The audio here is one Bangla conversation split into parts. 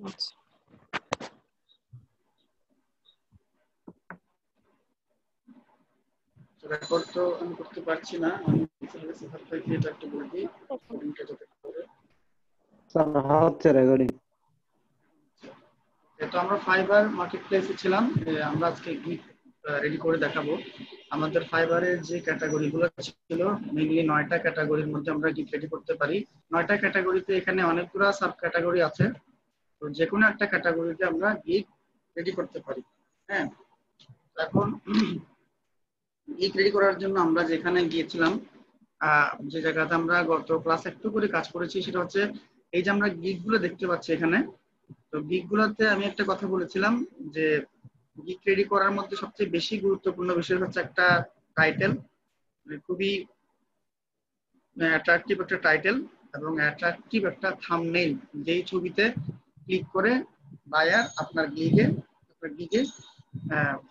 আচ্ছা, রেকর্ড তো আমি করতে পারছি না, আমি সিলেবাসে এটা একটু বলে দিই কোডিংটা যাতে করে। স্যার হচ্ছে রেকর্ডিং। তো আমরা ফাইবার মার্কেট প্লেসে ছিলাম, আমরা আজকে গিগ রেডি করে দেখাবো। আমাদের ফাইবারের যে ক্যাটাগরিগুলো ছিল মেইনলি 9টা ক্যাটাগরির মধ্যে আমরা গিগ রেডি করতে পারি। 9টা ক্যাটাগরিতে এখানে অনেকগুলো সাব ক্যাটাগরি আছে, তো যে কোনো একটা ক্যাটাগরিতে আমরা গিগ রেডি করতে পারি। হ্যাঁ, এখন গিগ রেডি করার জন্য আমরা যেখানে গিয়েছিলাম, যে জায়গাতে আমরা গত ক্লাসে একটু করে কাজ করেছি সেটা হচ্ছে এই যে আমরা গিগ গুলো দেখতে পাচ্ছি এখানে। তো গিগ গুলোতে আমি একটা কথা বলেছিলাম যে গিগ রেডি করার মধ্যে সবচেয়ে বেশি গুরুত্বপূর্ণ বিষয় হচ্ছে একটা টাইটেল, খুবই অ্যাট্রাকটিভ একটা টাইটেল এবং অ্যাট্রাকটিভ একটা থাম্বনেইল, যেই ছবিতে ক্লিক করে বায়ার আপনার গিগে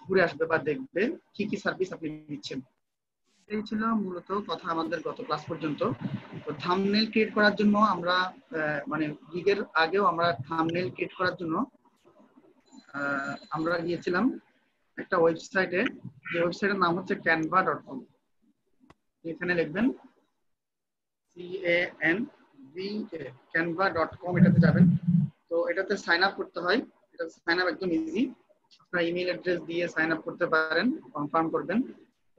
ঘুরে আসবে বা দেখবে কি কি সার্ভিস আপনি দিচ্ছেন। এই ছিল মূলত কথা আমাদের গত ক্লাস পর্যন্ত। তো থাম্বনেইল ক্রিয়েট করার জন্য আমরা মানে গিগের আগেও আমরা থাম্বনেইল ক্রিয়েট করার জন্য আমরা গিয়েছিলাম একটা ওয়েবসাইটে, যে ওয়েবসাইটের নাম হচ্ছে canva.com। এখানে লিখবেন canva.com, এটাতে যাবেন। তো এটাতে সাইন আপ করতে হয়, এটা সাইন আপ একদম ইজি। আপনার ইমেল অ্যাড্রেস দিয়ে সাইন আপ করতে পারেন, কনফার্ম করবেন।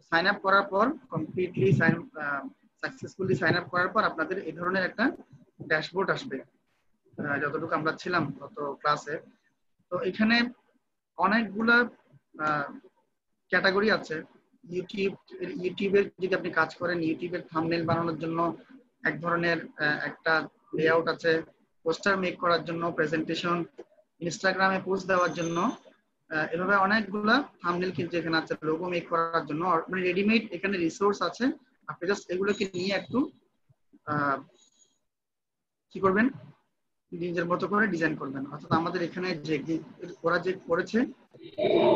সাইন আপ করার পর কমপ্লিটলি সাকসেসফুলি সাইন আপ করার পর আপনাদের এই ধরনের একটা ড্যাশবোর্ড আসবে, যতটুকু আমরা ছিলাম গত ক্লাসে। তো এখানে অনেকগুলা ক্যাটাগরি আছে। ইউটিউবের যদি আপনি কাজ করেন, ইউটিউবের থাম্বনেল বানানোর জন্য এক ধরনের একটা লেআউট আছে, পোস্টার মেক করার জন্য, প্রেজেন্টেশন, ইনস্টাগ্রামে পোস্ট দেওয়ার জন্য, এভাবে অনেকগুলা থাম্বনেল কিন্তু এখানে আছে, লোগো মেক করার জন্য। মানে রেডিমেড এখানে রিসোর্স আছে, আপনি জাস্ট এগুলোকে নিয়ে একটু কি করবেন, নিজের মতো করে ডিজাইন করবেন। অর্থাৎ আমাদের এখানে যে ওরা যে করেছে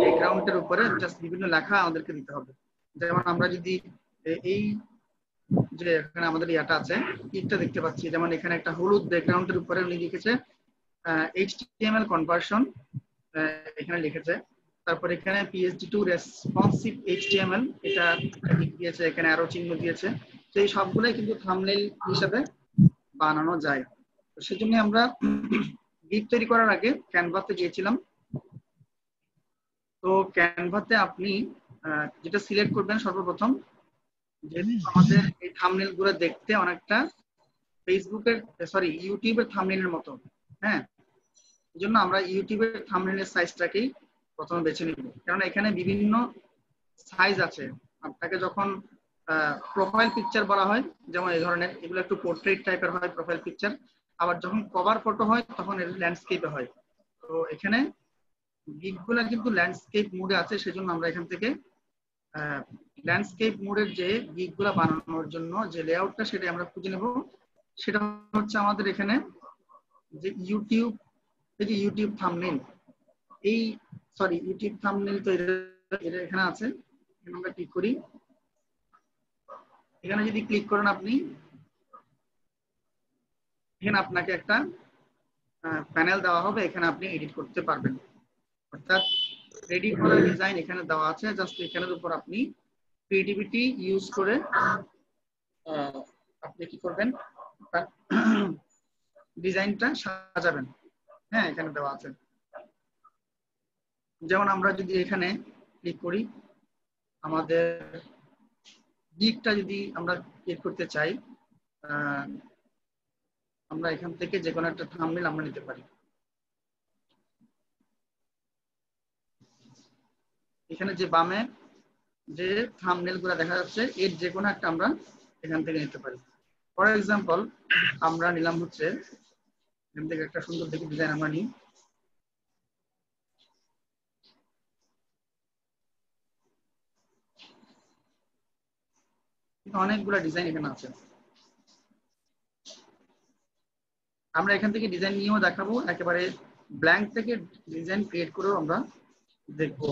ব্যাকগ্রাউন্ডের উপরে জাস্ট বিভিন্ন লেখা আমাদেরকে দিতে হবে। যেমন আমরা যদি এই যে এখানে আমাদের ইয়াটা আছে, ইটটা দেখতে পাচ্ছি, যেমন এখানে একটা হলুদ ব্যাকগ্রাউন্ডের উপরে উনি লিখেছে HTML কনভার্সন, এখানে লিখেছে। তারপর এখানে PSD টু রেসপন্সিভ HTML, এটা দিয়েছে, এখানে আরো চিহ্ন দিয়েছে। তো এই সবগুলোই কিন্তু থাম্বনেইল হিসেবে বানানো যায়। তো সেজন্য আমরা গিগ তৈরি করার আগে ক্যানভাতে গিয়েছিলাম। তো ক্যানভাতে আপনি যেটা সিলেক্ট করবেন সর্বপ্রথম, যেহেতু আমাদের এই থাম্বনেইল গুলো দেখতে অনেকটা ইউটিউবের থাম্বনেইলের মতো। হ্যাঁ, এই জন্য আমরা ইউটিউবের থাম্বনেইলের সাইজটাকেই প্রথমে বেছে নিব, কারণ এখানে বিভিন্ন সাইজ আছে। আপনাকে যখন প্রোফাইল পিকচার বলা হয়, যেমন এই ধরনের, এগুলো একটু পোর্ট্রেট টাইপের হয় প্রোফাইল পিকচার। আবার যখন কভার ফটো হয় তখন এর ল্যান্ডস্কেপে হয়। তো এখানে গিগগুলো কিন্তু ল্যান্ডস্কেপ মোডে আছে, সেজন্য আমরা এখান থেকে ল্যান্ডস্কেপ মোডের যে গিগগুলো বানানোর জন্য যে লেআউটটা, সেটা আমরা খুঁজে নেব। সেটা হচ্ছে আমাদের এখানে যে ইউটিউব থাম্বনেইল, ইউটিউব থাম্বনেইল তো এটা এখানে আছে। এখানে আমরা ক্লিক করি, এখানে যদি ক্লিক করেন আপনি, এখানে আপনাকে একটা প্যানেল দেওয়া হবে, এখানে আপনি এডিট করতে পারবেন। অর্থাৎ রেডি করা ডিজাইন এখানে দেওয়া আছে, জাস্ট এখানের উপর আপনি ক্রিয়েটিভিটি ইউজ করে আপনি কি করবেন, ডিজাইনটা সাজাবেন। হ্যাঁ, এখানে দেওয়া আছে। যেমন আমরা যদি এখানে ক্লিক করি, আমাদের গিগটা যদি আমরা ক্রিয়েট করতে চাই, আমরা এখান থেকে যে কোনো একটা থাম্বনেইল আমরা নিতে পারি। এখানে যে বামে যে থাম্বনেইল গুলো দেখা যাচ্ছে, এর যে কোনো একটা আমরা এখান থেকে নিতে পারি। ফর এক্সাম্পল আমরা নিলাম হচ্ছে এখান থেকে একটা সুন্দর দেখে ডিজাইন আমরা নিই। অনেকগুলা ডিজাইন এখানে আছে, আমরা এখান থেকে ডিজাইন নিয়েও দেখাবো, একেবারে ব্ল্যাঙ্ক থেকে ডিজাইন ক্রিয়েট করেও আমরা দেখবো।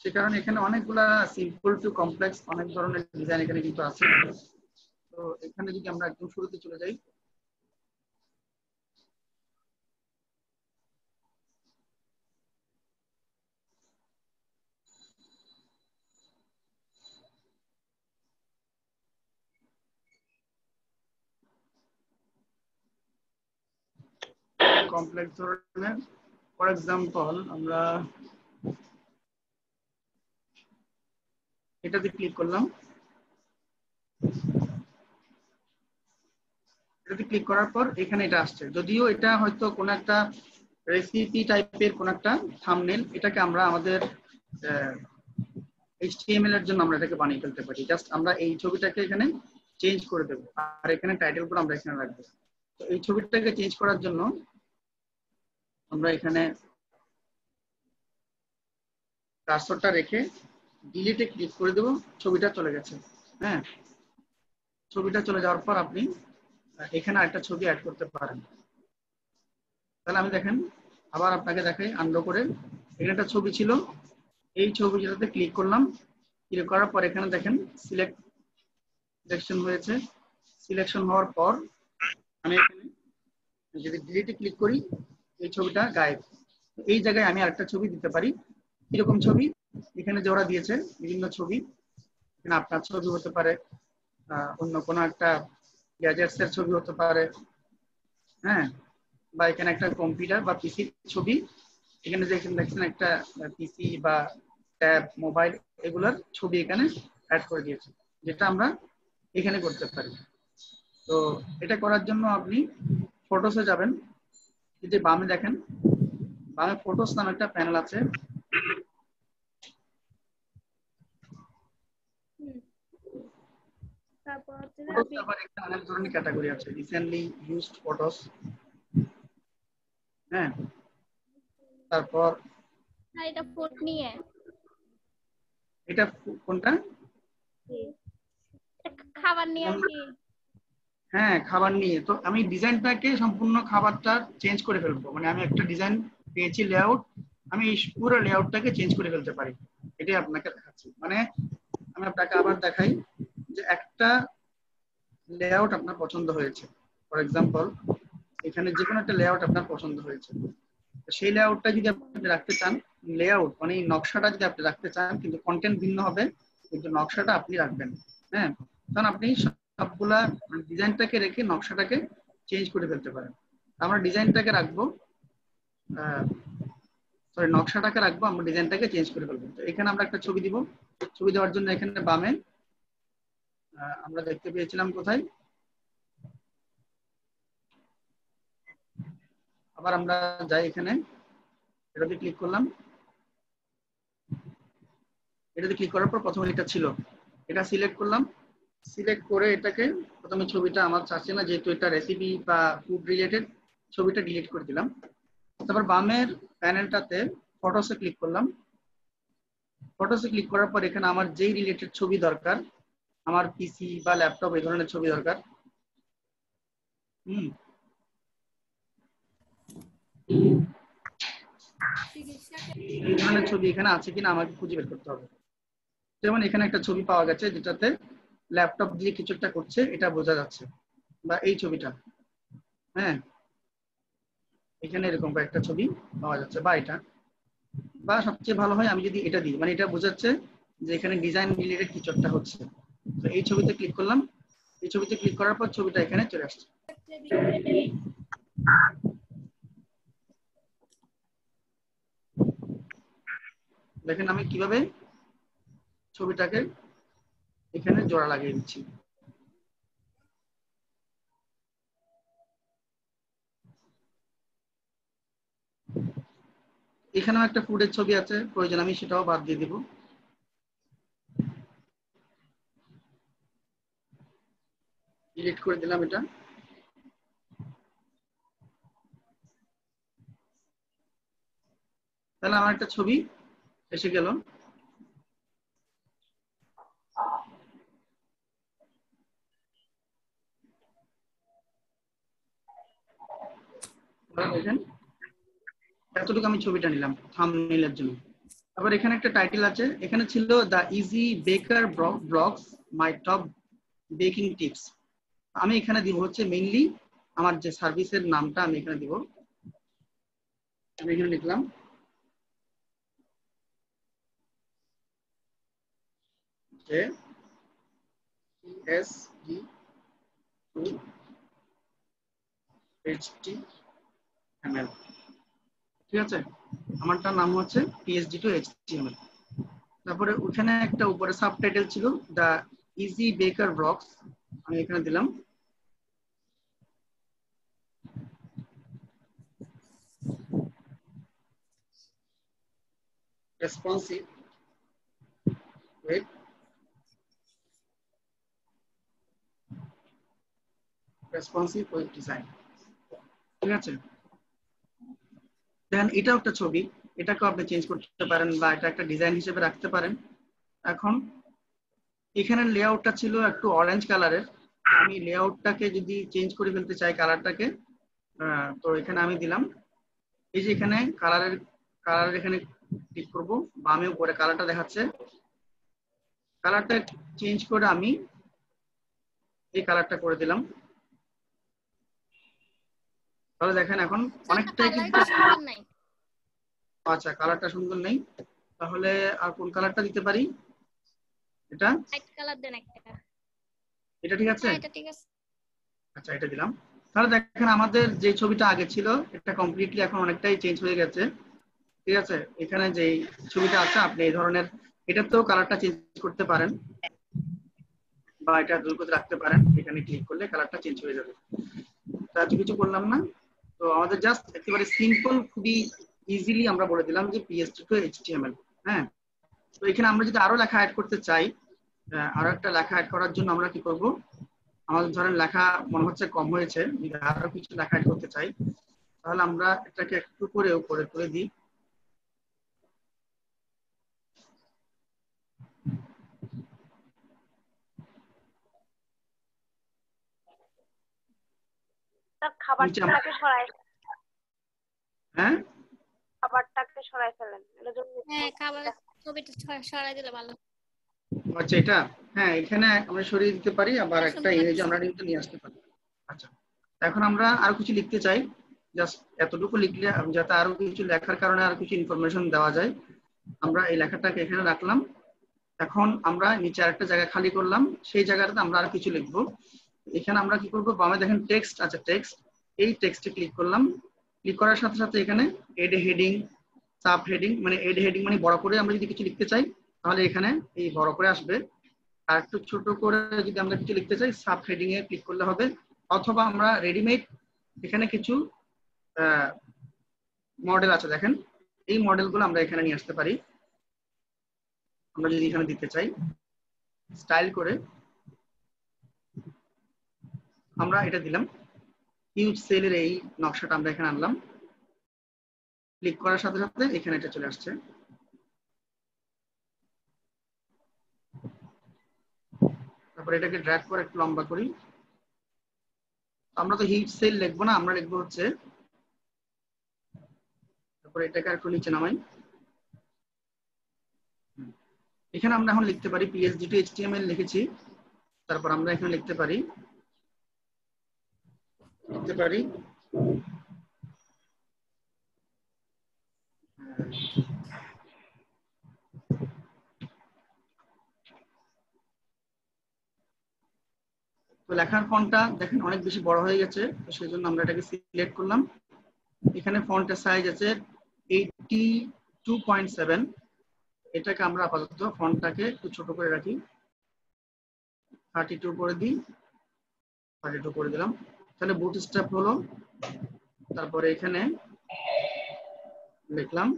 সে কারণে এখানে অনেকগুলা সিম্পল টু কমপ্লেক্স অনেক ধরনের ডিজাইন এখানে কিন্তু আছে। তো এখানে যদি আমরা একদম শুরুতে চলে যাই, কমপ্লেক্স ধরনের, ফর এক্সাম্পল আমরা এটাতে ক্লিক করলাম। এটাতে ক্লিক করার পর এখানে এটা আসছে, যদিও এটা হয়তো কোন একটা রেসিপি টাইপের কোন একটা থাম্বনেল, এটাকে আমরা আমাদের HTML এর জন্য আমরা এটাকে বানিয়ে ফেলতে পারি। জাস্ট আমরা এই ছবিটাকে এখানে চেঞ্জ করে দেব, আর এখানে টাইটেল করে আমরা এখানে রাখবো। তো এই ছবিটাকে চেঞ্জ করার জন্য আমরা এখানে কার্সরটা রেখে ডিলিটে ক্লিক করে দেব, ছবিটা চলে গেছে। হ্যাঁ, ছবিটা চলে যাওয়ার পর আপনি এখানে আরেকটা ছবি অ্যাড করতে পারেন। তাহলে আমি দেখেন আবার আপনাকে দেখাই আনডু করে। এখানে একটা ছবি ছিল, এই ছবিটাতে ক্লিক করলাম, ক্লিক করার পর এখানে দেখেন সিলেকশন হয়েছে। সিলেকশন হওয়ার পর আমি এখানে যদি ডিলিটে ক্লিক করি, এই ছবিটা গায়েব। এই জায়গায় আমি আরেকটা ছবি দিতে পারি। এরকম ছবি এখানে যে ওরা দিয়েছে বিভিন্ন ছবি, এখানে আপনার ছবি হতে পারে, অন্য কোনো একটা গ্যাজেটস এর ছবি হতে পারে, হ্যাঁ, বা এখানে একটা কম্পিউটার বা পিসির ছবি। এখানে দেখছেন একটা পিসি বা ট্যাব, মোবাইল, এগুলোর ছবি এখানে অ্যাড করে দিয়েছে, যেটা আমরা এখানে করতে পারি। তো এটা করার জন্য আপনি ফটোসে যাবেন, এই যে বামে দেখেন, বামে ফটোস নামে একটা প্যানেল আছে। তারপর হচ্ছে যে ফটোস আবার একটা অনেক ধরনের ক্যাটাগরি আছে, রিসেন্টলি ইউজড ফটোস, হ্যাঁ, তারপর এটা ফুড নিয়ে, এটা কোনটা, খাবার নিয়ে আর কি। হ্যাঁ, খাবার নিয়ে। তো আমি ডিজাইনটাকে সম্পূর্ণ খাবারটা চেঞ্জ করে ফেলবো, মানে আমি একটা ডিজাইন পেয়েছি লেআউট, আমি এই পুরো লেআউটটাকে চেঞ্জ করে ফেলতে পারি। এটাই আপনাকে দেখাচ্ছি। মানে আমি আপনাকে আবার দেখাই যে একটা লেআউট আপনার পছন্দ হয়েছে, ফর এক্সাম্পল এখানে যে কোনো একটা লেআউট আপনার পছন্দ হয়েছে, সেই লেআউটটা যদি আপনি রাখতে চান, লেআউট মানে এই নকশাটা যদি আপনি রাখতে চান, কিন্তু কন্টেন্ট ভিন্ন হবে, কিন্তু নকশাটা আপনি রাখবেন। হ্যাঁ, কারণ আপনি সবগুলা ডিজাইনটাকে রেখে নকশাটাকে চেঞ্জ করে ফেলতে পারেন। আমরা ডিজাইনটাকে রাখবো, সরি নকশাটাকে রাখবো, আমরা ডিজাইনটাকে চেঞ্জ করে ফেলবো। তো এখানে আমরা একটা ছবি দিব। ছবি দেওয়ার জন্য এখানে বামে আমরা দেখতে পেয়েছিলাম কোথায়, আবার আমরা যাই এখানে, এটাতে ক্লিক করলাম। এটাতে ক্লিক করার পর প্রথমে এটা ছিল, এটা সিলেক্ট করলাম। সিলেক্ট করে এটাকে প্রথমে ছবিটা আমার চাচ্ছে না, যেহেতু এটা রেসিপি বা ফুড রিলেটেড, ছবিটা ডিলিট করে দিলাম। তারপর বামের প্যানেলটাতে ফটোসে ক্লিক করলাম। ফটোসে ক্লিক করার পর এখানে আমার যেই রিলেটেড ছবি দরকার, আমার পিসি বা ল্যাপটপ এই ধরনের ছবি দরকার, এই ধরনের ছবি এখানে আছে কিনা আমাকে খুঁজে বের করতে হবে। যেমন এখানে একটা ছবি পাওয়া গেছে যেটাতে ল্যাপটপ দিয়ে কিছু একটা করছে, এটা বোঝা যাচ্ছে, বা এই ছবিটা, হ্যাঁ, এখানে এরকম একটা ছবি পাওয়া যাচ্ছে, বা এটা, বা সবচেয়ে ভালো হয় আমি যদি এটা দিই, মানে এটা বোঝাচ্ছে যে এখানে ডিজাইন রিলেটেড কিছু একটা হচ্ছে। তো এই ছবিতে ক্লিক করলাম, এই ছবিতে ক্লিক করার পর ছবিটা এখানে চলে আসছে। দেখেন আমি কিভাবে ছবিটাকে এখানে জোড়া লাগিয়ে দিচ্ছি। এখানেও একটা ফুডের ছবি আছে, প্রয়োজন আমি সেটাও বাদ দিয়ে দিব। ডিলিট করে দিলাম এটা। তাহলে আমার একটা ছবি এসে গেল। দেখেন এতটুকু আমি ছবিটা নিলাম থাম্বনেইলের জন্য। আবার এখানে একটা টাইটেল আছে, এখানে ছিল the easy baker blogs my top baking tips. আমি এখানে দিব হচ্ছে মেইনলি আমার যে সার্ভিসের নামটা আমি এখানে দিব। আমি এখানে লিখলাম যে ESG to HT HTML। ঠিক আছে, আমারটার নাম হচ্ছে PSD2 HTML। তারপরে ওখানে একটা উপরে সাবটাইটেল ছিল দা ইজি বেকার ব্লগস, আমি এখানে দিলাম। Responsive web design. ঠিক আছে, দেন এটাও একটা ছবি, এটাকেও আপনি চেঞ্জ করতে পারেন বা এটা একটা ডিজাইন হিসেবে রাখতে পারেন। এখন এখানে লেআউটটা ছিল একটু অরেঞ্জ কালারের, আমি লেআউটটাকে যদি চেঞ্জ করে ফেলতে চাই কালারটাকে, তো এখানে আমি দিলাম, এই যে এখানে কালারের এখানে ক্লিক করব, বামে উপরে কালারটা দেখাচ্ছে, কালারটা চেঞ্জ করে আমি এই কালারটা করে দিলাম। তাহলে দেখেন এখন অনেকটাই কিন্তু, সুন্দর নাই। আচ্ছা কালারটা সুন্দর নেই, তাহলে আর কোন কালারটা দিতে পারি? এটা হোয়াইট কালার দেন একটা। এটা ঠিক আছে? হ্যাঁ এটা ঠিক আছে। আচ্ছা এটা দিলাম। তাহলে দেখেন আমাদের যে ছবিটা আগে ছিল এটা কমপ্লিটলি এখন অনেকটাই চেঞ্জ হয়ে গেছে। ঠিক আছে, এখানে যে ছবিটা আছে আপনি এই ধরনের, এটাতেও কালারটা চেঞ্জ করতে পারেন বা এটা দূর করে রাখতে পারেন, এখানে ক্লিক করলে কালারটা চেঞ্জ হয়ে যাবে। তার কিছু করলাম না, তো আমাদের জাস্ট একেবারে সিম্পল, খুবই ইজিলি আমরা বলে দিলাম যে PSD2 HTML। হ্যাঁ, তো এখানে আমরা যদি আরো লেখা অ্যাড করতে চাই, আরো একটা লেখা অ্যাড করার জন্য আমরা কি করব, আমাদের ধরেন লেখা মনে হচ্ছে কম হয়েছে, যদি আরো কিছু লেখা অ্যাড করতে চাই, তাহলে আমরা এটাকে একটু করে উপরে করে দিই। খাবারটাকে সরাই, হ্যাঁ খাবারটাকে সরাই ফেলেন, এর জন্য হ্যাঁ খাবারের ছবিটা সরাই দিলে ভালো। আচ্ছা এটা, হ্যাঁ এখানে আমরা সরিয়ে দিতে পারি, আবার এটা একটা সুন্দর ইমেজ লাগছে। আমরা কিন্তু নিয়ে আসতে পারি। আচ্ছা, এখন আমরা আরো কিছু লিখতে চাই, জাস্ট এতটুকু লিখলে যাতে আরো কিছু লেখার কারণে আরো কিছু ইনফরমেশন দেওয়া যায়, আমরা এই লেখাটাকে এখানে রাখলাম। এখন আমরা নিচে আরেকটা জায়গা খালি করলাম, সেই জায়গাটাতে আমরা আর কিছু লিখবো। এখানে আমরা কি করবো, বামে দেখেন টেক্সট আছে, টেক্সট, এই টেক্সটে ক্লিক করলাম। ক্লিক করার সাথে সাথে এখানে এড হেডিং, সাব হেডিং, মানে এড হেডিং মানে বড় করে আমরা যদি কিছু লিখতে চাই তাহলে এখানে এই বড় করে আসবে, আর একটু ছোট করে যদি আমরা কিছু লিখতে চাই সাব হেডিং এ ক্লিক করলে হবে, অথবা আমরা রেডিমেড এখানে কিছু মডেল আছে দেখেন, এই মডেলগুলো আমরা এখানে নিয়ে আসতে পারি। আমরা যদি এখানে দিতে চাই স্টাইল করে, আমরা এটা দিলাম, হিউজ সেলের এই নকশাটা আমরা এখানে আনলাম, ক্লিক করার সাথে সাথে এখানে এটা চলে আসছে। তারপর এটাকে ড্র্যাগ করে একটু লম্বা করি। আমরা তো হিউজ সেল লিখবো না, আমরা লিখবো হচ্ছে, তারপর এটাকে একটু নিচে নামাই। এখানে আমরা এখন লিখতে পারি PSD2 HTML লিখেছি, তারপর আমরা এখানে লিখতে পারি তো লেখার ফন্টটা দেখেন অনেক বেশি বড় হয়ে গেছে, তো সেই জন্য আমরা এটাকে সিলেক্ট করলাম। এখানে ফন্টের সাইজ আছে 82.7, এটাকে আমরা আপাতত ফন্টটাকে একটু ছোট করে রাখি, 32 করে দিই, 32 করে দিলাম। তাহলে বুটস্ট্র্যাপ হলো, তারপরে এখানে লিখলাম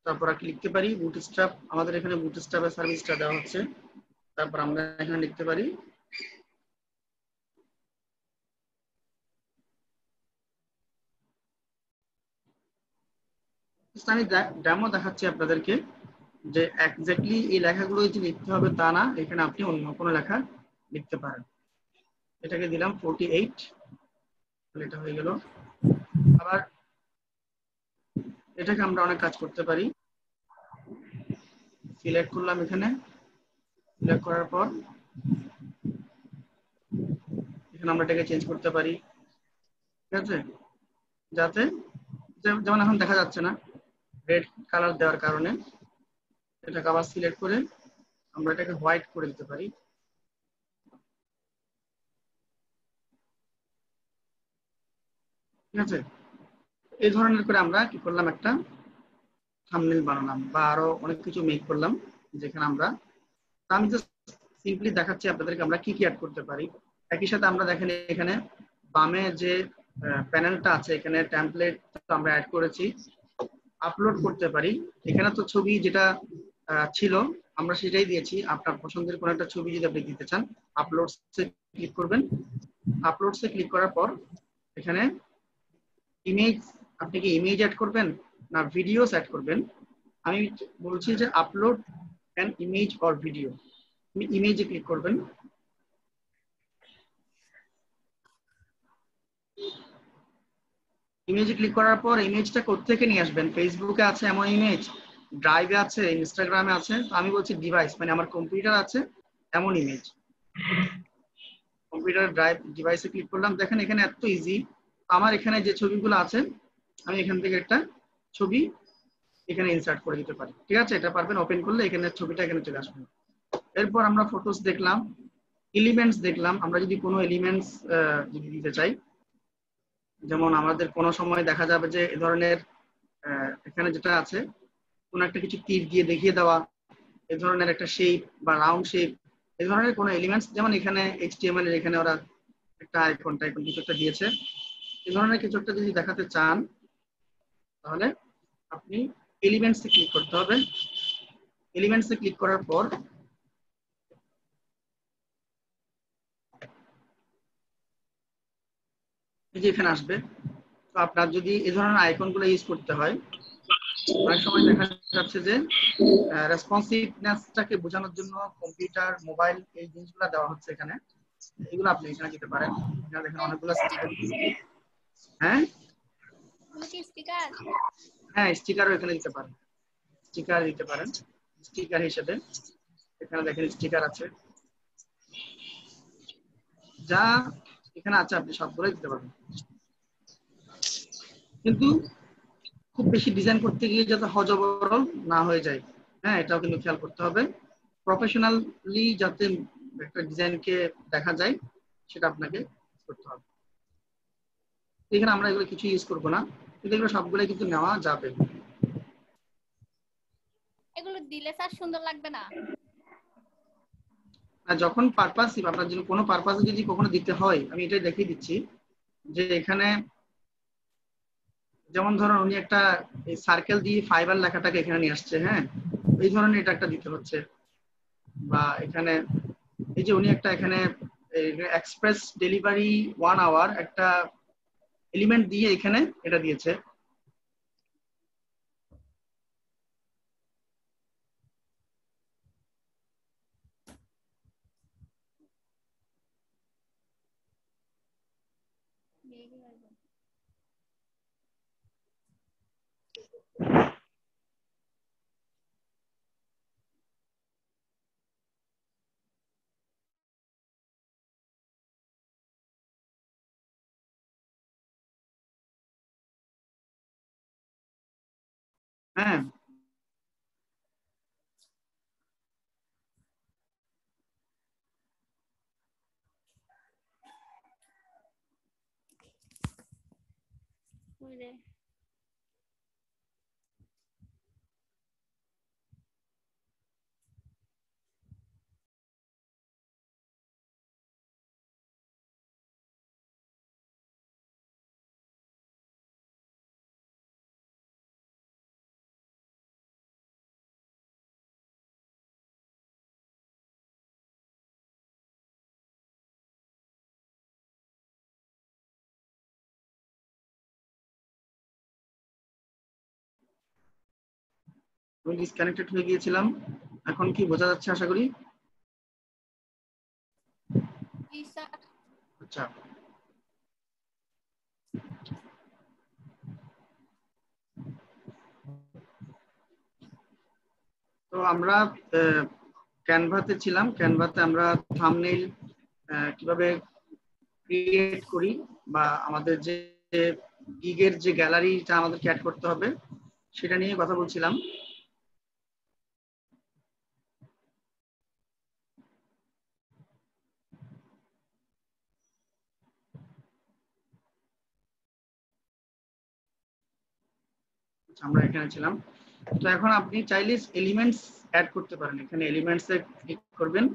তারপর আর কি লিখতে পারি, বুটস্ট্র্যাপ, আমাদের এখানে বুটস্ট্র্যাপের সার্ভিসটা দেওয়া হচ্ছে, তারপর আমরা এখানে লিখতে পারি আমি ডেমো দেখাচ্ছি আপনাদেরকে যে এক্স্যাক্টলি এই লেখাগুলো যে লিখতে হবে তা না, এখানে আপনি অন্য কোনো লেখা লিখতে পারেন। এটাকে দিলাম 48, এটা হয়ে গেল। আবার এটাকে আমরা অনেক কাজ করতে পারি, সিলেক্ট করলাম, এখানে সিলেক্ট করার পর এখানে আমরা এটাকে চেঞ্জ করতে পারি। ঠিক আছে, যাতে যেমন এখন দেখা যাচ্ছে না রেড কালার দেওয়ার কারণে, এটাকে আবার সিলেক্ট করে আমরা এটাকে হোয়াইট করে দিতে পারি। ঠিক আছে, এই ধরনের করে আমরা কি করলাম, একটা থাম্বনেল বানালাম বা আরো অনেক কিছু মেক করলাম, যেখানে আমরা, আমি জাস্ট সিম্পলি দেখাচ্ছি আপনাদেরকে আমরা কি কি অ্যাড করতে পারি। একই সাথে আমরা দেখেন এখানে বামে যে প্যানেলটা আছে, এখানে টেমপ্লেট আমরা অ্যাড করেছি, আপলোড করতে পারি। এখানে তো ছবি যেটা ছিল আমরা সেটাই দিয়েছি। আপনার পছন্দের কোনো একটা ছবি যদি আপনি দিতে চান, আপলোডসে ক্লিক করবেন। আপলোডসে ক্লিক করার পর এখানে ইমেজ, আপনি কি ইমেজ অ্যাড করবেন না ভিডিওস অ্যাড করবেন? আমি বলছি যে upload an image or video. আপনি ইমেজে ক্লিক করবেন। ইমেজে ক্লিক করার পর ইমেজটা কোত্থেকে নিয়ে আসবেন? ফেসবুকে আছে এমন ইমেজ, ড্রাইভে আছে, ইনস্টাগ্রামে আছে। তো আমি বলছি ডিভাইস, মানে আমার কম্পিউটার আছে এমন ইমেজ। কম্পিউটার ড্রাইভ ডিভাইসে ক্লিক করলাম। দেখেন এখানে এত ইজি, আমার এখানে যে ছবিগুলো আছে আমি এখান থেকে একটা ছবি এখানে ইনসার্ট করে দিতে পারি। ঠিক আছে, এটা পারবেন, ওপেন করলে এখানে ছবিটা এখানে চলে আসবে। এরপর আমরা ফটোস দেখলাম, এলিমেন্টস দেখলাম। আমরা যদি কোনো এলিমেন্টস যদি দিতে চাই, যেমন আমাদের কোনো সময় দেখা যাবে যে এ ধরনের এখানে যেটা আছে কোনো একটা কিছু তীর দিয়ে দেখিয়ে দেওয়া, এ ধরনের একটা শেপ বা রাউন্ড শেপ, এই ধরনের কোনো এলিমেন্টস, যেমন এখানে HTML এর এখানে ওরা একটা আইকন টাইকন কিছু একটা দিয়েছে, এই ধরনের কিছু একটা যদি দেখাতে চান তাহলে আপনি এলিমেন্টসে ক্লিক করতে হবে। এলিমেন্টসে ক্লিক করার পর এই যে এখানে আসবে। তো আপনার যদি এই ধরনের আইকনগুলো ইউজ করতে হয়, অনেক সময় দেখা যাচ্ছে যে রেসপন্সিভনেসটাকে বোঝানোর জন্য কম্পিউটার, মোবাইল, এই জিনিসগুলো দেওয়া হচ্ছে এখানে, এগুলো আপনি এখানে দিতে পারেন। এখানে দেখেন অনেকগুলো হ্যাঁ স্টিকার, হ্যাঁ স্টিকারও এখানে দিতে পারেন, স্টিকার দিতে পারেন। স্টিকার হিসেবে এখানে দেখেন স্টিকার আছে, যা এখানে আছে আপনি সবগুলোই দিতে পারবেন। কিন্তু খুব বেশি ডিজাইন করতে গিয়ে যাতে হজবরল না হয়ে যায়, হ্যাঁ এটাও কিন্তু খেয়াল করতে হবে। প্রফেশনালি যাতে একটা ডিজাইনকে দেখা যায় সেটা আপনাকে করতে হবে। এখানে আমরা এগুলো কিছু ইউজ করবো না, কিন্তু এগুলো সবগুলো কিন্তু নেওয়া যাবে। এগুলো দিলে স্যার সুন্দর লাগবে না? আর যখন পারপাসিভ, আপনার যদি কোনো পারপাসে যদি কখনো দিতে হয়, আমি এটাই দেখিয়ে দিচ্ছি যে এখানে যেমন ধরুন উনি একটা সার্কেল দিয়ে ফাইবার লেখাটাকে এখানে নিয়ে আসছে, হ্যাঁ এই ধরনের এটা একটা দিতে হচ্ছে। বা এখানে এই যে উনি একটা এখানে এক্সপ্রেস ডেলিভারি 1 আওয়ার একটা এলিমেন্ট দিয়ে এখানে এটা দিয়েছে। হ্যাঁ আমি ডিসকানেক্টেড হয়ে গিয়েছিলাম, এখন কি বোঝা যাচ্ছে আশা করি? আচ্ছা, তো আমরা ক্যানভাতে ছিলাম। ক্যানভাতে আমরা থাম্বনেইল কিভাবে ক্রিয়েট করি বা আমাদের যে গিগের যে গ্যালারিটা আমাদেরকে অ্যাড করতে হবে সেটা নিয়ে কথা বলছিলাম। আমরা এখানে ছিলাম। তো এখন আপনি চাইলে এলিমেন্টস অ্যাড করতে পারেন, এখানে এলিমেন্টস এ ক্লিক করবেন,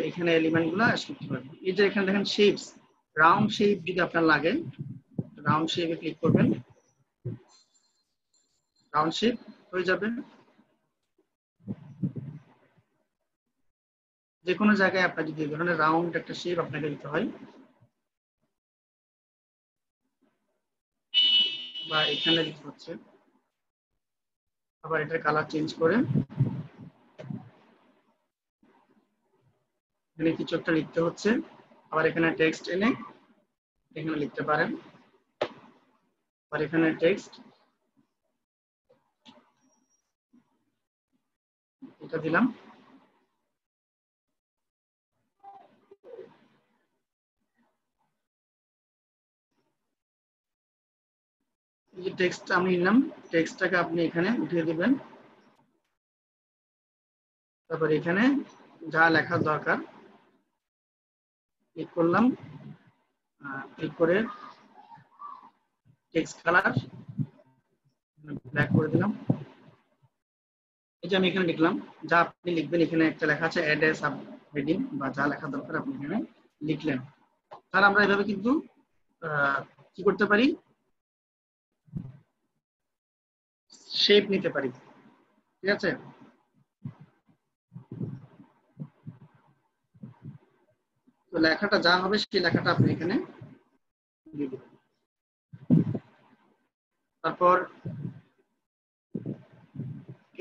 এখানে এলিমেন্ট গুলো অ্যাড করতে পারেন। এই যে এখানে দেখেন শেপস, রাউন্ড শেপ যদি আপনার লাগে রাউন্ড শেপে ক্লিক করবেন, রাউন্ড শেপ হয়ে যাবে। যে কোনো জায়গায় আপনার যদি এই ধরনের রাউন্ড একটা শেপ আপনাকে দিতে হয়, বা এখানে দিতে হচ্ছে, আবার এটার কালার চেঞ্জ করে এখানে কিছু একটা লিখতে হচ্ছে, আবার এখানে টেক্সট এনে এখানে লিখতে পারেন, আবার এখানে টেক্সট এটা দিলাম। এই যে টেক্সট আমি নিলাম, টেক্সটটাকে আপনি এখানে উঠিয়ে দিবেন, তারপর এখানে যা লেখার দরকার ক্লিক করলাম, ক্লিক করে টেক্সট কালার ব্ল্যাক করে দিলাম। এই যে আমি এখানে লিখলাম, যা আপনি লিখবেন এখানে একটা লেখা আছে অ্যাড এ সাব হেডিং, বা যা লেখা দরকার আপনি এখানে লিখলেন। তার আমরা এভাবে কিন্তু কি করতে পারি, শেপ নিতে পারি। ঠিক আছে, তো লেখাটা যা হবে সেই লেখাটা আপনি এখানে দিয়ে দিবেন। তারপর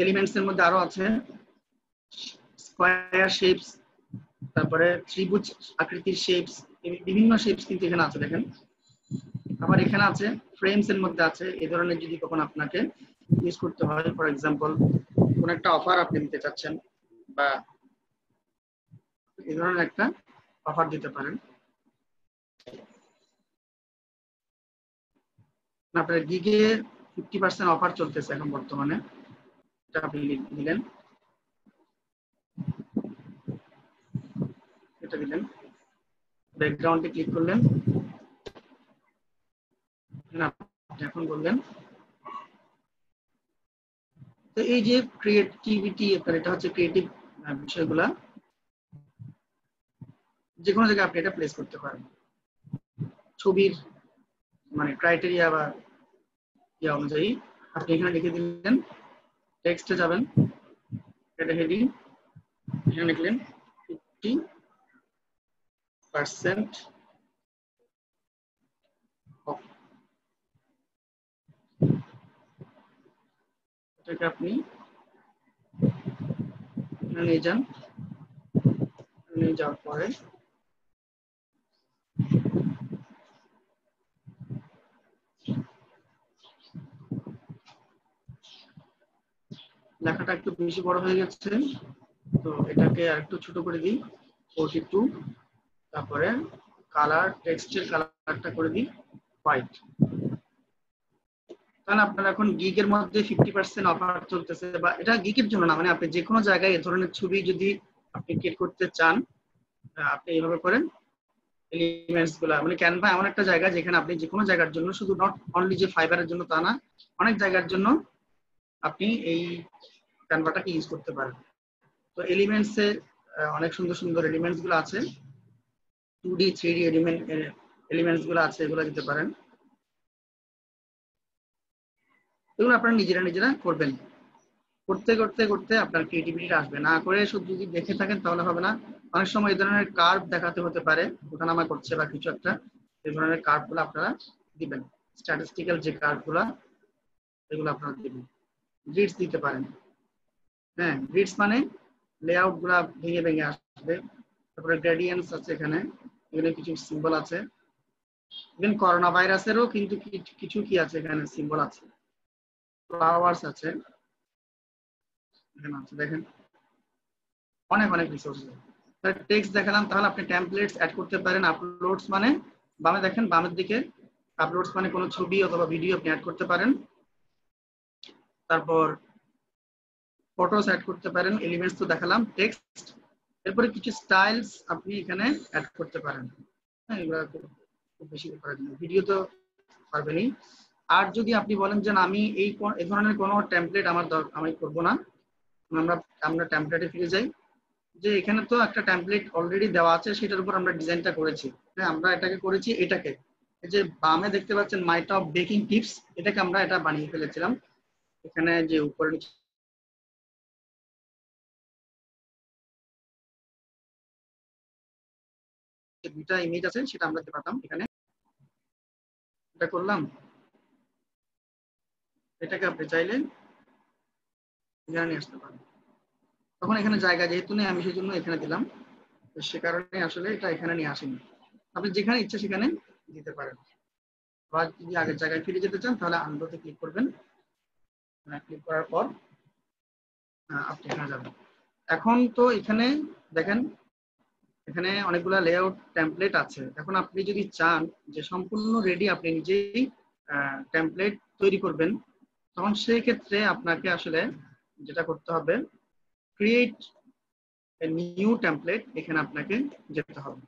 এলিমেন্টস এর মধ্যে আরো আছে স্কয়ার শেপস, তারপরে ত্রিভুজ আকৃতির শেপস, বিভিন্ন শেপস কিন্তু এখানে আছে দেখেন। আবার এখানে আছে ফ্রেমস এর মধ্যে আছে, এই ধরনের যদি কখন আপনাকে ইউজ করতে হয়, ফর এক্সাম্পল কোন একটা অফার আপনি দিতে চাচ্ছেন, বা এই ধরনের একটা অফার দিতে পারেন। আপনার গিগে 50% অফার চলতেছে এখন বর্তমানে, এটা আপনি দিলেন, এটা দিলেন, ব্যাকগ্রাউন্ডে ক্লিক করলেন, এখন বললেন। তো এই যে ক্রিয়েটিভিটি, আপনার এটা হচ্ছে ক্রিয়েটিভ বিষয়গুলা, যে কোনো জায়গায় আপনি এটা প্লেস করতে পারেন। ছবির মানে ক্রাইটেরিয়া বা ইয়া অনুযায়ী আপনি এখানে লিখে দিলেন, টেক্সটে যাবেন, এটা হেডিং এখানে লিখলেন 50% অফ। এটাকে আপনি এখানে নিয়ে যান, নিয়ে যাওয়ার পরে লেখাটা একটু বেশি বড় হয়ে গেছে, তো এটাকে আরেকটু ছোট করে দিই 42, তারপরে কালার, টেক্সটের কালারটা করে দিই হোয়াইট। কারণ আপনার এখন গিগের মধ্যে 50% অফার চলতেছে, বা এটা গিগের জন্য না, মানে আপনি যে কোনো জায়গায় এই ধরনের ছবি যদি আপনি ক্রিয়েট করতে চান, আপনি এইভাবে করেন। এলিমেন্টস গুলা মানে ক্যানভা এমন একটা জায়গা যেখানে আপনি যে কোনো জায়গার জন্য, শুধু নট অনলি যে ফাইবারের জন্য তা না, অনেক জায়গার জন্য আপনি এই ক্যানভাটাকে ইউজ করতে পারেন। তো এলিমেন্টস এ অনেক সুন্দর সুন্দর এলিমেন্টস গুলো আছে, 2D 3D এলিমেন্টস গুলো আছে, এগুলো দিতে পারেন। এগুলো আপনারা নিজেরা করবেন, করতে করতে করতে আপনার ক্রিয়েটিভিটিটা আসবে। না করে শুধু যদি দেখে থাকেন তাহলে হবে না। অনেক সময় এই ধরনের কার্ভ দেখাতে হতে পারে, ওঠানামা করছে বা কিছু একটা, এই ধরনের কার্ভ গুলো আপনারা দিবেন, স্ট্যাটিস্টিক্যাল যে কার্ভ গুলা এগুলো আপনারা দিবেন। গ্রিডস দিতে পারেন, হ্যাঁ গ্রিডস মানে লেআউট গুলা ভেঙে ভেঙে আসবে। তারপরে গ্রেডিয়েন্টস আছে, এখানে এখানে কিছু সিম্বল আছে, ইভেন করোনা ভাইরাসেরও কিন্তু কিছু কি আছে এখানে সিম্বল আছে, ফ্লাওয়ার্স আছে এখানে আছে, দেখেন অনেক অনেক রিসোর্স। টেক্সট দেখালাম, তাহলে আপনি টেমপ্লেটস অ্যাড করতে পারেন। আপলোডস মানে বামে দেখেন, বামের দিকে আপলোডস মানে কোনো ছবি অথবা ভিডিও আপনি অ্যাড করতে পারেন। তারপর ফটোস অ্যাড করতে পারেন, এলিমেন্টস তো দেখালাম, টেক্সট, এরপরে কিছু স্টাইলস আপনি এখানে অ্যাড করতে পারেন। হ্যাঁ, এগুলো খুব বেশি করার জন্য ভিডিও তো পারবেনই। আর যদি আপনি বলেন যে না, আমি এই ধরনের কোনো টেমপ্লেট আমি করব না, আমরা টেমপ্লেটে ফিরে যাই। যে এখানে তো একটা টেমপ্লেট অলরেডি দেওয়া আছে, সেটার উপর আমরা ডিজাইনটা করেছি। হ্যাঁ, আমরা এটাকে করেছি, এটাকে এই যে বামে দেখতে পাচ্ছেন মাই টপ বেকিং টিপস, এটাকে আমরা এটা বানিয়ে ফেলেছিলাম। এখানে যে উপরে দুইটা ইমেজ আছে সেটা আমরা দিতে পারতাম। এখানে এটা করলাম, এটাকে আপনি চাইলে এখানে নিয়ে আসতে পারেন। তখন এখানে জায়গা যেহেতু নেই, আমি সেই জন্য এখানে দিলাম, সে কারণে আসলে এটা এখানে নিয়ে আসেনি। আপনি যেখানে ইচ্ছে সেখানে দিতে পারেন। বা যদি আগের জায়গায় ফিরে যেতে চান তাহলে আনডুতে ক্লিক করবেন। ক্লিক করার পর আপনি এখানে যাবেন। এখন তো এখানে দেখেন, এখানে অনেকগুলা লেআউট টেমপ্লেট আছে। এখন আপনি যদি চান যে সম্পূর্ণ রেডি আপনি নিজেই টেমপ্লেট তৈরি করবেন, তখন সেই ক্ষেত্রে আপনাকে আসলে যেটা করতে হবে, ক্রিয়েট এ নিউ টেমপ্লেট, এখানে আপনাকে যেতে হবে।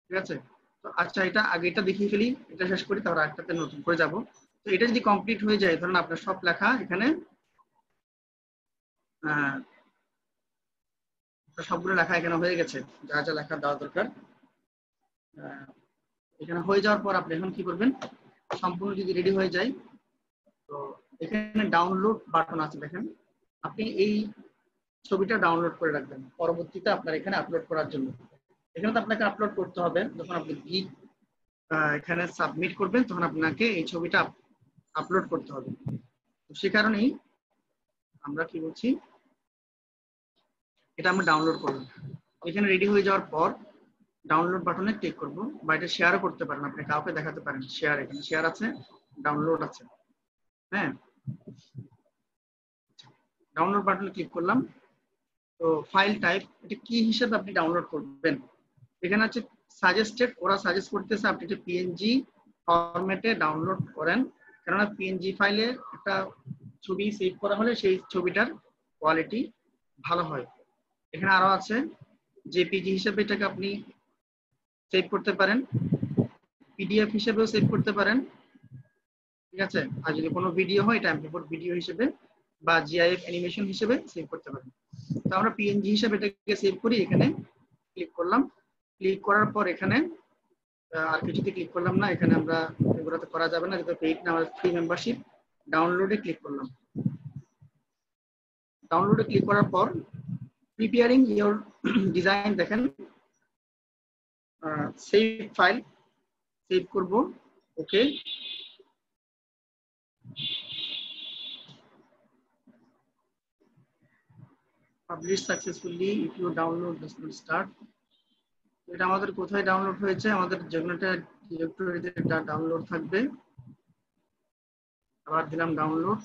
ঠিক আছে? তো আচ্ছা, এটা দেখিয়ে ফেলি, এটা শেষ করি, তারপর আরেকটাতে নতুন করে যাব। তো এটা যদি কমপ্লিট হয়ে যায়, ধরুন আপনার সব লেখা এখানে সবগুলো লেখা এখানে হয়ে গেছে, যা যা লেখা দেওয়া দরকার এখানে হয়ে যাওয়ার পর আপনি এখন কি করবেন, সম্পূর্ণ যদি রেডি হয়ে যায়, তো এখানে ডাউনলোড বাটন আছে দেখেন, আপনি এই ছবিটা ডাউনলোড করে রাখবেন পরবর্তীতে আপনার এখানে আপলোড করার জন্য। এখানে তো আপনাকে আপলোড করতে হবে, যখন আপনি গিগ এখানে সাবমিট করবেন তখন আপনাকে এই ছবিটা আপলোড করতে হবে। তো সে কারণেই আমরা কি বলছি, এটা আমরা ডাউনলোড করব। এখানে রেডি হয়ে যাওয়ার পর ডাউনলোড বাটনে ক্লিক করব, বা এটা শেয়ারও করতে পারেন, আপনি কাউকে দেখাতে পারেন। শেয়ার, এখানে শেয়ার আছে, ডাউনলোড আছে। হ্যাঁ, ডাউনলোড বাটনে ক্লিক করলাম। তো ফাইল টাইপ, এটা কি হিসেবে আপনি ডাউনলোড করবেন, এখানে আছে সাজেস্টেড, ওরা সাজেস্ট করতেছে আপনি যে পিএনজি ফরম্যাটে ডাউনলোড করেন, কেননা পিএনজি ফাইলে একটা ছবি সেভ করা হলে সেই ছবিটার কোয়ালিটি ভালো হয়। এখানে আরো আছে জেপিজি হিসেবে এটাকে আপনি সেভ করতে পারেন, পিডিএফ হিসেবেও সেভ করতে পারেন। ঠিক আছে? আর যদি কোনো ভিডিও হয়, এটা এমপি4 ভিডিও হিসেবে বা জিআইএফ অ্যানিমেশন হিসেবে সেভ করতে পারেন। তো আমরা পিএনজি হিসেবে এটাকে সেভ করি, এখানে ক্লিক করলাম। ক্লিক করার পর এখানে আর কিছুতে ক্লিক করলাম না, এখানে আমরা এগুলোতে করা যাবে না, যেটা পেইড না, আমাদের ফ্রি মেম্বারশিপ। ডাউনলোডে ক্লিক করলাম। ডাউনলোডে ক্লিক করার পর প্রিপেয়ারিং ইওর ডিজাইন, দেখেন সেভ ফাইল, সেভ করব। Okay, publish successfully, if you download does not start. এটা আমাদের কোথায় ডাউনলোড হয়েছে, আমাদের যেখানটা ডিরেক্টরিতে এটা ডাউনলোড থাকবে। আবার দিলাম ডাউনলোড।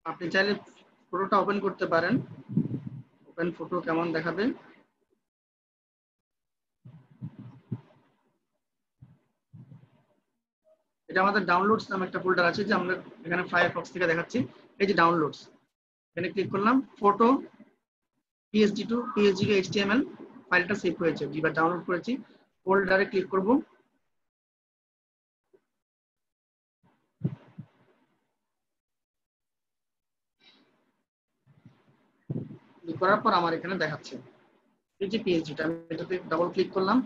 আপনি চাইলে ফটোটা ওপেন করতে পারেন, ওপেন ফটো কেমন দেখাবে। এটা আমাদের ডাউনলোডস নামে একটা ফোল্ডার আছে, যে আমরা এখানে ফায়ারফক্স থেকে দেখাচ্ছি। এই যে ডাউনলোডস, এখানে ক্লিক করলাম, ফটো পিএসডি টু এইচটিএমএল ফাইলটা সেভ হয়েছে, যেবার ডাউনলোড করেছি। ফোল্ডারে ক্লিক করব, ক্লিক করার পর আমার এখানে দেখাচ্ছে এই যে পিএসডিটা, আমি এটাতে ডাবল ক্লিক করলাম।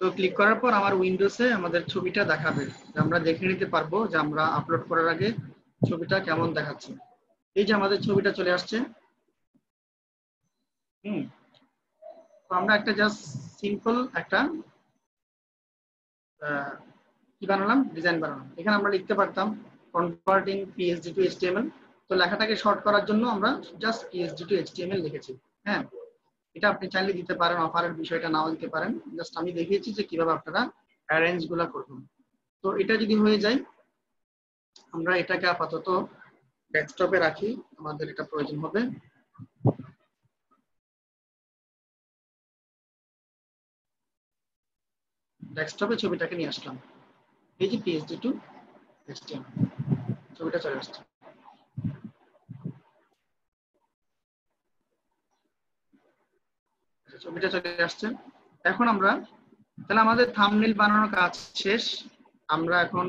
তো ক্লিক করার পর আমার উইন্ডোজে আমাদের ছবিটা দেখাবে, আমরা দেখে নিতে পারবো যে আমরা আপলোড করার আগে ছবিটা কেমন দেখাচ্ছে। এই যে আমাদের ছবিটা চলে আসছে। তো আমরা একটা জাস্ট সিম্পল একটা কি বানালাম, ডিজাইন বানালাম। এখানে আমরা লিখতে পারতাম কনভার্টিং পিএসডি টু এইচটিএমএল। তো লেখাটাকে শর্ট করার জন্য আমরা জাস্ট পিএসডি টু এইচটিএমএল লিখেছি। হ্যাঁ, এটা আপনি চাইলে দিতে পারেন, অফারের বিষয়টা নাও দিতে পারেন, জাস্ট আমি দেখিয়েছি যে কিভাবে আপনারা অ্যারেঞ্জ গুলা করবেন। তো এটা যদি হয়ে যায়, আমরা এটাকে আপাতত ডেস্কটপে রাখি, আমাদের এটা প্রয়োজন হবে। ডেস্কটপে ছবিটাকে নিয়ে আসলাম, এই যে PSD টু HTML ছবিটা চলে আসছে। ছবিটা চলে আসছে। এখন আমরা তাহলে আমাদের থাম্বনেল বানানোর কাজ শেষ। আমরা এখন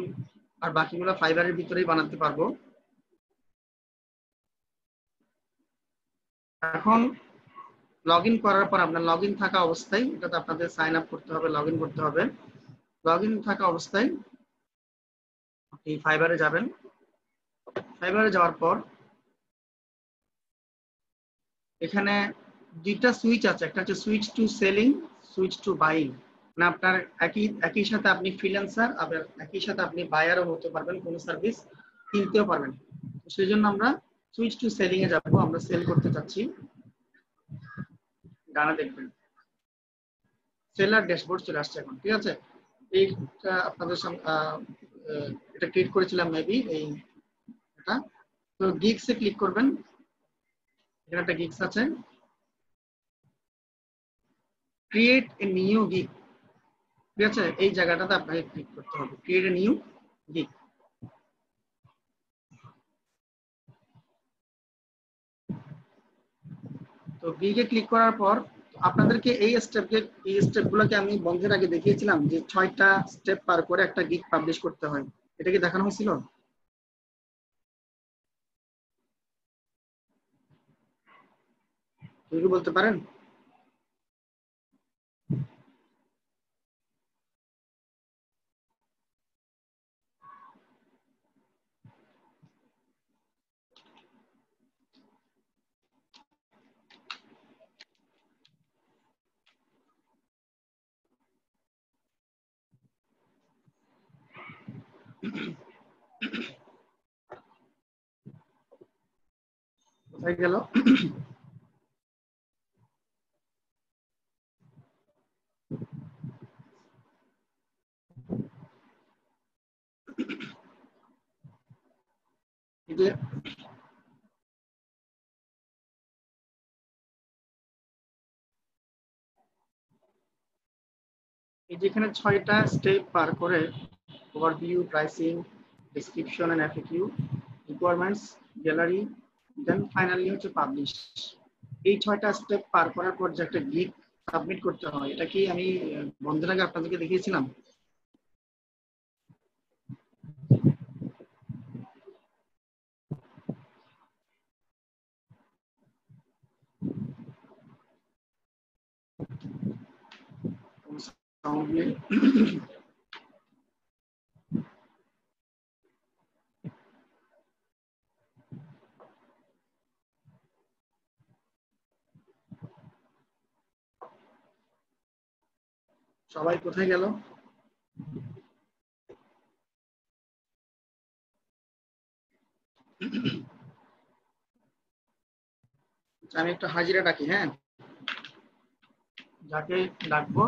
আর বাকিগুলো ফাইবারের ভিতরেই বানাতে পারবো। এখন লগইন করার পর আপনার লগইন থাকা অবস্থায়, এটাতে আপনাদের সাইন আপ করতে হবে, লগইন করতে হবে। লগইন থাকা অবস্থায় আপনি ফাইবারে যাবেন। ফাইবারে যাওয়ার পর এখানে দুইটা সুইচ আছে, একটা হচ্ছে switch to selling, switch to buying. মানে আপনার একই সাথে আপনি ফ্রিল্যান্সার, আবার একই সাথে আপনি বায়ারও হতে পারবেন, কোনো সার্ভিস কিনতেও পারবেন। সেই জন্য আমরা সুইচ টু সেলিং এ যাবো। আমরা সেল করতে চাচ্ছি। ডানে দেখবেন সেলার ড্যাশবোর্ড চলে আসছে এখন, ঠিক আছে। এইটা আপনাদের সামনে এটা ক্রিয়েট করেছিলাম মেবি এই এটা। তো গিগসে ক্লিক করবেন, এখানে একটা গিগস আছে, ক্রিয়েট এ নিউ গিগ, ঠিক আছে। এই জায়গাটাতে আপনাকে ক্লিক করতে হবে, ক্রিয়েট এ নিউ গিগ। তো গিগে ক্লিক করার পর আপনাদেরকে এই স্টেপগুলোকে আমি বন্ধের আগে দেখিয়েছিলাম যে 6টা স্টেপ পার করে একটা গিগ পাবলিশ করতে হয়। এটা কি দেখানো হয়েছিল? কেউ কি বলতে পারেন? কোথায় গেল? এই যে যেখানে 6টা স্টেপ পার করে overview, pricing, description and FAQ, requirements, gallery, then finally হচ্ছে পাবলিশ। এই 6টা স্টেপ পার করার পর যে একটা গিগ সাবমিট করতে হয়, এটা কি আমি বন্ধের আগে আপনাদেরকে দেখিয়েছিলাম? সাউন্ড নেই। সবাই কোথায় গেল? আমি একটু হাজিরা ডাকি, হ্যাঁ, যাকে ডাকবো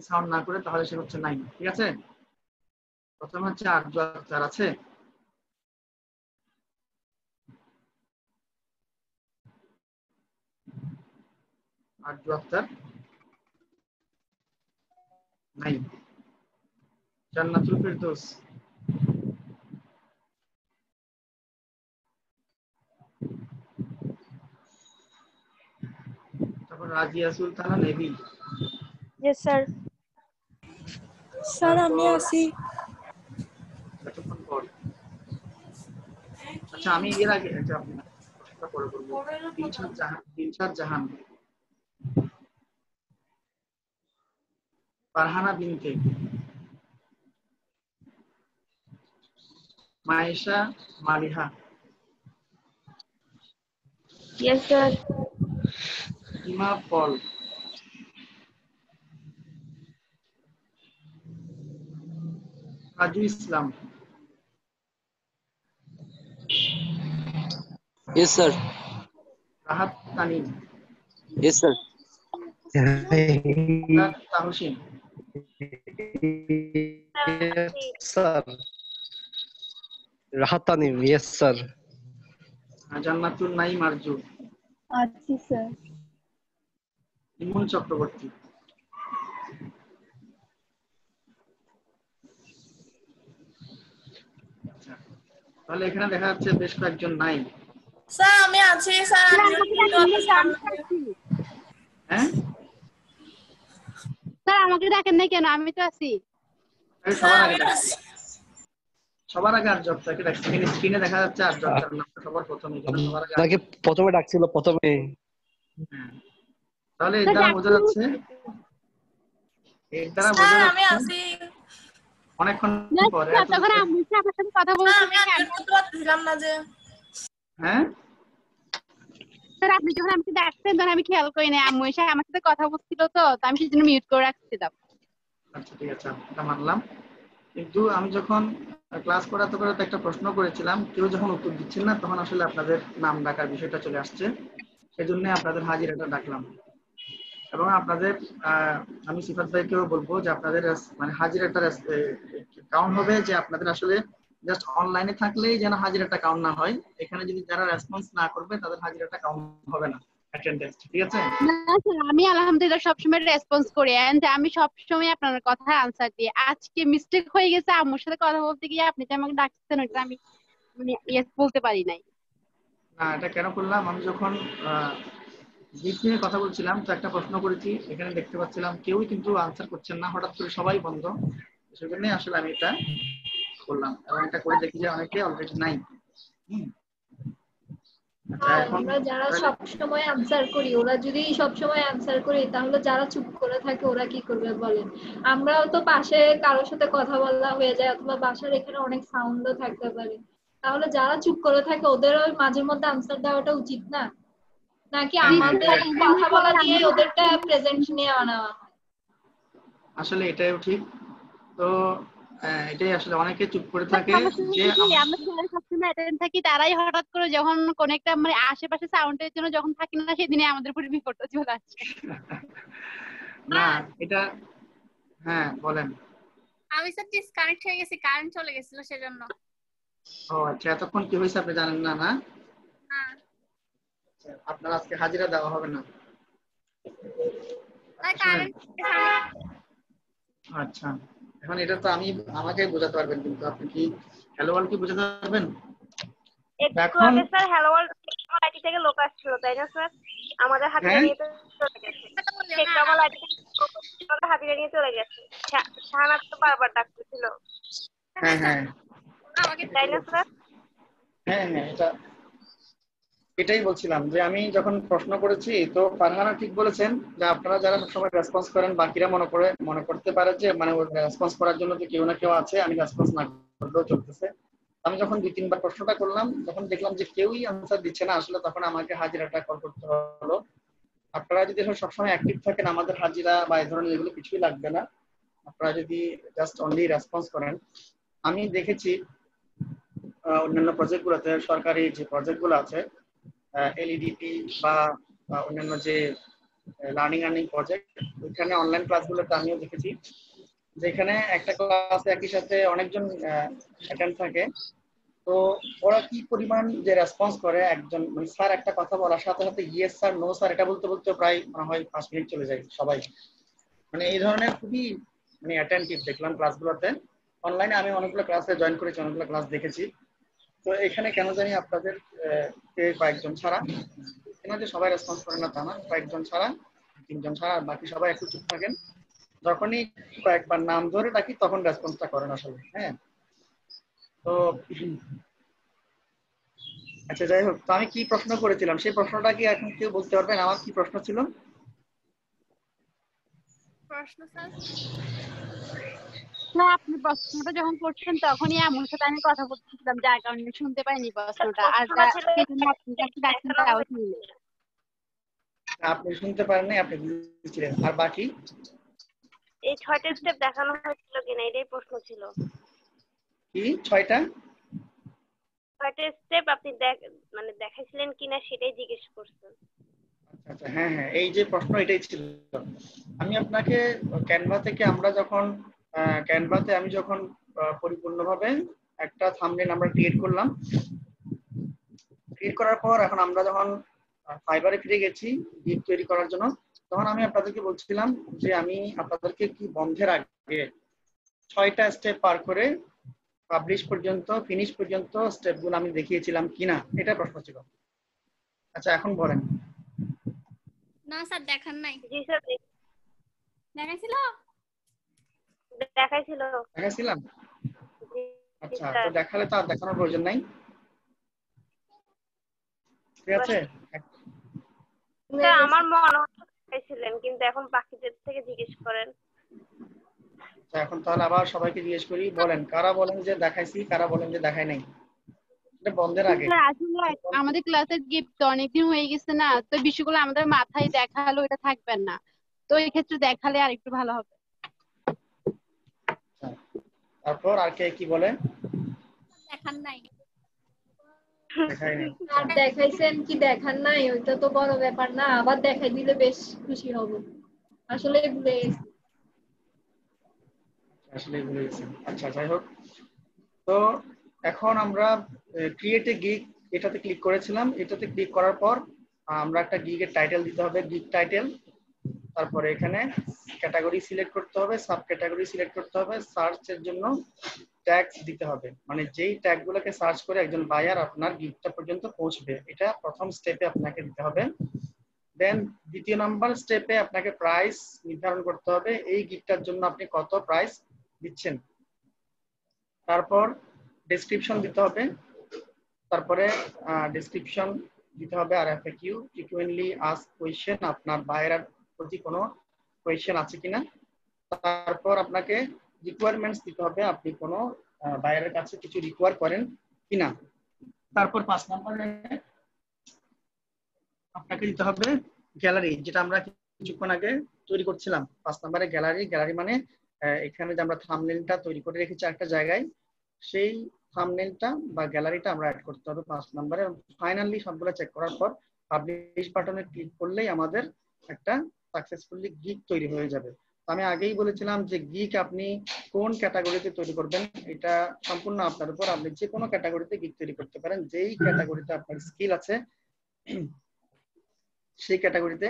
সাউন্ড না করে তাহলে সে হচ্ছে নাই, ঠিক আছে। প্রথমে হচ্ছে আরজু আক্তার আছে? আরজু আক্তার নাই। জান্নাতুল ফেরদৌস, তারপর Razia Sultana navy. Yes sir. Sir আমি আছি। এতক্ষণ পর। আচ্ছা আমি এর আগে একটা প্রশ্নটা পরে করবো। দিলশাদ জাহান, ফারহানা বিনতে, Maisha Maliha, yes sir. Ima Paul, Kaju Islam, Yes, sir. Rahat Tanim, Yes, sir. Tahsin, sir Rahat Tanim, yes sir. Jannatul Naim Arju, আছি স্যার। ইমন চক্রবর্তী, তাহলে এখানে দেখা যাচ্ছে বেশ কয়েকজন নাই। স্যার আমি আছি স্যার হ্যাঁ স্যার আমাকে ডাকেন নাই কেন? আমি তো আছি। সবার আগে আর জবটাকে দেখছেন, স্ক্রিনে দেখা যাচ্ছে আর জবটার নামটা সবার প্রথমে, সবার আগে আপনাকে প্রথমে ডাকছিল প্রথমে। তাহলে এর দ্বারা বোঝা যাচ্ছে আমি আছি অনেকক্ষণ পরে তখন আমি আপনার সাথে কথা বলছি। আমি দিলাম না যে হ্যাঁ স্যার আপনি যখন আমাকে ডাকছেন তখন আমি খেয়াল করি না, আম্মু এসে আমার সাথে কথা বলছিল তো আমি সেজন্য মিউট করে রাখছিলাম। আচ্ছা ঠিক আছে, এটা মানলাম। কিন্তু আমি যখন ক্লাস করাতে করাতে একটা প্রশ্ন করেছিলাম, কেউ যখন উত্তর দিচ্ছেন না তখন আসলে আপনাদের নাম ডাকার বিষয়টা চলে আসছে, সেজন্য আপনাদের হাজিরাটা ডাকলাম। এবং আপনাদের আমি সিফাত ভাইকেও বলবো যে আপনাদের মানে হাজিরাটা কাউন্ট হবে, যে আপনাদের আসলে জাস্ট অনলাইনে থাকলেই যেন হাজিরাটা কাউন্ট না হয়, এখানে যদি যারা রেসপন্স না করবে তাদের হাজিরাটা কাউন্ট হবে না, অ্যাটেন্ডেন্স। ঠিক আছে? না স্যার আমি আলহামদুলিল্লাহ সবসময় রেসপন্স করি, এন্ড আমি সবসময় আপনার কথা আনসার দিই। আজকে মিস্টেক হয়ে গেছে, আম্মুর সাথে কথা বলতে গিয়ে আপনি যে আমাকে ডাকছেন ওটা আমি মানে ইয়েস বলতে পারি নাই। না, এটা কেন করলাম, আমি যখন জিপ নিয়ে কথা বলছিলাম তো একটা প্রশ্ন করেছি, এখানে দেখতে পাচ্ছিলাম কেউই কিন্তু আনসার করছেন না, হঠাৎ করে সবাই বন্ধ, সেজন্য আসলে আমি এটা করলাম। এবং এটা করে দেখি যে অনেকে অলরেডি নাই। আমরা যারা সব সময় আনসার করি, ওরা যদি সব সময় আনসার করি তাহলে যারা চুপ করে থাকে ওরা কি করবে বলেন? আমরাও তো পাশে কারোর সাথে কথা বলা হয়ে যায়, অথবা বাসার এখানে অনেক সাউন্ডও থাকতে পারে, তাহলে যারা চুপ করে থাকে ওদেরও মাঝে মধ্যে আনসার দেওয়াটা উচিত না? নাকি আমাদের কথা বলা দিয়ে ওদেরটা প্রেজেন্ট নিয়ে আনা? আসলে এটাও ঠিক। তো এটাই আসলে অনেকে চুপ করে থাকে, যে আমরা সবসময় অ্যাটেন্ড থাকি, তারাই হঠাৎ করে যখন কোন একটা মানে আশেপাশে সাউন্ডের জন্য যখন থাকি না, সেদিনে আমাদের উপরে বিপদটা চলে আসে। না এটা হ্যাঁ বলেন। আমি স্যার ডিসকানেক্ট হয়ে গেছি, কারেন্ট চলে গেছিল সেজন্য। ও আচ্ছা, এতক্ষণ কি হয়েছে আপনি জানেন না? না আপনার আজকে হাজিরা দেওয়া হবে না। আচ্ছা, এখন এটা তো আমি আমাকে বোঝাতে পারবেন, কিন্তু আপনি কি হ্যালো ওয়ার্ল্ড কি বোঝাতে পারবেন? এখন স্যার হ্যালো ওয়ার্ল্ড আইডি থেকে লোক আসছিল, তাই না স্যার? আমাদের হাজিরা নিয়ে চলে গেছে, টেকনোবল আইডি থেকে হাজিরা নিয়ে চলে গেছে। শাহানাত তো বারবার ডাকতেছিল। হ্যাঁ হ্যাঁ তাই না স্যার? হ্যাঁ হ্যাঁ এটাই বলছিলাম, যে আমি যখন প্রশ্ন করেছি তো ফারহানা ঠিক বলেছেন, যে আপনারা যারা সবসময় রেসপন্স করেন বাকিরা মনে করতে পারে যে মানে রেসপন্স করার জন্য তো কেউ না কেউ আছে, আমি রেসপন্স না করলেও চলতেছে। আমি যখন 2-3 বার প্রশ্নটা করলাম, যখন দেখলাম যে কেউই আনসার দিচ্ছে না আসলে, তখন আমাকে হাজিরাটা কল করতে হলো। আপনারা যদি সবসময় অ্যাক্টিভ থাকেন, আমাদের হাজিরা বা এই ধরনের এগুলো কিছুই লাগবে না, আপনারা যদি জাস্ট অনলি রেসপন্স করেন। আমি দেখেছি অন্যান্য প্রজেক্টগুলোতে, সরকারি যে প্রজেক্টগুলো আছে এলইডিপি বা অন্যান্য যে লার্নিং আর্নিং প্রজেক্ট, ওইখানে অনলাইন ক্লাসগুলোতে আমিও দেখেছি যেখানে একটা ক্লাসে একই সাথে অনেকজন অ্যাটেন্ড থাকে, তো ওরা কি পরিমাণ যে রেসপন্স করে, একজন মানে স্যার একটা কথা বলার সাথে সাথে ইয়েস স্যার নো স্যার এটা বলতে বলতে প্রায় মনে হয় 5 মিনিট চলে যায় সবাই। মানে এই ধরনের খুবই মানে অ্যাটেন্টিভ দেখলাম ক্লাসগুলোতে। অনলাইনে আমি অনেকগুলো ক্লাসে জয়েন করেছি, অনেকগুলো ক্লাস দেখেছি। তো এখানে কেন জানি আপনাদের কয়েকজন ছাড়া, কেন যে সবাই রেসপন্স করে না তা না, কয়েকজন ছাড়া 3জন ছাড়া বাকি সবাই একটু চুপ থাকেন। যখনই কয়েকবার নাম ধরে ডাকি তখন রেসপন্সটা করেন আসলে। হ্যাঁ, তো আচ্ছা যাই হোক, তো আমি কি প্রশ্ন করেছিলাম সেই প্রশ্নটা কি এখন কেউ বলতে পারবেন? আমার কি প্রশ্ন ছিল? আপনি প্রশ্নটা যখন করছেন তখনই আমার সাথে আমি কথা বলতেছিলাম, যার কারণে শুনতে পাইনি প্রশ্নটা। আর আপনি শুনতে পারেন নাই, আপনি বুঝছিলেন। আর বাকি এই 6টা স্টেপ দেখানো হয়েছিল কিনা এটাই প্রশ্ন ছিল। কি 6টা স্টেপ আপনি মানে দেখাইছিলেন কিনা সেটাই জিজ্ঞেস করছেন। আচ্ছা হ্যাঁ হ্যাঁ, এই যে প্রশ্ন এটাই ছিল। আমি আপনাকে ক্যানভা থেকে আমি যখন পরিপূর্ণভাবে একটা থাম্বনেল আমরা ক্রিয়েট করলাম, ক্রিয়েট করার পর এখন আমরা যখন ফাইবারে ফিরে গেছি গিগ তৈরি করার জন্য, তখন আমি আপনাদেরকে বলছিলাম যে আমি আপনাদেরকে কি বন্ধের আগে 6টা স্টেপ পার করে পাবলিশ পর্যন্ত ফিনিশ পর্যন্ত স্টেপগুলো আমি দেখিয়েছিলাম কিনা, এটা প্রশ্ন ছিল। আচ্ছা এখন বলেন। না স্যার দেখান নাই। জি স্যার দেখাইছিল? দেখাইছিলাম। জি আচ্ছা স্যার। তো দেখালে তো আর দেখানোর প্রয়োজন নাই, ঠিক আছে? স্যার আমার মনে হচ্ছিলেন, কিন্তু এখন বাকিদের থেকে জিজ্ঞেস করেন। এখন তাহলে আবার সবাইকে জিজ্ঞেস করি, বলেন কারা বলেন যে দেখাইছি, কারা বলেন যে দেখাই নাই। এটা বন্ধের আগে। স্যার আসলে আমাদের ক্লাসের গিফট তো অনেকদিন হয়ে গেছে না, তো বিষয়গুলো আমাদের মাথায় দেখালো এটা থাকবেন না, তো এই ক্ষেত্রে দেখালে আর একটু ভালো হবে। তারপর আর কে কি বলে? দেখান নাই। দেখাই নাই। আর দেখাইছেন কি দেখান নাই ওইটা তো বড় ব্যাপার না, আবার দেখাই দিলে বেশ খুশি হব। আসলে ভুলে গেছি। আসলে ভুলে গেছি। আচ্ছা যাই হোক, তো এখন আমরা ক্রিয়েট এ গিগ এটাতে ক্লিক করেছিলাম। এটাতে ক্লিক করার পর আমরা একটা গিগের টাইটেল দিতে হবে, গিগ টাইটেল। তারপরে এখানে ক্যাটাগরি সিলেক্ট করতে হবে, সাব ক্যাটাগরি সিলেক্ট করতে হবে, সার্চের জন্য ট্যাগস দিতে হবে, মানে যেই ট্যাগগুলোকে সার্চ করে একজন বায়ার আপনার গিগটা পর্যন্ত পৌঁছবে, এটা প্রথম স্টেপে আপনাকে দিতে হবে। দেন দ্বিতীয় নাম্বার স্টেপে আপনাকে প্রাইস নির্ধারণ করতে হবে, এই গিগটার জন্য আপনি কত প্রাইস দিচ্ছেন। তারপর ডেসক্রিপশন দিতে হবে, তারপরে ডেসক্রিপশন দিতে হবে আর এফএকিউ, ফ্রিকুয়েন্টলি আস্ক কোয়েশ্চেন, আপনার বায়ারের প্রতি কোনো কোয়েশ্চেন আছে কিনা। তারপর আপনাকে রিকোয়ারমেন্টস দিতে হবে, আপনি কোনো বায়ারের কাছে কিছু রিকোয়ার করেন কিনা। তারপর 5 নম্বরে আপনাকে দিতে হবে গ্যালারি, যেটা আমরা কিছুক্ষণ আগে তৈরি করছিলাম। 5 নম্বরে গ্যালারি মানে এখানে যে আমরা থাম্বনেইলটা তৈরি করে রেখেছি একটা জায়গায়, সেই থাম্বনেইলটা বা গ্যালারিটা আমরা অ্যাড করতে হবে 5 নম্বরে। ফাইনালি সবগুলো চেক করার পর পাবলিশ বাটনে ক্লিক করলেই আমাদের একটা সাকসেসফুলি গিগ তৈরি হয়ে যাবে। আমি আগেই বলেছিলাম যে গিগ আপনি কোন ক্যাটাগরিতে তৈরি করবেন এটা সম্পূর্ণ আপনার উপর, আপনি যে কোনো ক্যাটাগরিতে গিগ তৈরি করতে পারেন, যেই ক্যাটাগরিতে আপনার স্কিল আছে সেই ক্যাটাগরিতে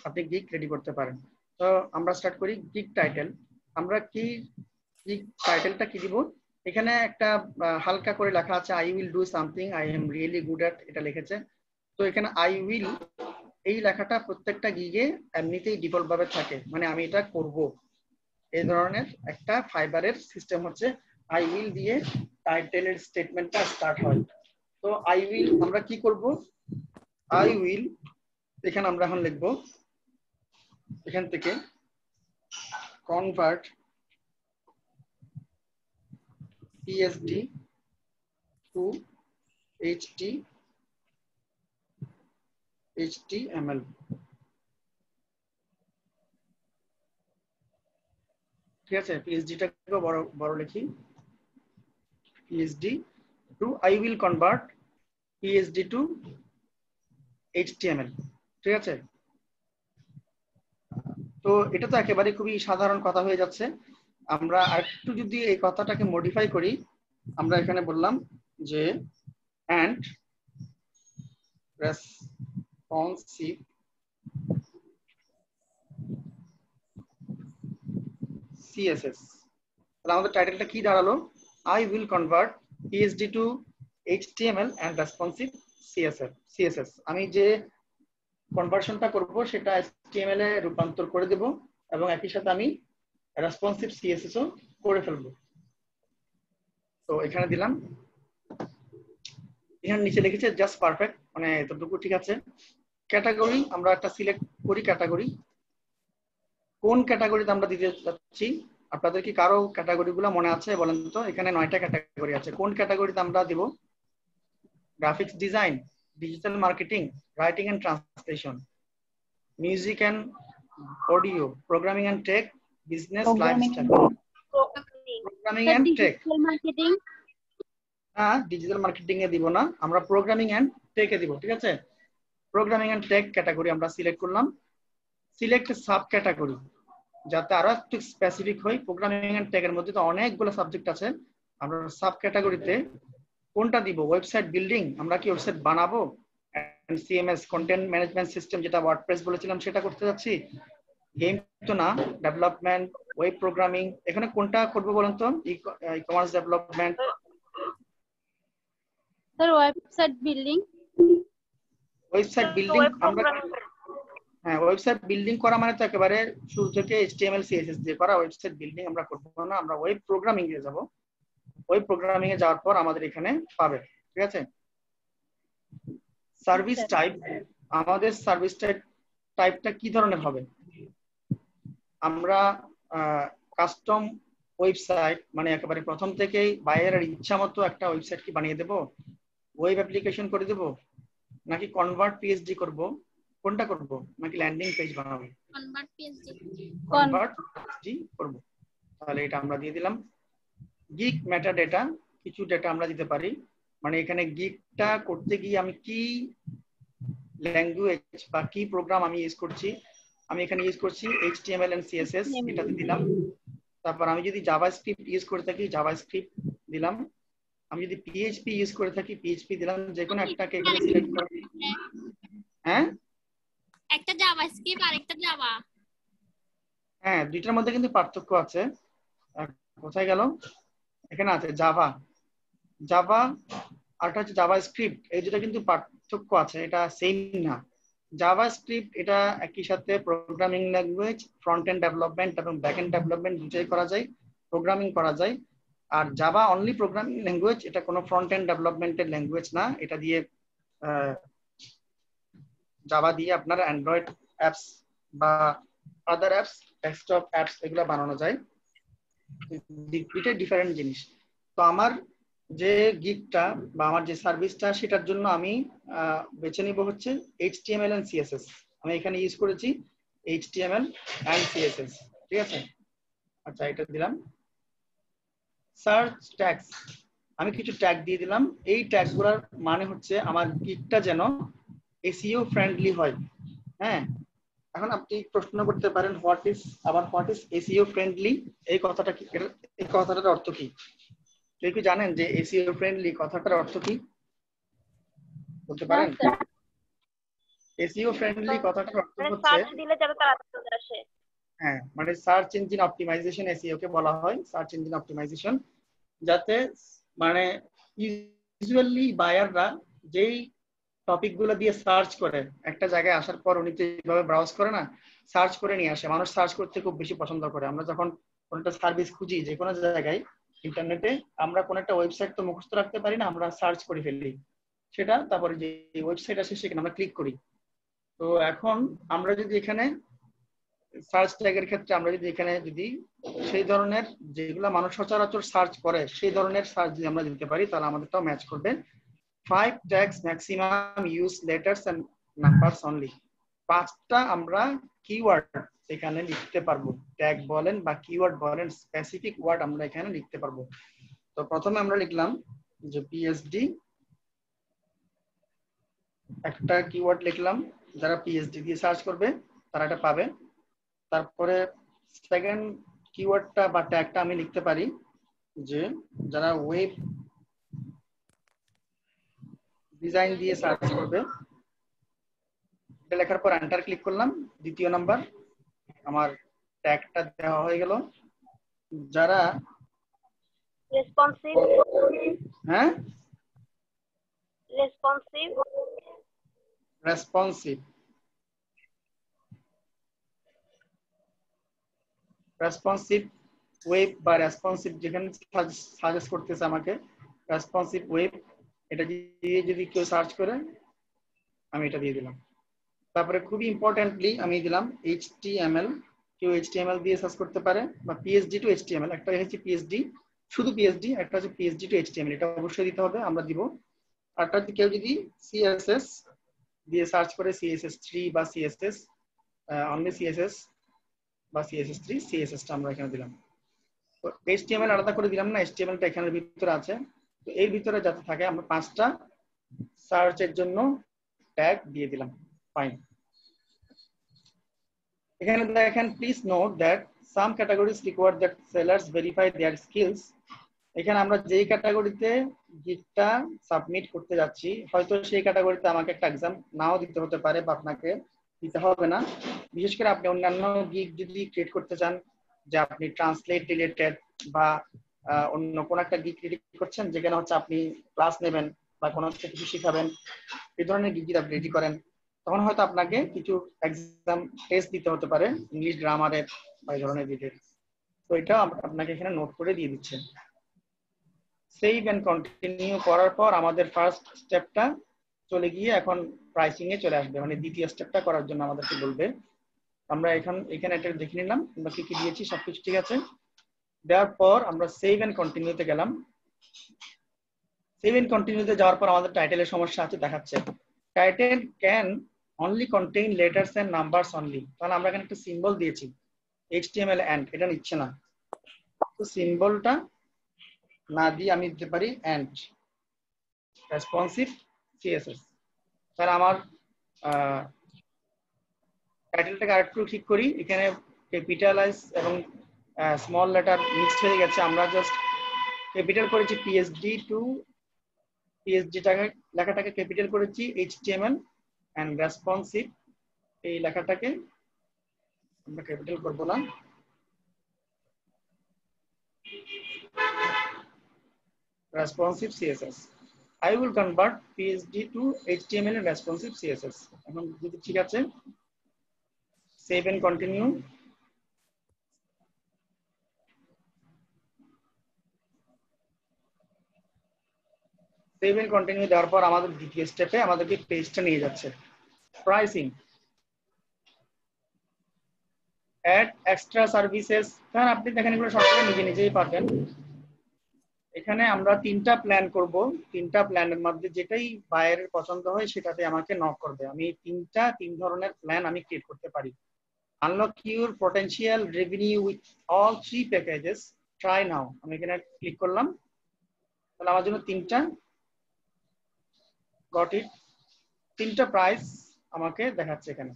আপনি গিগ রেডি করতে পারেন। তো আমরা স্টার্ট করি গিগ টাইটেল। আমরা কি গিগ টাইটেলটা কি দিব, এখানে একটা হালকা করে লেখা আছে I will do something I am really good at, এটা লিখেছে। তো এখানে আই উইল এই লেখাটা প্রত্যেকটা গিগে এমনিতেই ডিফল্ট ভাবে থাকে, মানে আমি এটা করব, এই ধরনের একটা ফাইবারের সিস্টেম হচ্ছে আই উইল দিয়ে টাইটেলের স্টেটমেন্টটা স্টার্ট হয়। তো আই উইল আমরা কি করব, আই উইল এখানে আমরা এখন লিখব, এখান থেকে কনভার্ট PSD to HTML। ঠিক আছে, PSD-টাকে বড় লিখি, PSD to I will convert PSD to HTML। ঠিক আছে, তো এটা তো একেবারে খুবই সাধারণ কথা হয়ে যাচ্ছে। আমরা আরেকটু যদি এই কথাটাকে মডিফাই করি, আমরা এখানে বললাম যে and responsive CSS। তাহলে আমাদের টাইটেলটা কি দাঁড়ালো, I will convert PSD to HTML and responsive CSS। আমি যে কনভার্সনটা করব সেটা HTML এ রূপান্তর করে দেব এবং একই সাথে আমি রেসপন্সিভ CSS ও করে ফেলবো। তো এখানে দিলাম, এখানে নিচে লিখেছে জাস্ট পারফেক্ট, মানে এতটুকু ঠিক আছে। ক্যাটাগরি আমরা একটা সিলেক্ট করি, ক্যাটাগরি কোন ক্যাটাগরিতে আমরা দিতে যাচ্ছি, আপনাদের কি কারো ক্যাটাগরিগুলো মনে আছে বলেন তো? এখানে 9টা ক্যাটাগরি আছে, কোন ক্যাটাগরিতে আমরা দিব? Graphics design, digital marketing, writing and translation, music and audio, programming and tech, business lifestyle. Programming and tech, হ্যাঁ ডিজিটাল মার্কেটিং এ দিব না, আমরা প্রোগ্রামিং এন্ড টেক এ দিব। ঠিক আছে, প্রোগ্রামিং এন্ড টেক ক্যাটাগরি আমরা সিলেক্ট করলাম। সিলেক্ট সাব ক্যাটাগরি, যাতে আরো একটু স্পেসিফিক হয়। প্রোগ্রামিং এন্ড টেক এর মধ্যে তো অনেকগুলো সাবজেক্ট আছে, আমরা সাব ক্যাটাগরিতে কোনটা দিব? ওয়েবসাইট বিল্ডিং, আমরা কি ওয়েবসাইট বানাবো? CMS কন্টেন্ট ম্যানেজমেন্ট সিস্টেম, যেটা ওয়ার্ডপ্রেস বলেছিলাম সেটা করতে যাচ্ছি। গেম তো না, ডেভেলপমেন্ট, ওয়েব প্রোগ্রামিং, এখানে কোনটা করবো বলেন তো? E commerce development, sir website building. Website building আমরা হ্যাঁ ওয়েবসাইট বিল্ডিং করা মানে তো একেবারে শুরু থেকে HTML CSS দিয়ে করা। ওয়েবসাইট বিল্ডিং আমরা করব না, আমরা ওয়েব প্রোগ্রামিং এ যাব। ওয়েব প্রোগ্রামিং এ যাওয়ার পর আমাদের এখানে পাবে, ঠিক আছে। সার্ভিস টাইপ, আমাদের সার্ভিস টাইপটা কি ধরনের হবে? আমরা কাস্টম ওয়েবসাইট মানে একেবারে প্রথম থেকেই বাইরের ইচ্ছা মতো একটা ওয়েবসাইট কি বানিয়ে দেব, ওয়েব অ্যাপ্লিকেশন করে দেব, নাকি কনভার্ট পিএইচডি করব, কোনটা করব, নাকি ল্যান্ডিং পেজ বানাবো? কনভার্ট পিএইচডি করব। তাহলে এটা আমরা দিয়ে দিলাম। গিগ মেটা ডেটা, কিছু ডেটা আমরা দিতে পারি, মানে এখানে গিগটা করতে গিয়ে আমি কি ল্যাঙ্গুয়েজ বা কি প্রোগ্রাম আমি ইউজ করছি। আমি এখানে ইউজ করছি HTML and CSS, এটাতে দিলাম। তারপর আমি যদি জাভাস্ক্রিপ্ট ইউজ করে থাকি জাভাস্ক্রিপ্ট দিলাম। আমি যদি PHP ইউজ করে থাকি PHP দিলাম। যে কোনো একটাকে এখানে সিলেক্ট করে। হ্যাঁ একটা জাভাস্ক্রিপ্ট আর একটা জাভা। হ্যাঁ দুইটার মধ্যে কিন্তু পার্থক্য আছে। কোথায় গেল? এখানে আছে জাভা, জাভা আরটা হচ্ছে জাভাস্ক্রিপ্ট। এই দুটো কিন্তু পার্থক্য আছে, এটা সেম না। জাভাস্ক্রিপ্ট এটা একই সাথে programming language, front end development এবং ব্যাক এন্ড ডেভেলপমেন্ট দুটোই করা যায়, প্রোগ্রামিং করা যায়। আর জাভা অনলি প্রোগ্রামিং ল্যাঙ্গুয়েজ, এটা কোনো ফ্রন্ট এন্ড ডেভেলপমেন্টের ল্যাঙ্গুয়েজ না। এটা দিয়ে জাভা দিয়ে আপনার অ্যান্ড্রয়েড অ্যাপস বা আদার অ্যাপস, ডেস্কটপ অ্যাপস এগুলো বানানো যায়। দুইটা ডিফারেন্ট জিনিস। তো আমার যে গিগটা বা আমার যে সার্ভিসটা সেটার জন্য আমি বেছে নিব হচ্ছে HTML and CSS। আমি এখানে ইউজ করেছি HTML and CSS, ঠিক আছে। আচ্ছা এটা দিলাম। সার্চ ট্যাগস, আমি কিছু ট্যাগ দিয়ে দিলাম। এই ট্যাগগুলোর মানে হচ্ছে আমার গিগটা যেন SEO ফ্রেন্ডলি হয়। হ্যাঁ এখন আপনি প্রশ্ন করতে পারেন হোয়াট ইজ SEO ফ্রেন্ডলি, এই কথাটা কি, এই কথাটার অর্থ কি? কেউ কি জানেন যে SEO ফ্রেন্ডলি কথাটার অর্থ কি বলতে পারেন? SEO ফ্রেন্ডলি কথাটার অর্থ হচ্ছে সার্চ দিলে যাতে তাড়াতাড়ি চলে আসে। হ্যাঁ মানে সার্চ ইঞ্জিন অপটিমাইজেশন, SEO কে বলা হয় সার্চ ইঞ্জিন অপটিমাইজেশন। যাতে মানে ইউজুয়ালি বায়াররা যেই টপিক গুলো দিয়ে সার্চ করে একটা জায়গায় আসার পর উনি যেভাবে ব্রাউজ করে না, সার্চ করে নিয়ে আসে। মানুষ সার্চ করতে খুব বেশি পছন্দ করে। আমরা যখন কোনো একটা সার্ভিস খুঁজি যে কোনো জায়গায় ইন্টারনেটে, আমরা কোনো একটা ওয়েবসাইট তো মুখস্থ রাখতে পারি না, আমরা সার্চ করে ফেলি সেটা, তারপরে যে ওয়েবসাইট আসে সেখানে আমরা ক্লিক করি। তো এখন আমরা যদি এখানে সার্চ ট্যাগের ক্ষেত্রে আমরা যদি এখানে যদি সেই ধরনের যেগুলো মানুষ সচরাচর সার্চ করে সেই ধরনের সার্চ যদি আমরা দিতে পারি তাহলে আমাদেরটাও ম্যাচ করবে। 5 tags maximum, use letters and numbers only। 5টা আমরা কিওয়ার্ড এখানে লিখতে পারবো, ট্যাগ বলেন বা কিওয়ার্ড বলেন, স্পেসিফিক ওয়ার্ড আমরা এখানে লিখতে পারবো। তো প্রথমে আমরা লিখলাম যে PhD, একটা কিওয়ার্ড লিখলাম, যারা PhD দিয়ে সার্চ করবে তারা এটা পাবে। তারপরে সেকেন্ড কিওয়ার্ডটা বা ট্যাগটা আমি লিখতে পারি যে যারা ওয়েব ডিজাইন দিয়ে সার্চ করবে। এটা লেখার পর এন্টার ক্লিক করলাম। দ্বিতীয় নাম্বার আমার ট্যাগটা দেওয়া হয়ে গেল। যারা রেসপন্সিভ, হ্যাঁ রেসপন্সিভ, রেসপন্সিভ, রেসপন্সিভ ওয়েব বা রেসপন্সিভ যেখানে সাজেস্ট করতেছে আমাকে রেসপন্সিভ ওয়েব, এটা দিয়ে যদি কেউ সার্চ করে আমি এটা দিয়ে দিলাম। তারপরে খুবই ইম্পর্টেন্টলি আমি দিলাম HTML, কেউ HTML দিয়ে সার্চ করতে পারে বা PhD to HTML, একটা হচ্ছে PhD শুধু PhD, একটা হচ্ছে PhD to HTML, এটা অবশ্যই দিতে হবে, আমরা দিব। আরটা কেউ যদি CSS দিয়ে সার্চ করে CSS3 বা CSS অনলি CSS বা CSS3, CSS টা আমরা এখানে দিলাম। তো HTML আলাদা করে দিলাম না, HTML টা এখানের ভিতরে আছে। তো এর ভিতরে যাতে থাকে আমরা 5টা সার্চের জন্য ট্যাগ দিয়ে দিলাম। ফাইন। এখানে দেখেন please note that some categories require that sellers verify their skills. এখানে আমরা যেই ক্যাটাগরিতে গিগটা সাবমিট করতে যাচ্ছি হয়তো সেই ক্যাটাগরিতে আমাকে একটা এক্সাম নাও দিতে হতে পারে বা আপনাকে দিতে হবে না। বিশেষ করে আপনি অন্যান্য গিগ যদি ক্রিয়েট করতে চান যে আপনি ট্রান্সলেট রিলেটেড বা অন্য কোন একটা গিগ ক্রিয়েট করছেন যেখানে হচ্ছে আপনি ক্লাস নেবেন বা কোনো একটা কিছু শিখাবেন, এই ধরনের গিগ যদি আপনি রেডি করেন, তখন হয়তো আপনাকে কিছু এক্সাম টেস্ট দিতে হতে পারে ইংলিশ গ্রামারের বা এই ধরনের ডিটেলস। তো এটা আপনাকে এখানে নোট করে দিয়ে দিচ্ছে। সেভ এন্ড কন্টিনিউ করার পর আমাদের ফার্স্ট স্টেপটা চলে গিয়ে এখন প্রাইসিং এ চলে আসবে, মানে দ্বিতীয় স্টেপটা করার জন্য আমাদেরকে বলবে। আমরা এখানে এটা দেখে নিলাম আমরা কি কি দিয়েছি, সবকিছু ঠিক আছে। দেওয়ার পর আমরা সেভ এন্ড কন্টিনিউতে গেলাম। সেভ এন্ড কন্টিনিউতে যাওয়ার পর আমাদের টাইটেলের সমস্যা আছে, দেখাচ্ছে title can only contain letters and numbers only. তাহলে আমরা এখানে একটা সিম্বল দিয়েছি HTML এন্ড, এটা নিচ্ছে না। তো সিম্বলটা না দিয়ে আমি দিতে পারি এন্ড রেসপন্সিভ CSS। তাহলে আমার টাইটেলটাকে আরেকটু ঠিক করি, এখানে ক্যাপিটালাইজ এবং স্মল লেটার মিক্সড হয়ে গেছে। আমরা জাস্ট ক্যাপিটাল করেছি PSD লেখাটাকে ক্যাপিটাল করেছি, HTML এন্ড রেসপন্সিভ এই লেখাটাকে আমরা ক্যাপিটাল করব না, responsive CSS। I will convert PSD to HTML and responsive CSS। এখন যদি ঠিক আছে, save and continue. Save and continue দেওয়ার পর আমাদের দ্বিতীয় স্টেপে আমাদেরকে পেজটা নিয়ে যাচ্ছে। Pricing, add extra services. কারণ আপনি দেখেন এগুলো সবসময় নিজে নিজেই পাবেন। এখানে আমরা 3টা প্ল্যান করব, 3টা প্ল্যানের মধ্যে যেটাই বায়ারের পছন্দ হয় সেটাতে আমাকে নক করবে। আমি 3 ধরনের প্ল্যান আমি ক্রিয়েট করতে পারি। Unlock your potential revenue with all 3 packages, try নাও। আমি এখানে ক্লিক করলাম, তাহলে আমার জন্য 3টা গট ইট, 3টা প্রাইস আমাকে দেখাচ্ছে এখানে।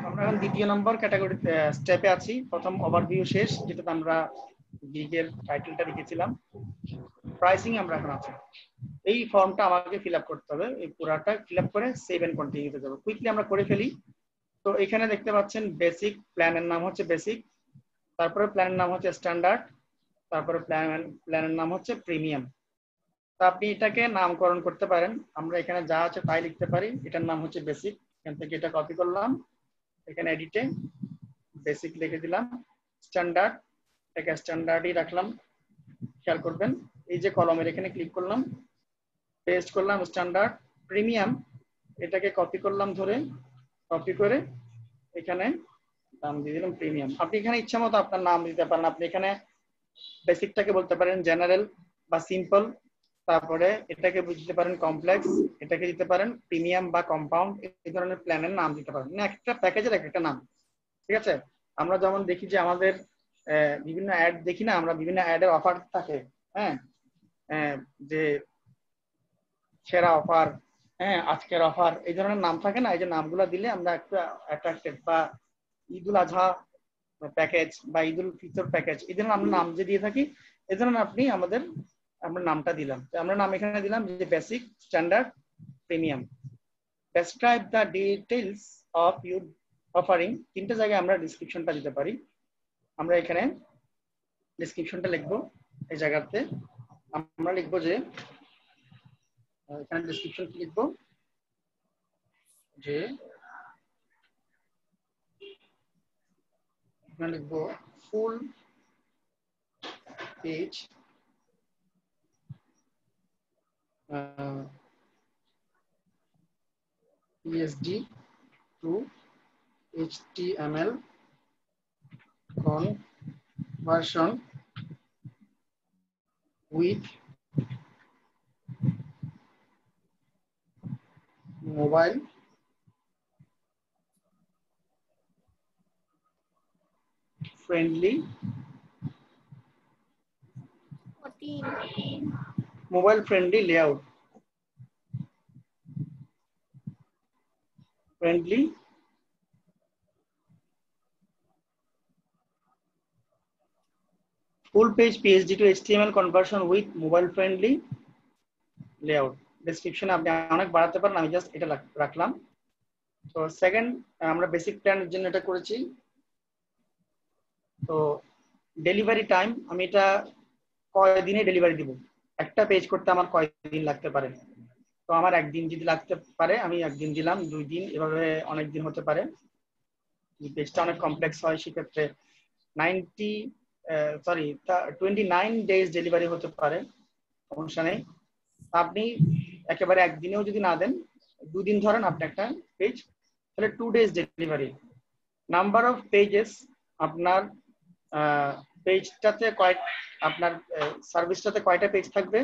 আমরা এখন দ্বিতীয় নম্বর ক্যাটাগরি স্টেপে আছি। প্রথম ওভারভিউ শেষ, যেটাতে আমরা গিগের টাইটেলটা লিখেছিলাম। প্রাইসিং আমরা এখন আছি। এই ফর্মটা আমাকে ফিল আপ করতে হবে, এই পুরাটা ফিল আপ করে সেভ এন্ড কন্টিনিউতে যাব। কুইকলি আমরা করে ফেলি। তো এখানে দেখতে পাচ্ছেন বেসিক, প্ল্যানের নাম হচ্ছে বেসিক, তারপরে প্ল্যানের নাম হচ্ছে স্ট্যান্ডার্ড, তারপরে প্ল্যানের নাম হচ্ছে প্রিমিয়াম। তো আপনি এটাকে নামকরণ করতে পারেন। আমরা এখানে যা আছে তাই লিখতে পারি। এটার নাম হচ্ছে বেসিক, এখান থেকে এটা কপি করলাম, এখানে এডিটে বেসিক লিখে দিলাম। স্ট্যান্ডার্ড, এটাকে স্ট্যান্ডার্ডই রাখলাম। খেয়াল করবেন এই যে কলমের এখানে ক্লিক করলাম, পেস্ট করলাম স্ট্যান্ডার্ড। প্রিমিয়াম, এটাকে কপি করলাম, ধরে কপি করে এখানে নাম দিয়ে দিলাম প্রিমিয়াম। আপনি এখানে ইচ্ছা মতো আপনার নাম দিতে পারেন। আপনি এখানে বেসিকটাকে বলতে পারেন জেনারেল বা সিম্পল, তারপরে এটাকে বুঝতে পারেন কমপ্লেক্স, এটাকে দিতে পারেন প্রিমিয়াম বা কম্পাউন্ড। এই ধরনের প্ল্যানের নাম দিতে পারেন, না একটা প্যাকেজের একটা নাম। ঠিক আছে, আমরা যেমন দেখি যে আমাদের বিভিন্ন অ্যাড দেখি না, আমরা বিভিন্ন অ্যাডের অফার থাকে, হ্যাঁ, যে সেরা অফার, হ্যাঁ আজকের অফার, এই ধরনের নাম থাকে না। এই যে নামগুলো দিলে আমরা একটু অ্যাট্রাক্টেড। বা ঈদুল আজহা প্যাকেজ বা ঈদুল ফিতর প্যাকেজ, এই ধরনের আমরা নাম যে দিয়ে থাকি, এই ধরনের আপনি আমরা নামটা দিলাম। আমরা নাম এখানে দিলাম যে basic, standard, premium. Describe the details of your offering, 3টে জায়গায় আমরা ডেসক্রিপশনটা দিতে পারি। আমরা এখানে ডেসক্রিপশনটা লিখবো, এই জায়গাতে আমরা লিখবো যে এখানে ডেসক্রিপশন কি লিখবো, যে এখানে লিখবো full page PSD to HTML conversion with mobile friendly layout, friendly full page PSD to HTML conversion with mobile friendly layout। ডেসক্রিপশনে আপনি অনেক বাড়াতে পারেন, আমি জাস্ট এটা রাখলাম। তো সেকেন্ড, আমরা বেসিক প্ল্যানের জন্য এটা করেছি। তো ডেলিভারি টাইম, আমি এটা কয় দিনে ডেলিভারি দিব, একটা পেজ করতে আমার কয়দিন লাগতে পারে? তো আমার একদিন যদি লাগতে পারে, আমি একদিন দিলাম, 2 দিন, এভাবে অনেক দিন হতে পারে। পেজটা অনেক কমপ্লেক্স হয়, সেক্ষেত্রে 29 ডেজ ডেলিভারি হতে পারে, সমস্যা নেই। আপনি একেবারে একদিনেও যদি না দেন, 2 দিন ধরেন আপনি একটা পেজ, তাহলে 2 days delivery. Number of pages, আপনার পেজটাতে আপনার সার্ভিসটাতে কয়টা পেজ থাকবে?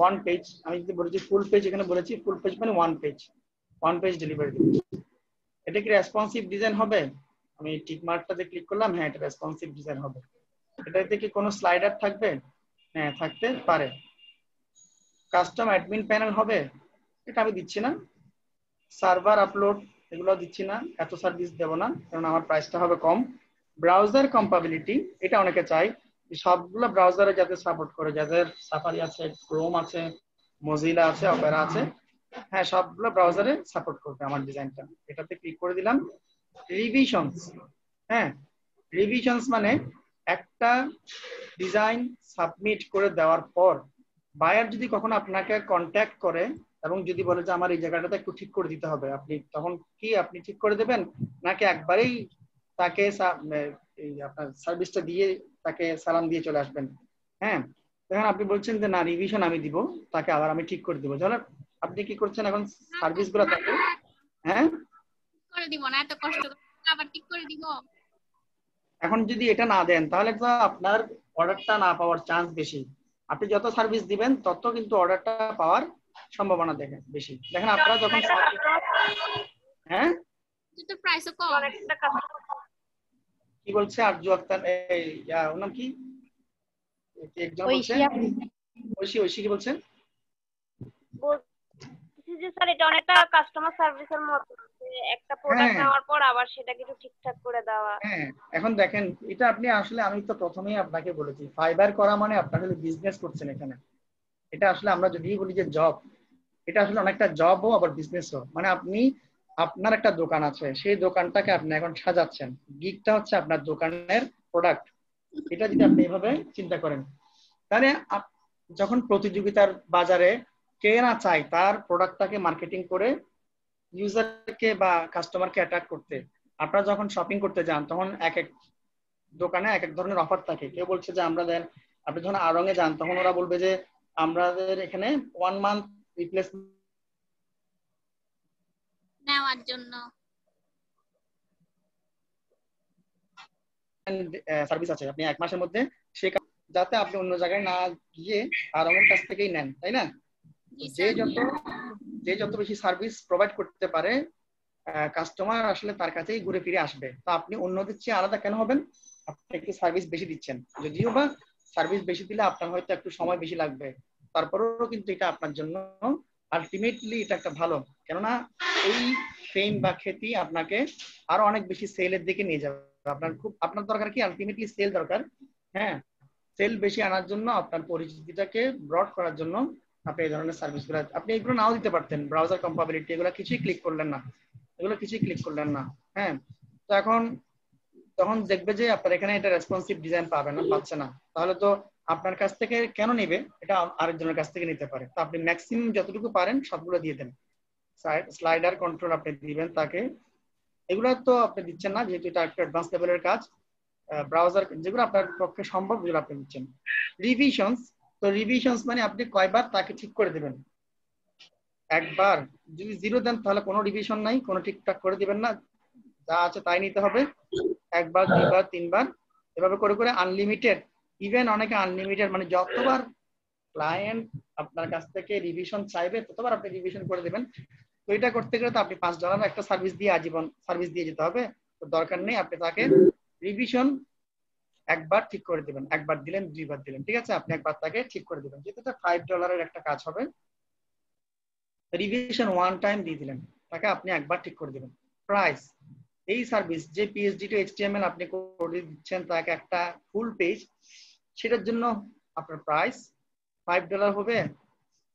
1 পেজ। আমি যদি বলেছি ফুল পেজ, এখানে বলেছি ফুল পেজ মানে 1 পেজ, 1 পেজ ডেলিভারি দেব। এটা কি রেসপন্সিভ ডিজাইন হবে? আমি টিক মার্কটাতে ক্লিক করলাম, হ্যাঁ এটা রেসপন্সিভ ডিজাইন হবে। এটাতে কি কোনো স্লাইডার থাকবে? হ্যাঁ থাকতে পারে। কাস্টম অ্যাডমিন প্যানেল হবে? এটা আমি দিচ্ছি না। সার্ভার আপলোড এগুলো দিচ্ছি না, এত সার্ভিস দেব না, কারণ আমার প্রাইসটা হবে কম। ব্রাউজার কম্পাবিলিটি, এটা অনেকে চাই সবগুলো ব্রাউজারে যাতে সাপোর্ট করে, যাদের সাফারি আছে, ক্রোম আছে, মজিলা আছে, অপেরা আছে, হ্যাঁ সবগুলো ব্রাউজারে সাপোর্ট করবে আমার ডিজাইনটা। এটাতে ক্লিক করে দিলাম। রিভিশনস, হ্যাঁ রিভিশনস মানে একটা ডিজাইন সাবমিট করে দেওয়ার পর বায়ার যদি কখনো আপনাকে কন্ট্যাক্ট করে এবং যদি বলে যে আমার এই জায়গাটাতে একটু ঠিক করে দিতে হবে, আপনি তখন কি আপনি ঠিক করে দেবেন, নাকি একবারেই তাকে আপনার সার্ভিসটা দিয়ে তাকে সালাম দিয়ে চলে আসবেন? হ্যাঁ এখন আপনি বলছেন যে না রিভিশন আমি দিব, তাকে আবার আমি ঠিক করে দিব, তাহলে আপনি কি করছেন এখন সার্ভিসগুলো তাকে হ্যাঁ করে দিব না, এত কষ্ট করে আবার ঠিক করে দিব। এখন যদি এটা না দেন তাহলে তো আপনার অর্ডারটা না পাওয়ার চান্স বেশি। আপনি যত সার্ভিস দিবেন তত কিন্তু অর্ডারটা পাওয়ার সম্ভাবনা দেখেন বেশি। দেখেন আপনারা যখন হ্যাঁ তো প্রাইসও কম। কি বলছে আরজু আক্তার, ওর নাম কি, একজন বলছে ঐশী কি বলছেন? বলছি যে স্যার এটা অনেকটা কাস্টমার সার্ভিসের মতো, একটা প্রোডাক্ট নেওয়ার পর আবার সেটা কিছু ঠিকঠাক করে দেওয়া। হ্যাঁ এখন দেখেন এটা আপনি আসলে, আমি তো প্রথমেই আপনাকে বলেছি ফাইবার করা মানে আপনার আসলে বিজনেস করছেন এখানে। এটা আসলে আমরা যদি বলি যে জব, এটা আসলে অনেকটা জবও আবার বিজনেসও। মানে আপনি আপনার একটা দোকান আছে, সেই দোকানটাকে আপনি এখন সাজাচ্ছেন, গিগটা হচ্ছে আপনার দোকানের প্রোডাক্ট। এটা যদি আপনি এভাবে চিন্তা করেন, তাহলে যখন প্রতিযোগিতার বাজারে কে না চায় তার প্রোডাক্টটাকে মার্কেটিং করে ইউজারকে বা কাস্টমারকে অ্যাট্রাক্ট করতে, আপনারা যখন শপিং করতে যান তখন এক এক দোকানে এক এক ধরনের অফার থাকে। কেউ বলছে যে আমরা দেন, আপনি যখন আড়ং এ যান তখন ওরা বলবে যে আমাদের এখানে 1 মান্থ রিপ্লেস নেওয়ার জন্য সার্ভিস আছে, আপনি 1 মাসের মধ্যে সে যাতে আপনি অন্য জায়গায় না গিয়ে আড়ংয়ের কাছ থেকেই নেন, তাই না? যে যত বেশি সার্ভিস প্রোভাইড করতে পারে কাস্টমার আসলে তার কাছেই ঘুরে ফিরে আসবে। তো আপনি অন্যদের চেয়ে আলাদা কেন হবেন? আপনি একটু সার্ভিস বেশি দিচ্ছেন, যদিও বা সার্ভিস বেশি দিলে আপনার হয়তো একটু সময় বেশি লাগবে, তারপরেও কিন্তু এটা আপনার জন্য আলটিমেটলি এটা একটা ভালো, কেননা এই ফেম বা খ্যাতি আপনাকে আরো অনেক বেশি সেলের দিকে নিয়ে যাবে। আপনার দরকার কি আলটিমেটলি সেল দরকার। হ্যাঁ সেল বেশি আনার জন্য, আপনার পরিচিতিটাকে ব্রড করার জন্য আপনি এই ধরনের সার্ভিসগুলো, আপনি এগুলো নাও দিতে পারতেন, ব্রাউজার কম্পাবিলিটি এগুলো কিছুই ক্লিক করলেন না, হ্যাঁ তো এখন তখন দেখবে যে আপনার এখানে এটা রেসপন্সিভ ডিজাইন পাচ্ছে না, তাহলে তো আপনার কাছ থেকে কেন নেবে, এটা আরেকজনের কাছ থেকে নিতে পারে। তো আপনি ম্যাক্সিমাম যতটুকু পারেন সবগুলো দিয়ে দেন। স্লাইডার কন্ট্রোল আপনি দিবেন তাকে, এগুলো তো আপনি দিচ্ছেন না যেহেতু এটা একটা অ্যাডভান্স লেভেলের কাজ। ব্রাউজার যেগুলো আপনার পক্ষে সম্ভব যেগুলো আপনি দিচ্ছেন। রিভিশনস, তো রিভিশনস মানে আপনি কয়বার তাকে ঠিক করে দেবেন? একবার। যদি 0 দেন তাহলে কোনো রিভিশন নাই, কোনো ঠিকঠাক করে দিবেন না, যা আছে তাই নিতে হবে। 1 বার 2 বার 3 বার এভাবে করে করে আনলিমিটেড, ইভেন অনেকে আনলিমিটেড মানে যতবার ক্লায়েন্ট আপনার কাছ থেকে রিভিশন চাইবে ততবার আপনি রিভিশন করে দেবেন। তো এটা করতে গেলে তো আপনি $5 একটা সার্ভিস দিয়ে আজীবন সার্ভিস দিয়ে যেতে হবে, তো দরকার নেই। আপনি তাকে রিভিশন একবার ঠিক করে দিবেন, 1 বার দিলেন 2 বার দিলেন, ঠিক আছে, আপনি একবার তাকে ঠিক করে দিবেন, যেটা $5 একটা কাজ হবে। রিভিশন 1 টাইম দিয়ে দিলেন, তাকে আপনি একবার ঠিক করে দিবেন। প্রাইস, এই সার্ভিস যে PHP to HTML আপনি করে দিচ্ছেন তাকে একটা ফুল পেজ, সেটার জন্য আপনার প্রাইস $5 হবে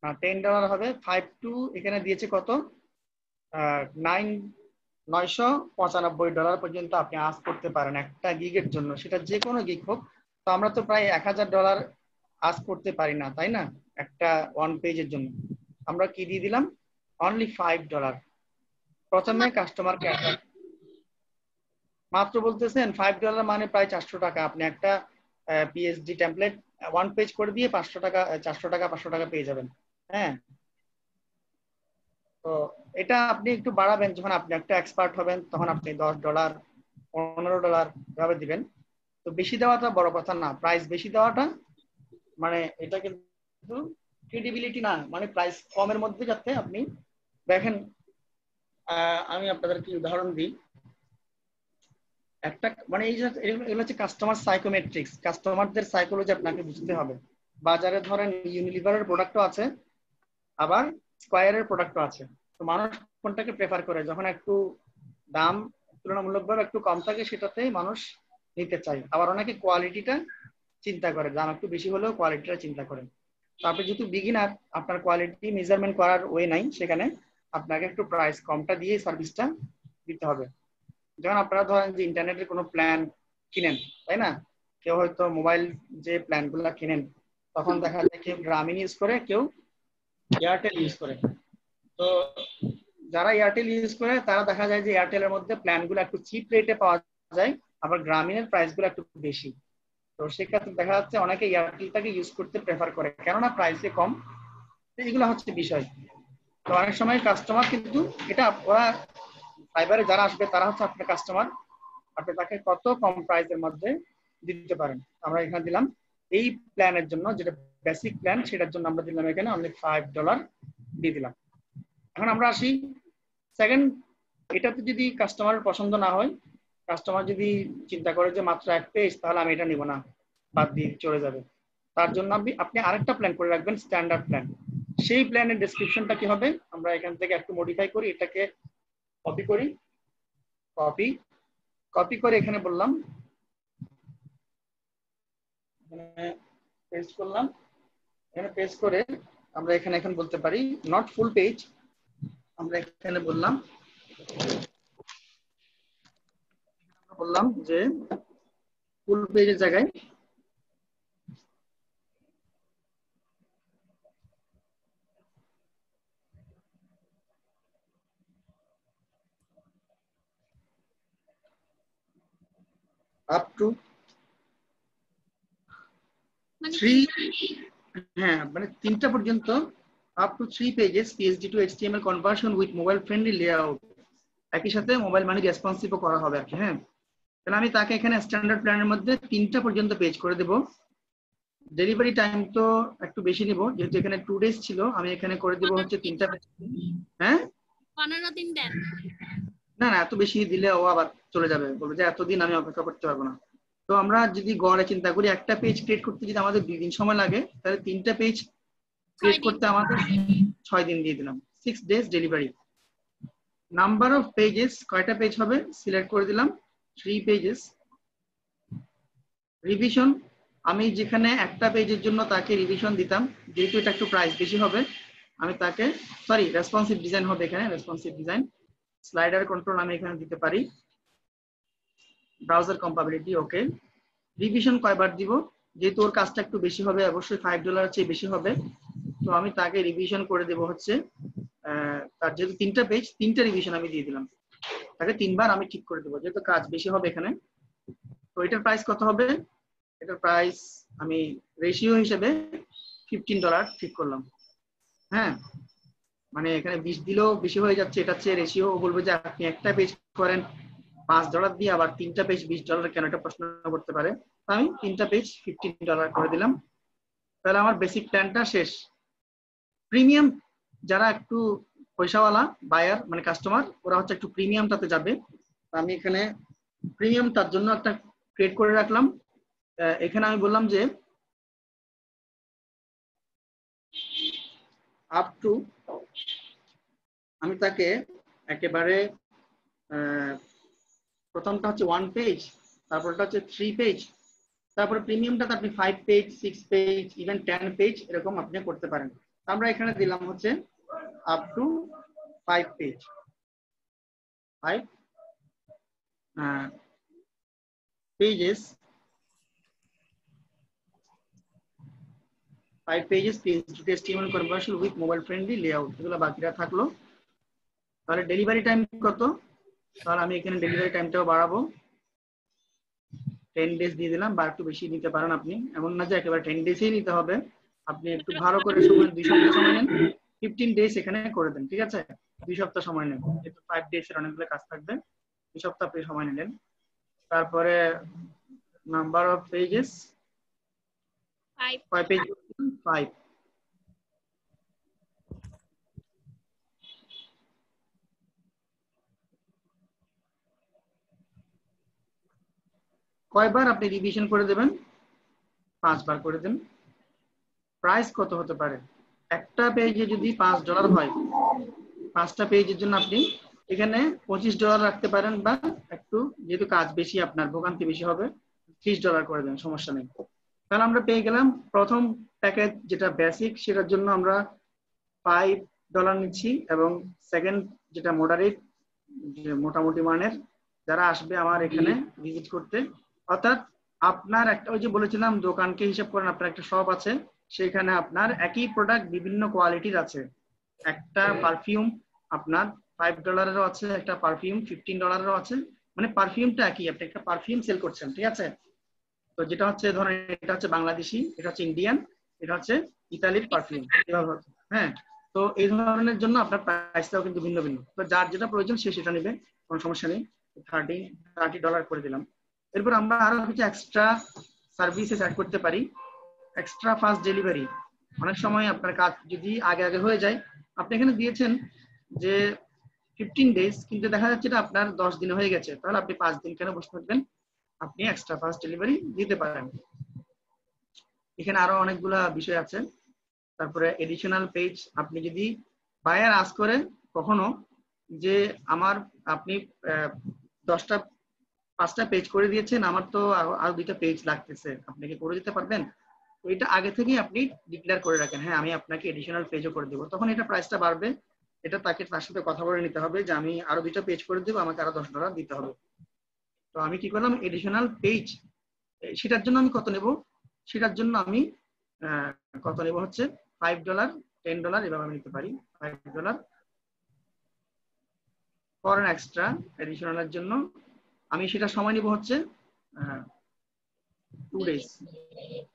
না $10 হবে। 5 to এখানে দিয়েছে কত, $995 পর্যন্ত আপনি আস্ক করতে পারেন একটা গিগের জন্য, সেটা যে কোনো গিগ হোক। তো আমরা তো প্রায় $1000 আস্ক করতে পারি না, তাই না? একটা ওয়ান পেজের জন্য আমরা কি দিয়ে দিলাম, অনলি $5। প্রথমে কাস্টমার কেয়ার মাত্র বলতেছেন $5 মানে প্রায় 400 টাকা। আপনি একটা পিএইচডি টেমপ্লেট ওয়ান পেজ করে দিয়ে 500 টাকা 400 টাকা 500 টাকা পেয়ে যাবেন। হ্যাঁ, তো এটা আপনি একটু বাড়াবেন যখন আপনি একটা এক্সপার্ট হবেন, তখন আপনি $10 $15 এভাবে দিবেন। তো বেশি দেওয়াটা বড় কথা না, প্রাইস বেশি দেওয়াটা মানে এটা কিন্তু ক্রেডিবিলিটি না, মানে প্রাইস কমের মধ্যে যাতে আপনি দেখেন। আমি আপনাদেরকে উদাহরণ দিই একটা, মানে এই যে এগুলো হচ্ছে কাস্টমার সাইকোমেট্রিক্স, কাস্টমারদের সাইকোলজি আপনাকে বুঝতে হবে। বাজারে ধরেন ইউনিলিভারের প্রোডাক্টও আছে, আবার স্কয়ারের প্রোডাক্টও আছে। তো মানুষ কোনটাকে প্রেফার করে, যখন একটু দাম তুলনামূলকভাবে একটু কম থাকে সেটাতেই মানুষ নিতে চায়। আবার অনেকে কোয়ালিটিটা চিন্তা করে, দাম একটু বেশি হলেও কোয়ালিটিটা চিন্তা করেন। তো আপনি যেহেতু বিগিনার, আপনার কোয়ালিটি মেজারমেন্ট করার ওয়ে নাই, সেখানে আপনাকে একটু প্রাইস কমটা দিয়ে সার্ভিসটা দিতে হবে। যখন আপনারা ধরেন যে ইন্টারনেটের কোনো প্ল্যান কিনেন, তাই না? কেউ হয়তো মোবাইল যে প্ল্যানগুলো কিনেন, তখন দেখা যায় কেউ গ্রামীণ ইউজ করে, কেউ এয়ারটেল ইউজ করে। তো যারা এয়ারটেল ইউজ করে তারা দেখা যায় যে এয়ারটেলের মধ্যে প্ল্যানগুলো একটু চিপ রেটে পাওয়া যায়, আবার গ্রামীণের প্রাইসগুলো একটু বেশি। তো সেক্ষেত্রে দেখা যাচ্ছে অনেকে এয়ারটেলটাকে ইউজ করতে প্রেফার করে, কেননা প্রাইসে কম। এগুলো হচ্ছে বিষয়। তো অনেক সময় কাস্টমার কিন্তু এটা ওরা ফাইবারে যারা আসবে তারা হচ্ছে আপনার কাস্টমার, আপনি তাকে কত কম প্রাইসের মধ্যে দিতে পারেন। আমরা এখানে দিলাম এই প্ল্যানের জন্য, যেটা বেসিক প্ল্যান, সেটার জন্য আমরা দিলাম এখানে অনলি $5 দিয়ে দিলাম। এখন আমরা আসি সেকেন্ড, এটাতে যদি কাস্টমারের পছন্দ না হয়, কাস্টমার যদি চিন্তা করে যে মাত্র এক পেজ, তাহলে আমি এটা নিব না, বাদ দিয়ে চলে যাবে। তার জন্য আপনি আরেকটা প্ল্যান করে রাখবেন, স্ট্যান্ডার্ড প্ল্যান। সেই প্ল্যানের ডেসক্রিপশনটা কি হবে, আমরা এখান থেকে একটু মডিফাই করি, এটাকে কপি করি, কপি করে এখানে বললাম, পেস্ট করলাম। এখানে পেস্ট করে আমরা এখানে এখন বলতে পারি নট ফুল পেজ। আমরা এখানে বললাম যে ফুল পেজের জায়গায় আপ টু 3, হ্যাঁ মানে 3টা পর্যন্ত, up to 3 pages PHP to HTML conversion with mobile friendly layout, একই সাথে মোবাইল মানি রেসপন্সিভও করা হবে আর কি। হ্যাঁ, তাহলে আমি তাকে এখানে স্ট্যান্ডার্ড প্ল্যানের মধ্যে 3টা পর্যন্ত পেজ করে দেব। ডেলিভারি টাইম তো একটু বেশি নিব, যেহেতু এখানে 2 ডেজ ছিল, আমি এখানে করে দেব হচ্ছে 3টা পেজ। হ্যাঁ 15 দিন দেন। না না, এত বেশি দিলে ও আবার চলে যাবে, বলবে যে এতদিন আমি অপেক্ষা করতে পারবো না। তো আমরা যদি গড়ে চিন্তা করি, একটা পেজ ক্রিয়েট করতে যদি আমাদের 2 দিন সময় লাগে, তাহলে 3টা পেজ ক্রিয়েট করতে আমাদের 6 দিন দিয়ে দিলাম, 6 days delivery. Number of pages, কয়টা পেজ হবে সিলেক্ট করে দিলাম, 3 পেজেস। রিভিশন, আমি যেখানে একটা পেজের জন্য তাকে রিভিশন দিতাম, যেহেতু এটা একটু প্রাইস বেশি হবে, আমি তাকে রেসপন্সিভ ডিজাইন হবে এখানে, রেসপন্সিভ ডিজাইন। স্লাইডার কন্ট্রোল আমি এখানে দিতে পারি, ব্রাউজার কম্পাবিলিটি ওকে। রিভিশন কয়বার দিব, যেহেতু ওর কাজটা একটু বেশি হবে, অবশ্যই $5 চেয়ে বেশি হবে, তো আমি তাকে রিভিশন করে দেব হচ্ছে তার যেহেতু 3টা পেজ, 3টা রিভিশন আমি দিয়ে দিলাম, তাকে 3বার আমি ঠিক করে দেবো, যেহেতু কাজ বেশি হবে এখানে। তো এটার প্রাইস কত হবে, এটার প্রাইস আমি রেশিও হিসেবে $15 ঠিক করলাম। হ্যাঁ, মানে এখানে 20 দিলেও বেশি হয়ে যাচ্ছে, এটা হচ্ছে রেশিও। বলবো যে আপনি একটা পেজ করেন $5 দিয়ে, আবার 3টা পেজ $20 কেন, এটা প্রশ্ন করতে পারে। আমি 3টা পেজ $15 করে দিলাম, তাহলে আমার বেসিক প্ল্যানটা শেষ। প্রিমিয়াম যারা একটু পয়সাওয়ালা বায়ার মানে কাস্টমার, ওরা হচ্ছে একটু প্রিমিয়ামটাতে যাবে। আমি এখানে প্রিমিয়াম তার জন্য একটা ক্রিয়েট করে রাখলাম। এখানে আমি বললাম যে আপ টু, আমি তাকে একেবারে প্রথমটা হচ্ছে 1 পেজ, তারপরটা হচ্ছে 3 পেজ, তারপরে প্রিমিয়ামটাতে আপনি 5 পেজ 6 পেজ ইভেন 10 পেজ এরকম আপনি করতে পারেন। আমরা এখানে দিলাম হচ্ছে up to 5 page, 5 pages 5 pages PHP/HTML conversion with mobile friendly layout, এগুলো বাকিরা থাকলো। তাহলে ডেলিভারি টাইম কত? তাহলে আমি এখানে ডেলিভারি টাইমটাও বাড়াবো, 10 days দিয়ে দিলাম, বা একটু বেশি নিতে পারেন আপনি, এমন না যে একেবারে 10 days-ই নিতে হবে, আপনি একটু ভালো করে সময় 2 সপ্তাহ সময় নেন, 15 days এখানে করে দেন, ঠিক আছে? 2 সপ্তাহ সময় নেন, যেহেতু 5 days এর অনেকগুলো কাজ থাকবে, 2 সপ্তাহ আপনি সময় নিলেন। তারপরে নাম্বার অফ পেজেস 5 পেজ 5। কয়বার আপনি রিভিশন করে দেবেন? 5 বার করে দেন। প্রাইস কত হতে পারে? একটা পেজে যদি $5 হয়, 5টা পেজের জন্য আপনি এখানে $25 রাখতে পারেন, বা একটু যেহেতু কাজ বেশি আপনার ভোগান্তি বেশি হবে $30 করে দেন, সমস্যা নেই। তাহলে আমরা পেয়ে গেলাম প্রথম প্যাকেজ যেটা বেসিক, সেটার জন্য আমরা $5 নিচ্ছি, এবং সেকেন্ড যেটা মডারেট, মোটামুটি মানের, যারা আসবে আমার এখানে ভিজিট করতে, অর্থাৎ আপনার একটা, ওই যে বলেছিলাম দোকানকে হিসাব করেন, আপনার একটা শপ আছে, সেখানে আপনার একই প্রোডাক্ট বিভিন্ন কোয়ালিটির আছে। একটা পারফিউম আপনার $5-এরও আছে, একটা পারফিউম $15-এরও আছে, মানে পারফিউমটা একই, আপনি একটা পারফিউম সেল করছেন, ঠিক আছে? তো যেটা হচ্ছে ধরেন এটা হচ্ছে বাংলাদেশি, এটা হচ্ছে ইন্ডিয়ান, এটা হচ্ছে ইতালির পারফিউম, এভাবে হচ্ছে। হ্যাঁ, তো এই ধরনের জন্য আপনার প্রাইসটাও কিন্তু ভিন্ন ভিন্ন, তো যার যেটা প্রয়োজন সে সেটা নেবে, কোনো সমস্যা নেই। $30 করে দিলাম। এরপর আমরা আরো কিছু এক্সট্রা সার্ভিসেস অ্যাড করতে পারি। এক্সট্রা ফাস্ট ডেলিভারি, অনেক সময় আপনার কাজ যদি আগে আগে হয়ে যায়, আপনি এখানে দিয়েছেন যে 15 days, কিন্তু দেখা যাচ্ছে এটা আপনার 10 দিন হয়ে গেছে, তাহলে আপনি 5 দিন কেন বসে থাকবেন? আপনি এক্সট্রা ফাস্ট ডেলিভারি দিতে পারেন। এখানে আরো অনেকগুলা বিষয় আছে। তারপরে এডিশনাল পেজ, আপনি যদি বায়ার আস্ক করে কখনো যে আমার আপনি 5টা পেজ করে দিয়েছেন, আমার তো আরো 2টা পেজ লাগতেছে, আপনি কি করে দিতে পারবেন? তো এটা আগে থেকেই আপনি ডিক্লেয়ার করে রাখেন, হ্যাঁ আমি আপনাকে এডিশনাল পেজও করে দেবো, তখন এটা প্রাইসটা বাড়বে। এটা তার সাথে কথা বলে নিতে হবে যে আমি আরো 2টা পেজ করে দেবো, আমাকে আরো $10 দিতে হবে। তো আমি কি করলাম, এডিশনাল পেজ, সেটার জন্য আমি কত নেব? সেটার জন্য আমি কত নেব হচ্ছে $5, $10 এভাবে আমি নিতে পারি। $5 ফর এন এক্সট্রা এডিশনালের জন্য আমি সেটা সময় নিব হচ্ছে 2 days,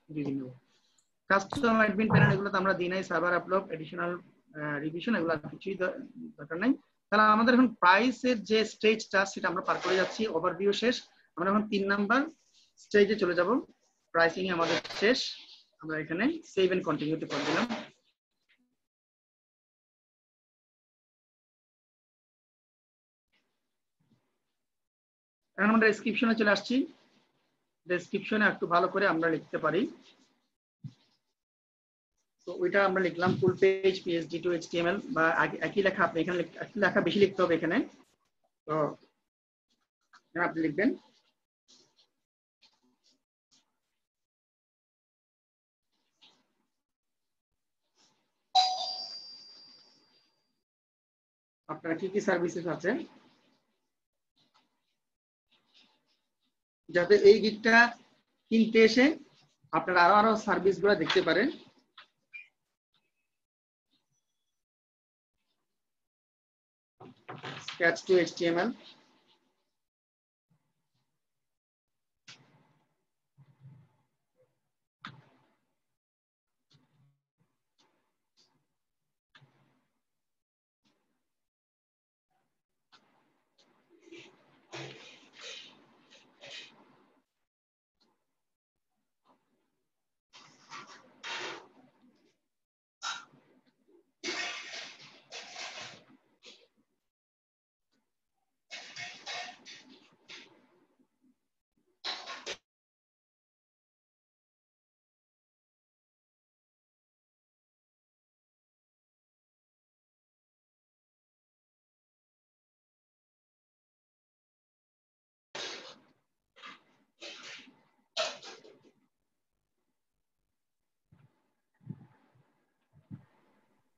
2 দিন নেব। কাস্টম অ্যাডমিন প্যানেল এগুলো তো আমরা দিই নাই, সার্ভার আপলোড, এডিশনাল রিভিশন, এগুলো কিছুই দরকার নাই। তাহলে আমাদের এখন প্রাইসের যে স্টেজটা সেটা আমরা পার করে যাচ্ছি, ওভারভিউ শেষ, আমরা এখন 3 নাম্বার স্টেজে চলে যাব। প্রাইসিং আমাদের শেষ, আমরা এখানে সেভ এন্ড কন্টিনিউতে করে দিলাম। এখন আমরা ডেসক্রিপশনে চলে আসছি। ডেসক্রিপশনে একটু ভালো করে আমরা লিখতে পারি, তো ওইটা আমরা লিখলাম full page PHP to HTML, বা একই লেখা, আপনি এখানে একই লেখা বেশি লিখতে হবে এখানে। তো আপনি লিখবেন আপনার কি কি সার্ভিসেস আছে, যাতে এই গিটটা কিনতে এসে আপনারা আরো সার্ভিস গুলো দেখতে পারেন। Sketch to HTML,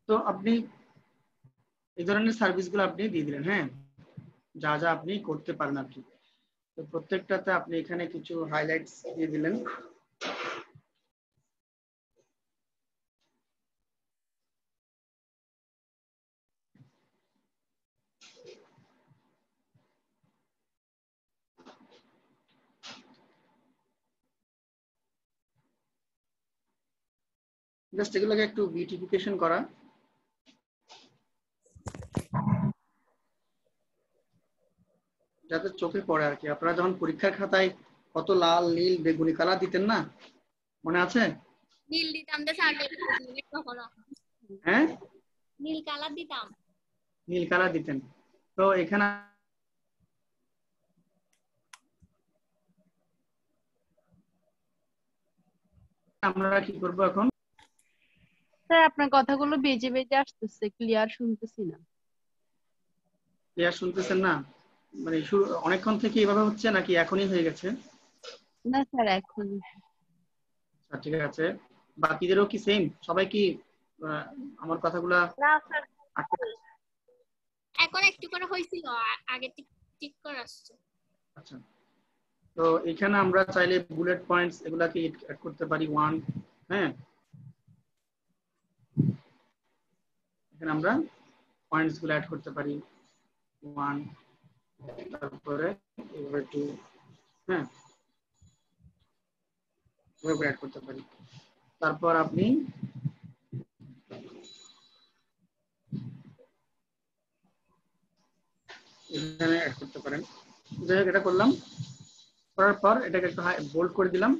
তো আপনি এই ধরনের সার্ভিসগুলো আপনি দিয়ে দিলেন, হ্যাঁ, যা যা আপনি করতে পারেন আর কি। তো প্রত্যেকটাতে আপনি এখানে কিছু হাইলাইটস দিয়ে দিলেন। জাস্ট এগুলোকে একটু বিউটিফিকেশন করা, যাতে চোখে পড়ে আর কি। আপনারা যখন পরীক্ষার খাতায় কত লাল নীল বেগুনি কালার দিতেন না, মনে আছে? নীল দিতাম তো স্যার কখনো, হ্যাঁ, নীল কালার দিতাম। নীল কালার দিতেন। তো এখানে আমরা কি করব এখন? স্যার আপনার কথাগুলো বেজে বেজে আসতেছে, ক্লিয়ার শুনতেছি না। ক্লিয়ার শুনতেছেন না? মানে অনেকক্ষণ থেকে এইভাবে হচ্ছে নাকি এখনই হয়ে গেছে? না স্যার এখন। আচ্ছা ঠিক আছে। বাকিদেরও কি সেম? সবাই কি আমার কথাগুলা? না স্যার, এখন একটু করে হয়েছিল, আগে ঠিক করে আসছে। আচ্ছা, তো এখানে আমরা চাইলে বুলেট পয়েন্টস এগুলাকে অ্যাড করতে পারি 1। হ্যাঁ, এখানে আমরা পয়েন্টস গুলো অ্যাড করতে পারি 1, তারপরে এভাবে 2। হ্যাঁ, এভাবে অ্যাড করতে পারি। তারপর আপনি এখানে অ্যাড করতে পারেন। যাই হোক, এটা করলাম, করার পর এটাকে একটু বোল্ড করে দিলাম।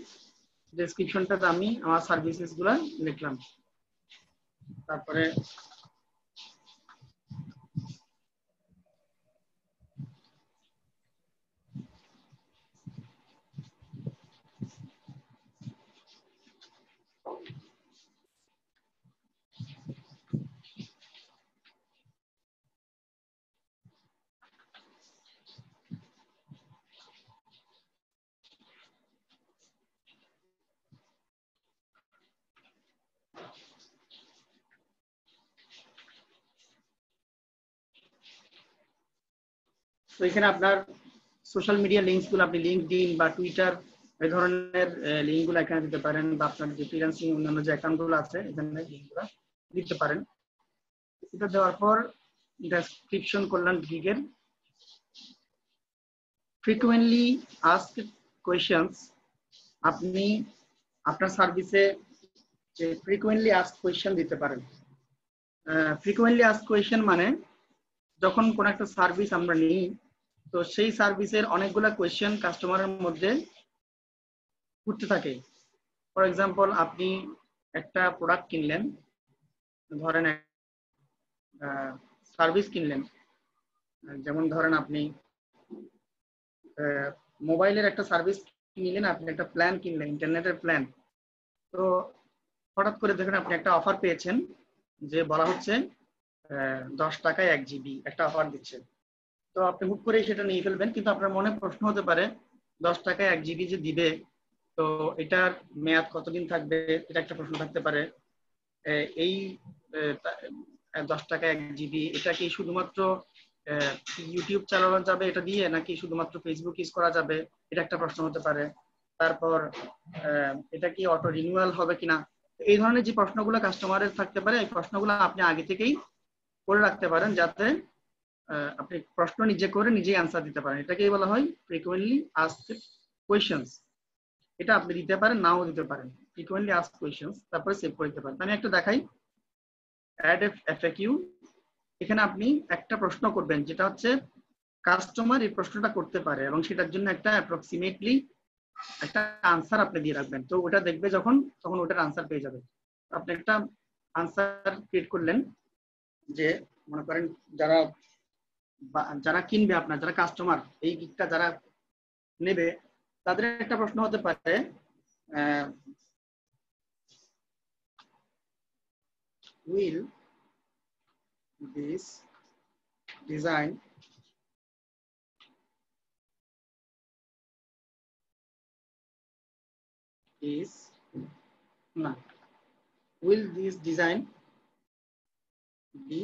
ডেসক্রিপশনটাতে আমি আমার সার্ভিসেস গুলা লিখলাম। তারপরে তো এখানে আপনার সোশ্যাল মিডিয়া লিঙ্কস গুলো, আপনি লিঙ্কডইন বা টুইটার এই ধরনের লিঙ্ক গুলো এখানে দিতে পারেন, বা আপনার যে ফ্রিল্যান্সিং অন্যান্য যে অ্যাকাউন্ট গুলো আছে এখানে লিঙ্ক গুলো দিতে পারেন। এটা দেওয়ার পর ডেসক্রিপশন করলেন গিগের। ফ্রিকুয়েন্টলি আস্কড কোয়েশ্চেন্স, আপনি আপনার সার্ভিসে যে ফ্রিকুয়েন্টলি আস্কড কোয়েশ্চেন দিতে পারেন। ফ্রিকুয়েন্টলি আস্কড কোয়েশ্চেন মানে যখন কোন একটা সার্ভিস আমরা নিই, তো সেই সার্ভিসের অনেকগুলা কোয়েশ্চেন কাস্টমারের মধ্যে উঠতে থাকে। ফর এক্সাম্পল, আপনি একটা প্রোডাক্ট কিনলেন, ধরেন সার্ভিস কিনলেন, যেমন ধরেন আপনি মোবাইলের একটা সার্ভিস কিনলেন, আপনি একটা প্ল্যান কিনলেন, ইন্টারনেটের প্ল্যান। তো হঠাৎ করে দেখেন আপনি একটা অফার পেয়েছেন, যে বলা হচ্ছে 10 টাকায় 1 জিবি একটা অফার দিচ্ছে। তো আপনি হুট করেই সেটা নিয়ে ফেলবেন, কিন্তু আপনার মনে প্রশ্ন হতে পারে 10 টাকায় 1 জিবি যে দিবে, তো এটার মেয়াদ কতদিন থাকবে, এটা একটা প্রশ্ন থাকতে পারে। এই 10 টাকায় 1 জিবি এটা কি শুধুমাত্র ইউটিউব চালানো যাবে এটা দিয়ে, নাকি শুধুমাত্র ফেসবুক ইউজ করা যাবে, এটা একটা প্রশ্ন হতে পারে। তারপর এটা কি অটো রিনিউয়াল হবে কিনা। এই ধরনের যে প্রশ্নগুলো কাস্টমারের থাকতে পারে, এই প্রশ্নগুলো আপনি আগে থেকেই করে রাখতে পারেন, যাতে আপনি প্রশ্ন নিজে করে নিজেই আনসার দিতে পারেন। এটাকেই বলা হয় ফ্রিকুয়েন্টলি আস্কড কোয়েশ্চেন্স। এটা আপনি দিতে পারেন, নাও দিতে পারেন। ফ্রিকুয়েন্টলি আস্কড কোয়েশ্চেন্স, তারপরে সেভ করে দিতে পারেন। আমি একটু দেখাই, অ্যাড এফএকিউ। এখানে আপনি একটা প্রশ্ন করবেন, যেটা হচ্ছে কাস্টমার এই প্রশ্নটা করতে পারে, এবং সেটার জন্য একটা অ্যাপ্রক্সিমেটলি একটা আনসার আপনি দিয়ে রাখবেন। তো ওটা দেখবে যখন, তখন ওটার আনসার পেয়ে যাবে। আপনি একটা আনসার ক্রিয়েট করলেন, যে মনে করেন যারা কিনবে, আপনার যারা কাস্টমার, এই গিগটা যারা নেবে, তাদের একটা প্রশ্ন হতে পারে, will this design is না will this design be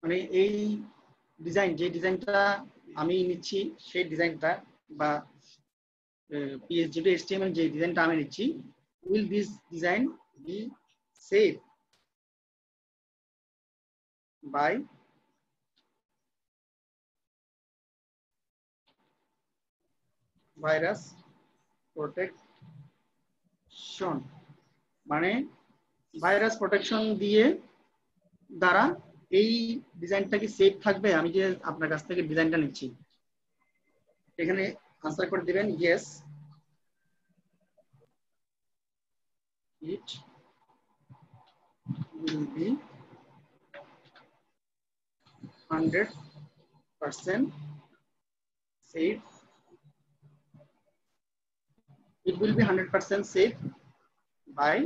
মানে এই ডিজাইন, যে ডিজাইনটা আমি নিচ্ছি সেই ডিজাইনটা, বা PHP HTML যে ডিজাইনটা আমি নিচ্ছি, will this design be safe by virus protect শোন মানে ভাইরাস প্রোটেকশন দিয়ে দ্বারা এই ডিজাইনটা কি সেফ থাকবে? আমি যে আপনার কাছ থেকে ডিজাইনটা নিচ্ছি, এখানে আনসার করে দিবেন yes, it will be 100% safe. It will be 100% safe by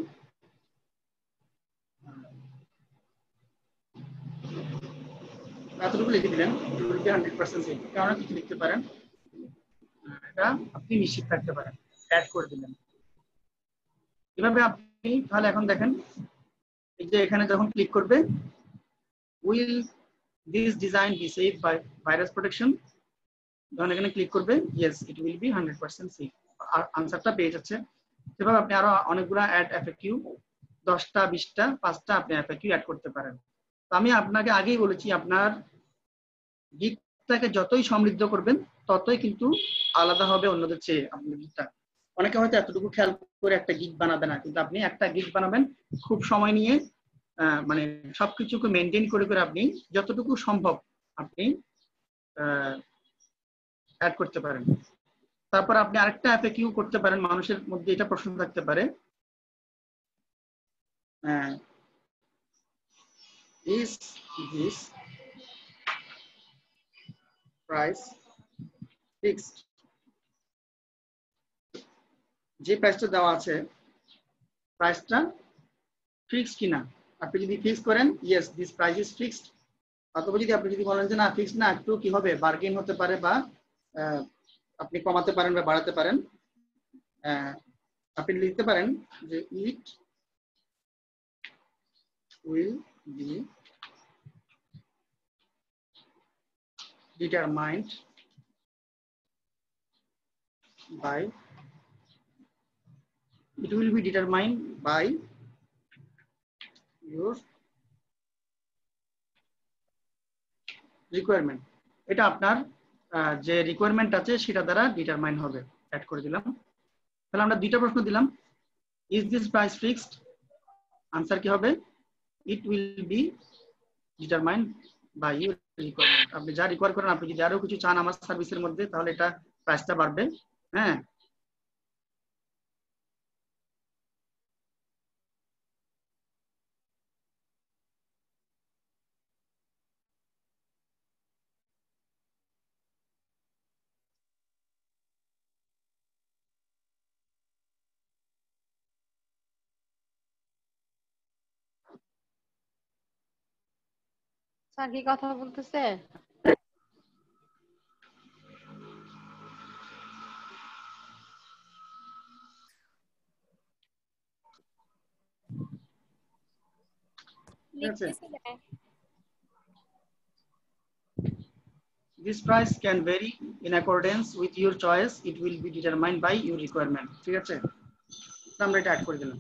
এতটুকু লিখে দিলেন, it will be 100% safe। কারণ কিছু লিখতে পারেন, এটা আপনি নিশ্চিত থাকতে পারেন, অ্যাড করে দিলেন। এভাবে আপনি তাহলে এখন দেখেন, এই যে এখানে যখন ক্লিক করবে, will this design be safe by virus protection, যখন এখানে ক্লিক করবে yes it will be 100% safe, আর আনসারটা পেয়ে যাচ্ছে। সেভাবে আপনি আরো অনেকগুলো অ্যাড এফএকিউ 10টা 20টা 5টা আপনি এফএকিউ অ্যাড করতে পারেন। তো আমি আপনাকে আগেই বলেছি, আপনার গিকটাকে যতই সমৃদ্ধ করবেন ততই কিন্তু আলাদা হবে অন্যদের চেয়ে। আপনার গিকটা অনেকে হয়তো এতটুকু খেয়াল করে একটা গিক বানাবে না, কিন্তু আপনি একটা গিক বানাবেন খুব সময় নিয়ে, মানে সবকিছুকে মেনটেন করে করে আপনি যতটুকু সম্ভব আপনি অ্যাড করতে পারেন। তারপর আপনি আরেকটা এফএকিউ করতে পারেন, মানুষের মধ্যে এটা প্রশ্ন থাকতে পারে, is this price fixed? যে প্রাইসটা দেওয়া আছে প্রাইসটা ফিক্সড কিনা। আপনি যদি ফিক্স করেন yes this price is fixed, অথবা যদি আপনি যদি বলেন যে না ফিক্সড না, একটু কি হবে বার্গেন হতে পারে, বা আপনি কমাতে পারেন বা বাড়াতে পারেন, আপনি লিখতে পারেন যে ইট will B determined by your requirement। এটা আপনার যে রিকোয়ারমেন্ট আছে সেটা দ্বারা ডিটারমাইন হবে। অ্যাড করে দিলাম। তাহলে আমরা দুইটা প্রশ্ন দিলাম, is this price fixed, answer কি হবে it will be determined by your requirement. আপনি যা রিকোয়ার করেন, আপনি যদি আরো কিছু চান আমার সার্ভিসের মধ্যে, তাহলে এটা প্রাইসটা বাড়বে। হ্যাঁ, স্যার কি কথা বলতেছে? This price can vary in accordance with your choice. It will be determined by your requirement। ঠিক আছে, আমরা এটা অ্যাড করে দিলাম।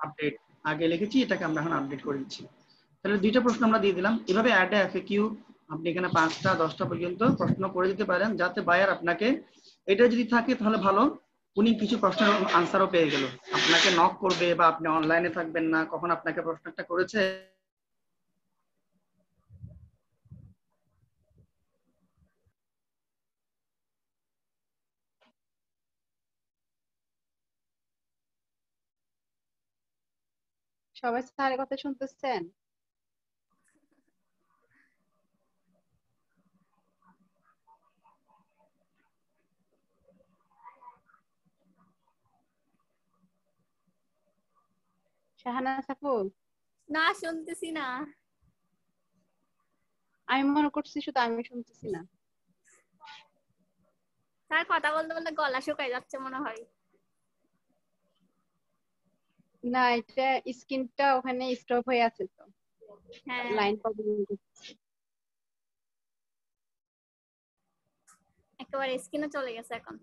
আপডেট আগে লিখেছি, এটাকে আমরা এখন আপডেট করে দিচ্ছি। তাহলে দুইটা প্রশ্ন আমরা দিয়ে দিলাম। এভাবে অ্যাড এফএকিউ আপনি এখানে 5টা 10টা পর্যন্ত প্রশ্ন করে দিতে পারেন, যাতে বায়ার আপনাকে, এটা যদি থাকে তাহলে ভালো, উনি কিছু প্রশ্নের আনসারও পেয়ে গেল, আপনাকে নক করবে বা আপনি অনলাইনে থাকবেন না, কখন আপনাকে প্রশ্নটা করেছে সবাই স্যারের কথা শুনতেছেন? শাহানা সাফুল? না, শুনতেছি না। আমি মনে করছি শুধু আমি শুনতেছি না। স্যার কথা বলতে বলতে গলা শুকায় যাচ্ছে মনে হয়। না, এটা স্ক্রিনটা ওখানে স্টপ হয়ে আছে, তো হ্যাঁ, লাইন প্রবলেম। একেবারে স্ক্রিনে চলে গেছে এখন।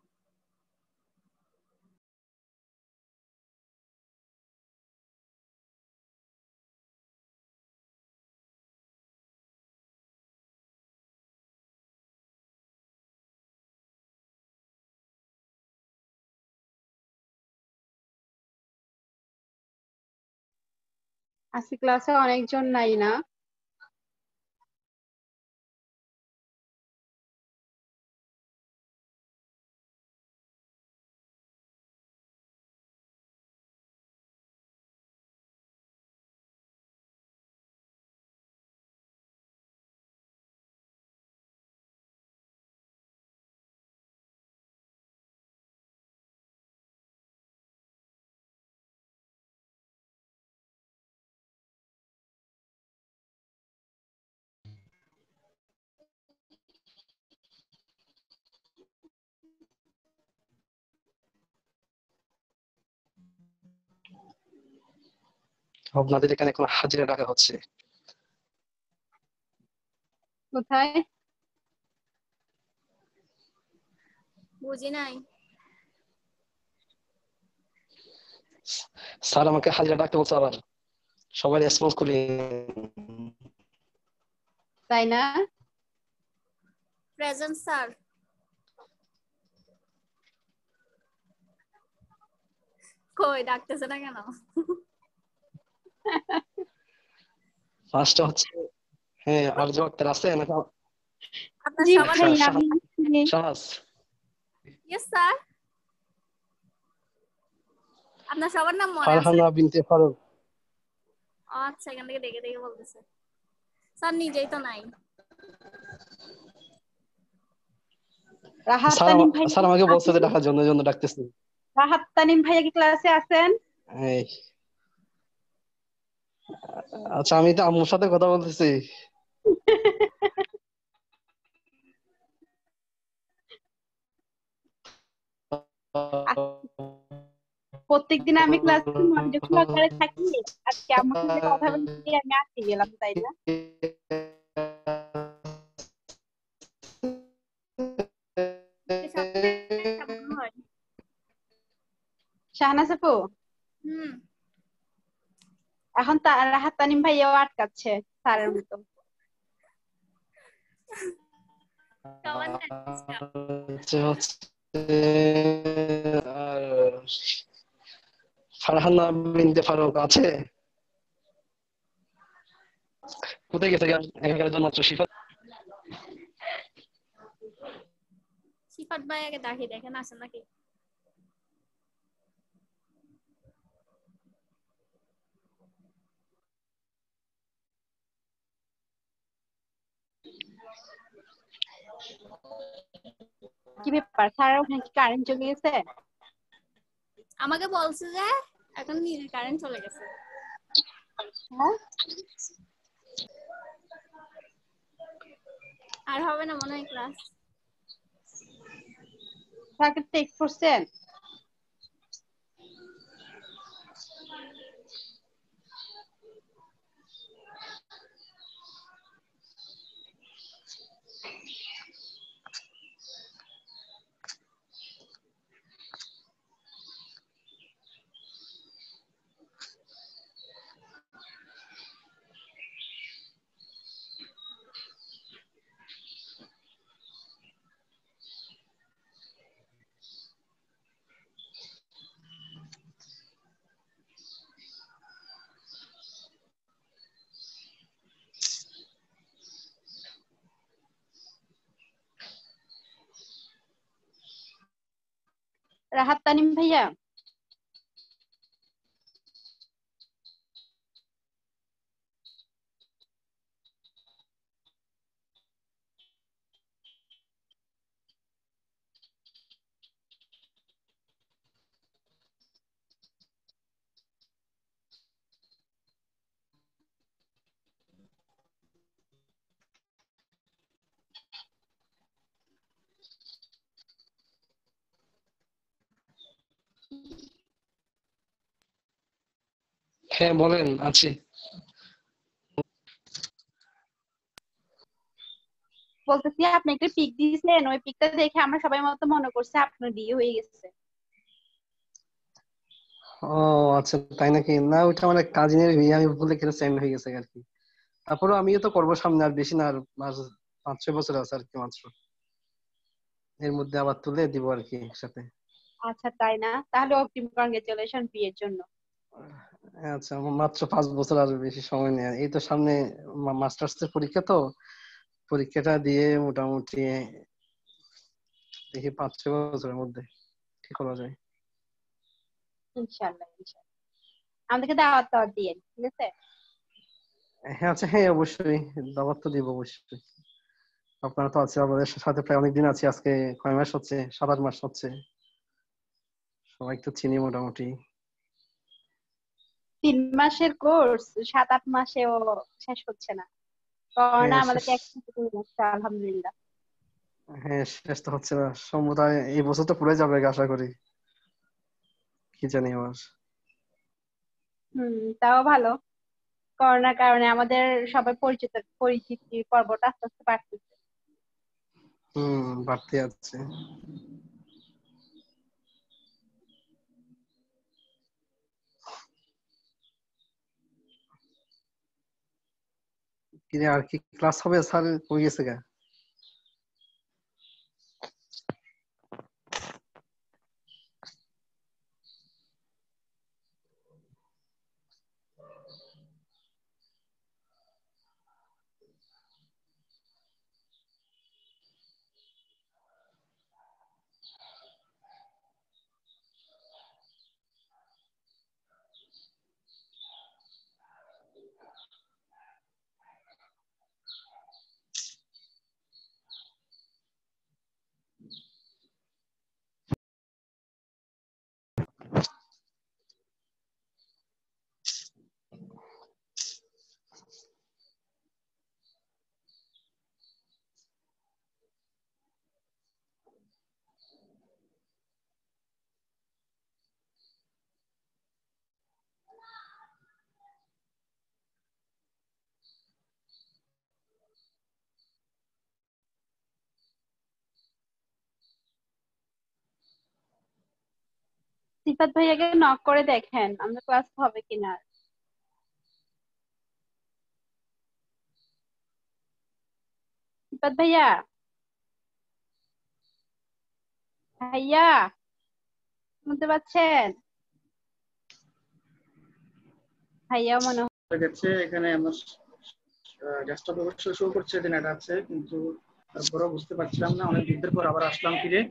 আজকে ক্লাসে অনেকজন নাই না? আপনাদের এখানে এখন হাজিরা ডাকা হচ্ছে। কোথায়? বুঝি নাই। স্যার আমাকে হাজিরা ডাকতে বলছে আবার, সবাই রেসপন্স করি। তাই না? Present sir. কই ডাকতেছে না কেন? ফার্স্ট হচ্ছে হ্যাঁ আরজু আক্তার আছে নাকি? আপনার জি সবার ভাই নাম? আমি শাহনাজ। Yes sir. আপনার সবার নাম মনে আছে? ফারহানা বিনতে ফারুক। আচ্ছা, এখান থেকে দেখে দেখে বলতেছে। স্যার নিজেই তো নাই। রাহাত স্যার তানিম ভাই স্যার আমাকে বলছে যে আছেন? ডাকার জন্য ডাকতেছি। রাহাত তানিম ভাইয়া কি ক্লাসে আছেন? এই আচ্ছা, আমি তো আম্মুর সাথে কথা বলতেছি। প্রত্যেকদিন আমি ক্লাসে মনোযোগ সহকারে থাকি, আজকে আমার সাথে কথা বলতে গিয়ে আমি আটকে গেলাম, তাই না? হয়। শাহনাজ আপু, হুম। এখন রাহাত তানিম ভাইয়াও আটকাচ্ছে স্যারের মতো। সবার নাম ডিস্টার্ব। আর ফারহানা বিনতে ফারুক আছে? কোথায় গেছে? এখানকার জন্য মাত্র শিফাত। সিফাত ভাই আগে ডাকি দেখেন আসেন নাকি। কি ব্যাপার, স্যারের ওখানে কি কারেন্ট চলে গেছে? আমাকে বলছে যে এখন নিজের কারেন্ট চলে গেছে। হ্যাঁ? আর হবে না মনে হয় ক্লাস। স্যারকে টেক্সট করছেন? রাহাত তানিম ভাইয়া, হ্যাঁ বলেন, আছি। বলতেছি আপনি একটা পিক দিয়েছিলেন, ওই পিকটা দেখে আমরা সবাই মতো মনে করছে আপনার বিয়ে হয়ে গেছে। ও আচ্ছা, তাই নাকি? না, ওইটা আমার কাজিনের বিয়ে, আমি ভুলে গেলে সেন্ড হয়ে গেছে আর কি। তারপরে আমিও তো করবো সামনে, আর বেশি না, আর 5-6 বছর আছে আর কি মাত্র। এর মধ্যে আবার তুলে দিব আর কি একসাথে। আচ্ছা তাই না? তাহলে অগ্রিম কংগ্রেচুলেশন বিয়ের জন্য। আচ্ছা, আমার মাত্র 5 বছর, আর বেশি সময় নেই। এই তো সামনে মাস্টার্স এর পরীক্ষা, তো পরীক্ষাটা দিয়ে মোটামুটি দেখি 5-6 বছরের মধ্যে ঠিক করা যায়। ইনশাআল্লাহ ইনশাআল্লাহ আমাদেরকে দাওয়াত টাওয়াত দিয়েন, ঠিক আছে? হ্যাঁ আচ্ছা, হ্যাঁ অবশ্যই দাওয়াত তো দিব অবশ্যই। আপনারা তো আছে আমাদের সাথে প্রায় অনেকদিন আছি, আজকে কয় মাস হচ্ছে, 7-8 মাস হচ্ছে, সবাই তো চিনি মোটামুটি। 3 মাসের কোর্স 7-8 মাসেও শেষ হচ্ছে না, করোনা হ্যাঁ আমাদেরকে একসাথে করে দিচ্ছে, আলহামদুলিল্লাহ। হ্যাঁ শেষ তো হচ্ছে না, সম্ভবত এই বছর তো পুরো যাবে আশা করি, কি জানি আবার। তাও ভালো, করোনার কারণে আমাদের সবাই পরিচিতি পর্বটা আস্তে আস্তে বাড়তেছে। বাড়তে যাচ্ছে। আর কি ক্লাস হবে স্যার, কই গেছে গা? সিফাত ভাইয়াকে নক করে দেখেন আমাদের ক্লাস হবে কিনা। সিফাত ভাইয়া, ভাইয়া শুনতে পাচ্ছেন? ভাইয়া মনে হয়ে গেছে, এখানে আমার ডেস্কটপ অবশ্য শো করছে যে নেট আছে, কিন্তু তারপরেও বুঝতে পারছিলাম না, অনেক যুদ্ধের পর আবার আসলাম ফিরে,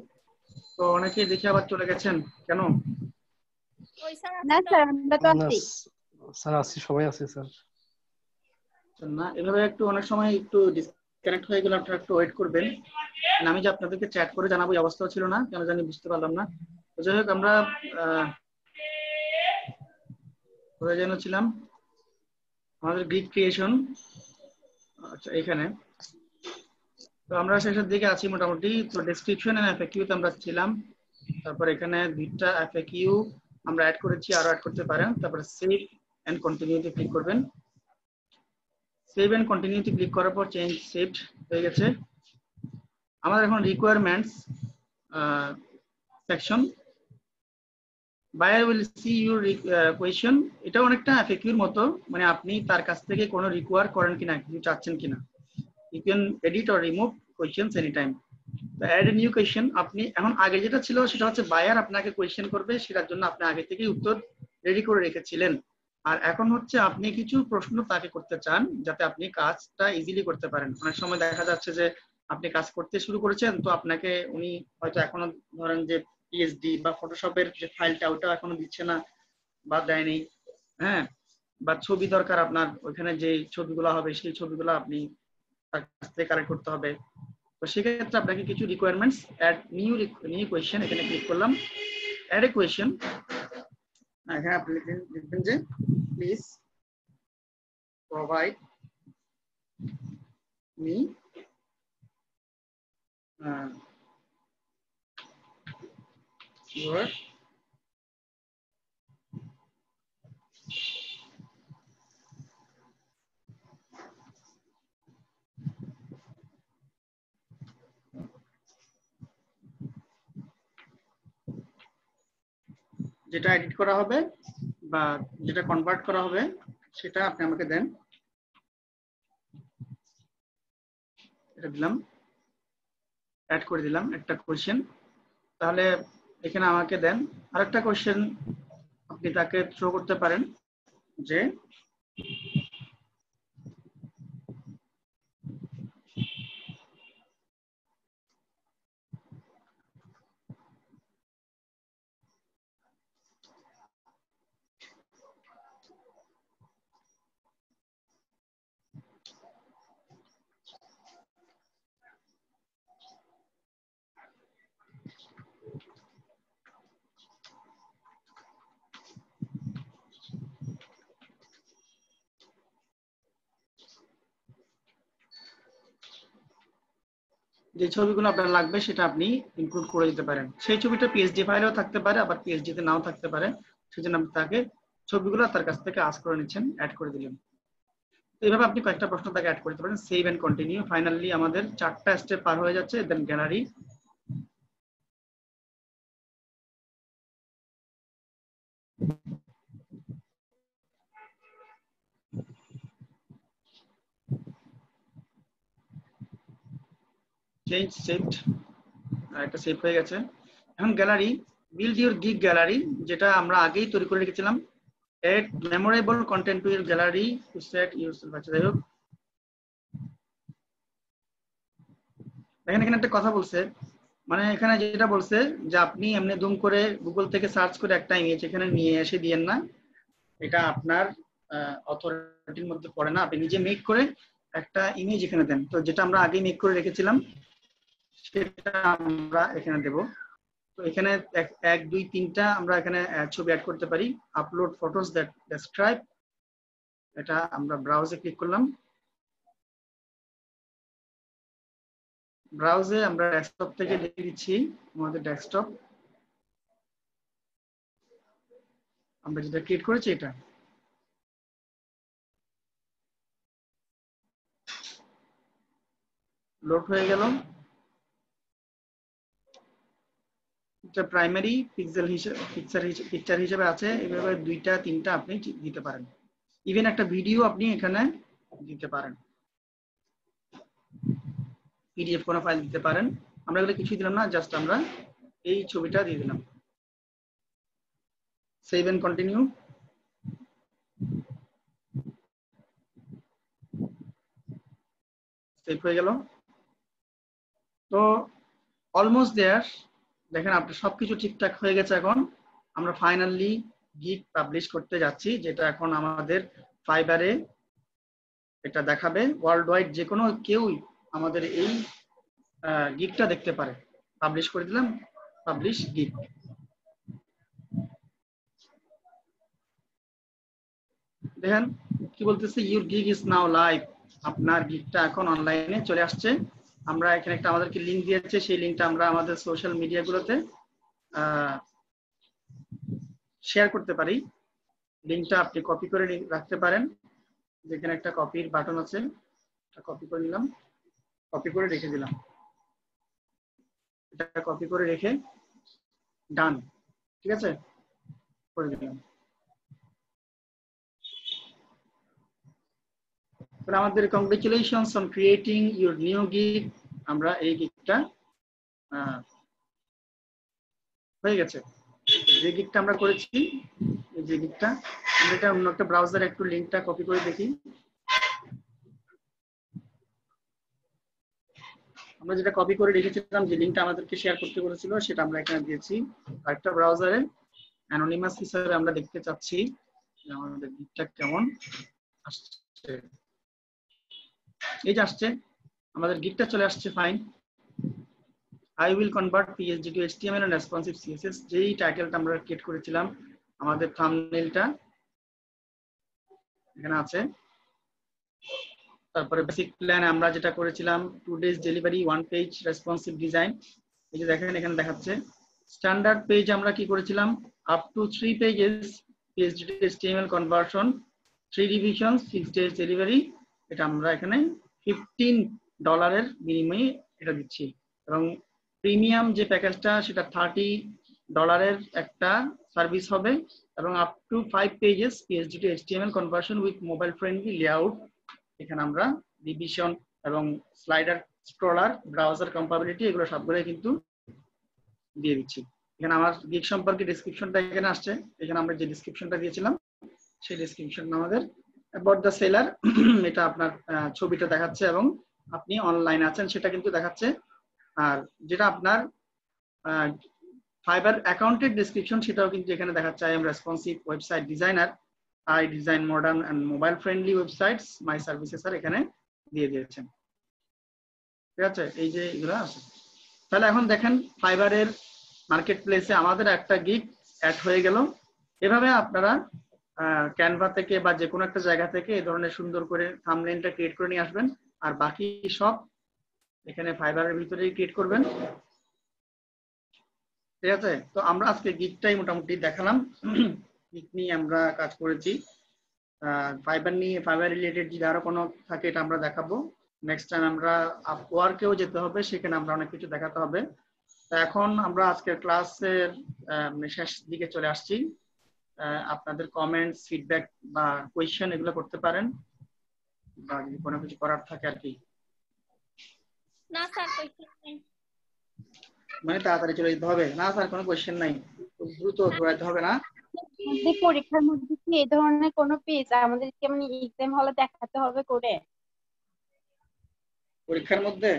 তো অনেকেই দেখে আবার চলে গেছেন কেন? ওই স্যার না আছে তো? স্যার আমরা তো না আছি। স্যার আছি, সবাই আছে স্যার। না এভাবে একটু অনেক সময় একটু ডিসকানেক্ট হয়ে গেলে আপনারা একটু ওয়েট করবেন। আমি যে আপনাদেরকে চ্যাট করে জানাবো এই অবস্থাও ছিল না, কেন জানি বুঝতে পারলাম না। তো যাই হোক, আমরা কোথায় যেন ছিলাম, আমাদের গ্রিক ক্রিয়েশন। আচ্ছা এখানে তো আমরা শেষের দিকে আছি মোটামুটি। তো ডেসক্রিপশন এন্ড এফএকিউ তে আমরা ছিলাম, তারপর এখানে দুইটা এফএকিউ আমরা অ্যাড করেছি, আরো অ্যাড করতে পারেন। তারপরে সেভ এন্ড কন্টিনিউতে ক্লিক করবেন। সেভ এন্ড কন্টিনিউতে ক্লিক করার পর চেঞ্জ সেভড হয়ে গেছে। আমাদের এখন requirements section, buyer will see your question. এটা অনেকটা এফএকিউর মতো, মানে আপনি তার কাছ থেকে কোনো রিকোয়ার করেন কিনা, কিছু চাচ্ছেন কিনা। You can edit or remove questions any time. তো অ্যাড এ নিউ কোয়েশ্চেন, আপনি এখন আগে যেটা ছিল সেটা হচ্ছে বায়ার আপনাকে কোয়েশ্চেন করবে, সেটার জন্য আপনি আগে থেকেই উত্তর রেডি করে রেখেছিলেন। আর এখন হচ্ছে আপনি কিছু প্রশ্ন তাকে করতে চান যাতে আপনি কাজটা ইজিলি করতে পারেন। অনেক সময় দেখা যাচ্ছে যে আপনি কাজ করতে শুরু করেছেন, তো আপনাকে উনি হয়তো এখনো ধরেন যে পিএইচডি বা ফটোশপের যে ফাইলটা ওটা এখনো দিচ্ছে না বা দেয়নি, হ্যাঁ, বা ছবি দরকার আপনার, ওইখানে যে ছবিগুলো হবে সেই ছবিগুলো আপনি তার কাছ থেকে কালেক্ট করতে হবে। তো সেক্ষেত্রে আপনাকে কিছু রিকোয়ারমেন্টস অ্যাড নিউ কোয়েশ্চেন, এখানে ক্লিক করলাম, অ্যাড এ কোয়েশ্চেন। এখানে আপনি লিখবেন যে প্লিজ প্রোভাইড মি your যেটা এডিট করা হবে বা যেটা কনভার্ট করা হবে সেটা আপনি আমাকে দেন। এটা দিলাম, অ্যাড করে দিলাম একটা কোয়েশ্চেন। তাহলে এখানে আমাকে দেন আরেকটা কোয়েশ্চেন, আপনি তাকে থ্রো করতে পারেন। যে যে ছবিগুলো আপনার লাগবে সেটা আপনি ইনক্লুড করে দিতে পারেন। সেই ছবিটা পিএসডি ফাইলেও থাকতে পারে, আবার পিএসডি তে নাও থাকতে পারে, সেজন্য আপনি তাকে ছবিগুলো তার কাছ থেকে আস্ক করে নিচ্ছেন, অ্যাড করে দিলেন। এইভাবে আপনি কয়েকটা প্রশ্ন তাকে অ্যাড করতে পারেন। Save and continue. ফাইনালি আমাদের 4টা স্টেপ পার হয়ে যাচ্ছে। দেন গ্যালারি, চেঞ্জ সেভড, একটা সেভ হয়ে গেছে। এখন gallery, build your gig gallery, যেটা আমরা আগেই তৈরি করে রেখেছিলাম। Add memorable content to your gallery to set yourself. আচ্ছা, যাই হোক, এখানে একটা কথা বলছে, মানে এখানে যেটা বলছে যে আপনি এমনি দুম করে গুগল থেকে সার্চ করে একটা ইমেজ এখানে নিয়ে এসে দিয়েন না, এটা আপনার অথরিটির মধ্যে পড়ে না। আপনি নিজে মেক করে একটা ইমেজ এখানে দেন। তো যেটা আমরা আগে মেক করে রেখেছিলাম সেটা আমরা এখানে দেব। তো এখানে 1 2 3টা আমরা এখানে ছবি অ্যাড করতে পারি। আপলোড ফটোস দ্যাট ডেসক্রাইব, এটা আমরা ব্রাউজে ক্লিক করলাম। ব্রাউজে আমরা ডেস্কটপ থেকে দিয়ে দিচ্ছি আমাদের ডেস্কটপ, আমরা যেটা ক্রিয়েট করেছি এটা। লোড হয়ে গেল। এটা প্রাইমারি পিকচার হিসেবে আছে। এভাবে 2টা 3টা আপনি দিতে পারেন। ইভেন একটা ভিডিও আপনি এখানে দিতে পারেন, পিডিএফ কোনো ফাইল দিতে পারেন। আমরা এগুলো কিছুই দিলাম না, জাস্ট আমরা এই ছবিটা দিয়ে দিলাম। Save and continue. সেভ হয়ে গেল। তো অলমোস্ট দেয়ার, দেখেন আপনার সবকিছু ঠিকঠাক হয়ে গেছে। এখন আমরা ফাইনালি গিগ পাবলিশ করতে যাচ্ছি, যেটা এখন আমাদের ফাইবারে এটা দেখাবে। ওয়ার্ল্ড ওয়াইড যে কোনো কেউই আমাদের এই গিগটা দেখতে পারে। পাবলিশ করে দিলাম, পাবলিশ গিগ। দেখেন কি বলতেছে, your gig is now live. আপনার গিগটা এখন অনলাইনে চলে আসছে। আমরা এখানে একটা আমাদেরকে লিংক দিয়েছে, সেই লিংকটা আমরা আমাদের সোশ্যাল মিডিয়াগুলোতে শেয়ার করতে পারি। লিংকটা আপনি কপি করে রাখতে পারেন, যেখানে একটা কপির বাটন আছে, কপি করে নিলাম, কপি করে রেখে দিলাম। এটা কপি করে রেখে ডান, ঠিক আছে, করে দিলাম। তাহলে আমাদের congratulations on creating your new gig. আমরা এই গিগটা হয়ে গেছে। যে গিগটা আমরা করেছি, এই যে গিগটা, আমরা এটা অন্য একটা ব্রাউজারে একটু লিংকটা কপি করে দেখি। আমরা যেটা কপি করে রেখেছিলাম, যে লিংকটা আমাদেরকে শেয়ার করতে বলেছিল, সেটা আমরা এখানে দিয়েছি আরেকটা ব্রাউজারে। অ্যানোনিমাস হিসেবে আমরা দেখতে চাচ্ছি যে আমাদের গিগটা কেমন আসছে। এই যে আসছে, আমাদের গিগটা চলে আসছে। Fine. I will convert PSG to HTML and responsive CSS, যেই টাইটেলটা আমরা ক্রিয়েট করেছিলাম, আমাদের থাম্বনেইলটা এখানে আছে। তারপরে বেসিক প্ল্যান আমরা যেটা করেছিলাম, 2 days delivery, 1 page responsive design. এই যে দেখেন এখানে দেখাচ্ছে। স্ট্যান্ডার্ড পেজ আমরা কি করেছিলাম, up to 3 pages PSG to HTML conversion, 3 revisions, 6 days delivery. এটা আমরা এখানে $15 বিনিময়ে এটা দিচ্ছি। এবং প্রিমিয়াম যে প্যাকেজটা, সেটা $30 একটা সার্ভিস হবে, এবং up to 5 pages PSG to HTML conversion with mobile friendly layout. এখানে আমরা রিভিশন এবং স্লাইডার, স্ক্রলার, ব্রাউজার কম্পাবিলিটি, এগুলো সবগুলোই কিন্তু দিয়ে দিচ্ছি। এখানে আমার গিগ সম্পর্কে ডেসক্রিপশনটা এখানে আসছে। এখানে আমরা যে ডেসক্রিপশনটা দিয়েছিলাম সেই ডেসক্রিপশন আমাদের অ্যাবাউট দ্য সেলার এটা আপনার ছবিটা দেখাচ্ছে এবং আপনি অনলাইন আছেন সেটা কিন্তু দেখাচ্ছে। আর যেটা আপনার ফাইবার অ্যাকাউন্টের ডেসক্রিপশন সেটাও কিন্তু এখানে দেখাচ্ছে। I am responsive website designer, I design modern and mobile friendly websites, my services আর এখানে দিয়ে দিয়েছেন। ঠিক আছে, এই যে এগুলো আছে। তাহলে এখন দেখেন ফাইবারের মার্কেট প্লেসে আমাদের একটা গিগ অ্যাড হয়ে গেল। এভাবে আপনারা ক্যানভা থেকে বা যে কোনো একটা জায়গা থেকে এই ধরনের সুন্দর করে থাম্বনেইলটা ক্রিয়েট করে নিয়ে আসবেন, আর বাকি সব এখানে ফাইবারের ভিতরেই ক্রিয়েট করবেন। ঠিক আছে, তো আমরা আজকে গিগটাই মোটামুটি দেখালাম। গিগ নিয়ে আমরা কাজ করেছি। ফাইবার নিয়ে, ফাইবার রিলেটেড যদি আরো কোনো থাকে এটা আমরা দেখাবো। নেক্সট টাইম আমরা আপওয়ার্কেও যেতে হবে, সেখানে আমরা অনেক কিছু দেখাতে হবে। তো এখন আমরা আজকের ক্লাসের শেষ দিকে চলে আসছি। আপনাদের কমেন্টস, ফিডব্যাক বা কোয়েশ্চেন এগুলো করতে পারেন, বা যদি কোনো কিছু করার থাকে আর কি। না স্যার কোয়েশ্চেন নেই। মানে তাড়াতাড়ি চলে যেতে হবে? না স্যার কোনো কোয়েশ্চেন নাই, দ্রুত দৌড়াতে হবে না? আমাদের পরীক্ষার মধ্যে কি এই ধরনের কোনো পেজ আমাদেরকে মানে এক্সাম হলে দেখাতে হবে করে? পরীক্ষার মধ্যে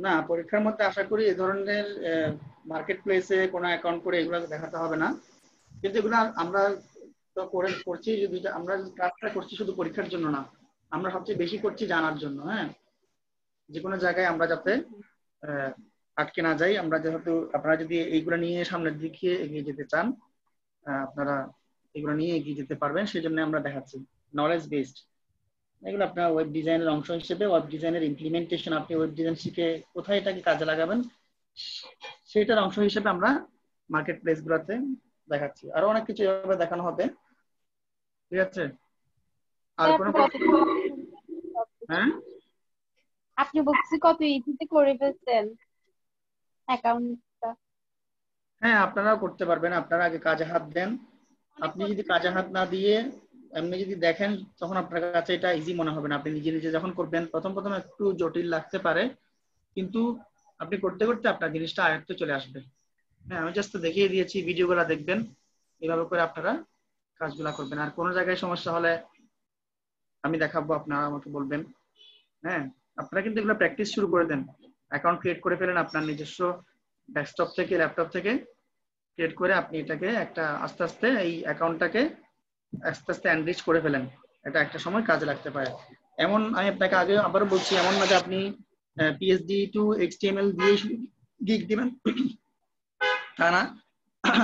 না, পরীক্ষার মধ্যে আশা করি এই ধরনের মার্কেট প্লেসে কোনো অ্যাকাউন্ট করে এগুলো দেখাতে হবে না। কিন্তু এগুলো আমরা তো করছি, যদি আমরা ক্লাসটা করছি শুধু পরীক্ষার জন্য না, আমরা সবচেয়ে বেশি করছি জানার জন্য। হ্যাঁ, যে কোনো জায়গায় আমরা যাতে আটকে না যাই। আমরা যেহেতু আপনারা যদি এইগুলো নিয়ে সামনের দিকে এগিয়ে যেতে চান, আপনারা এগুলো নিয়ে এগিয়ে যেতে পারবেন, সেই জন্য আমরা দেখাচ্ছি নলেজ বেসড। এগুলো আপনার ওয়েব ডিজাইনের অংশ হিসেবে, ওয়েব ডিজাইনের ইমপ্লিমেন্টেশন, আপনি ওয়েব ডিজাইন শিখে কোথায় এটাকে কাজে লাগাবেন সেটার অংশ হিসেবে আমরা মার্কেট প্লেস গুলোতে দেখাচ্ছি। আরো অনেক কিছু এভাবে দেখানো হবে। ঠিক আছে, আর কোনো হ্যাঁ আপনি বলছি কত ইজিতে করে ফেলছেন অ্যাকাউন্টটা? হ্যাঁ, আপনারাও করতে পারবেন। আপনারা আগে কাজে হাত দেন। আপনি যদি কাজে হাত না দিয়ে এমনি যদি দেখেন, তখন আপনার কাছে এটা ইজি মনে হবে না। আপনি নিজে নিজে যখন করবেন, প্রথম প্রথম একটু জটিল লাগতে পারে, কিন্তু আপনি করতে করতে আপনার জিনিসটা আয়ত্তে চলে আসবে। হ্যাঁ, আমি জাস্ট দেখিয়ে দিয়েছি, ভিডিওগুলো দেখবেন, এভাবে করে আপনারা কাজগুলা করবেন। আর কোনো জায়গায় সমস্যা হলে আমি দেখাবো, আপনারা আমাকে বলবেন। হ্যাঁ, আপনারা কিন্তু এগুলো প্র্যাকটিস শুরু করে দেন। অ্যাকাউন্ট ক্রিয়েট করে ফেলেন আপনার নিজস্ব ডেস্কটপ থেকে, ল্যাপটপ থেকে ক্রিয়েট করে আপনি এটাকে একটা আস্তে আস্তে এই অ্যাকাউন্টটাকে আস্তে আস্তে এনরিচ করে ফেলেন। এটা একটা সময় কাজে লাগতে পারে। এমন আমি আপনাকে আগে আবারও বলছি, এমন না যে আপনি পিএইচডি টু এইচটিএমএল দিয়ে গিগ দিবেন, তা না।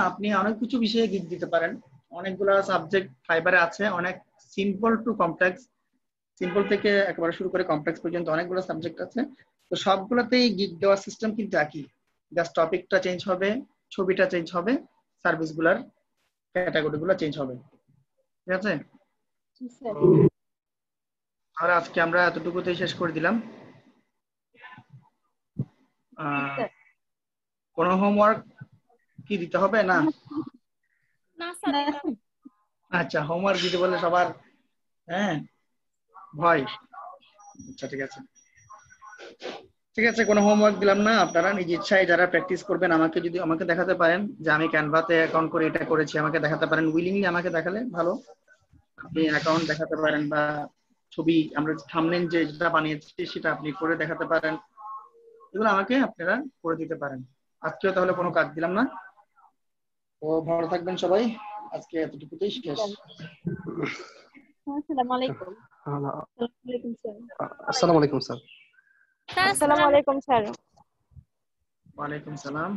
আপনি অনেক কিছু বিষয়ে গিগ দিতে পারেন। অনেকগুলা সাবজেক্ট ফাইবারে আছে, অনেক সিম্পল টু কমপ্লেক্স, সিম্পল থেকে একেবারে শুরু করে কমপ্লেক্স পর্যন্ত অনেকগুলো সাবজেক্ট আছে। তো সবগুলোতেই গিগ দেওয়ার সিস্টেম কিন্তু একই, জাস্ট টপিকটা চেঞ্জ হবে, ছবিটা চেঞ্জ হবে, সার্ভিসগুলোর ক্যাটাগরিগুলো চেঞ্জ হবে। ঠিক আছে, আর আজকে আমরা এতটুকুতেই শেষ করে দিলাম। কোনো হোমওয়ার্ক কি দিতে হবে? না না স্যার। আচ্ছা, হোমওয়ার্ক দিতে বলে সবার হ্যাঁ ভয়। আচ্ছা ঠিক আছে, ঠিক আছে, কোনো হোমওয়ার্ক দিলাম না। আপনারা নিজ ইচ্ছায় যারা প্র্যাকটিস করবেন, আমাকে দেখাতে পারেন যে আমি ক্যানভাতে অ্যাকাউন্ট করে এটা করেছি, আমাকে দেখাতে পারেন। উইলিংলি আমাকে দেখালে ভালো। আপনি অ্যাকাউন্ট দেখাতে পারেন, বা ছবি আমরা থাম্বনেইল যেটা বানিয়েছি সেটা আপনি করে দেখাতে পারেন। এগুলো আমাকে আপনারা করে দিতে পারেন। আজকেও তাহলে কোনো কাজ দিলাম না। তো ভালো থাকবেন সবাই, আজকে এতটুকুতেই শেষ। আসসালামু আলাইকুম। আসসালামু আলাইকুম স্যার। আসসালামু আলাইকুম স্যার। ওয়ালাইকুম সালাম।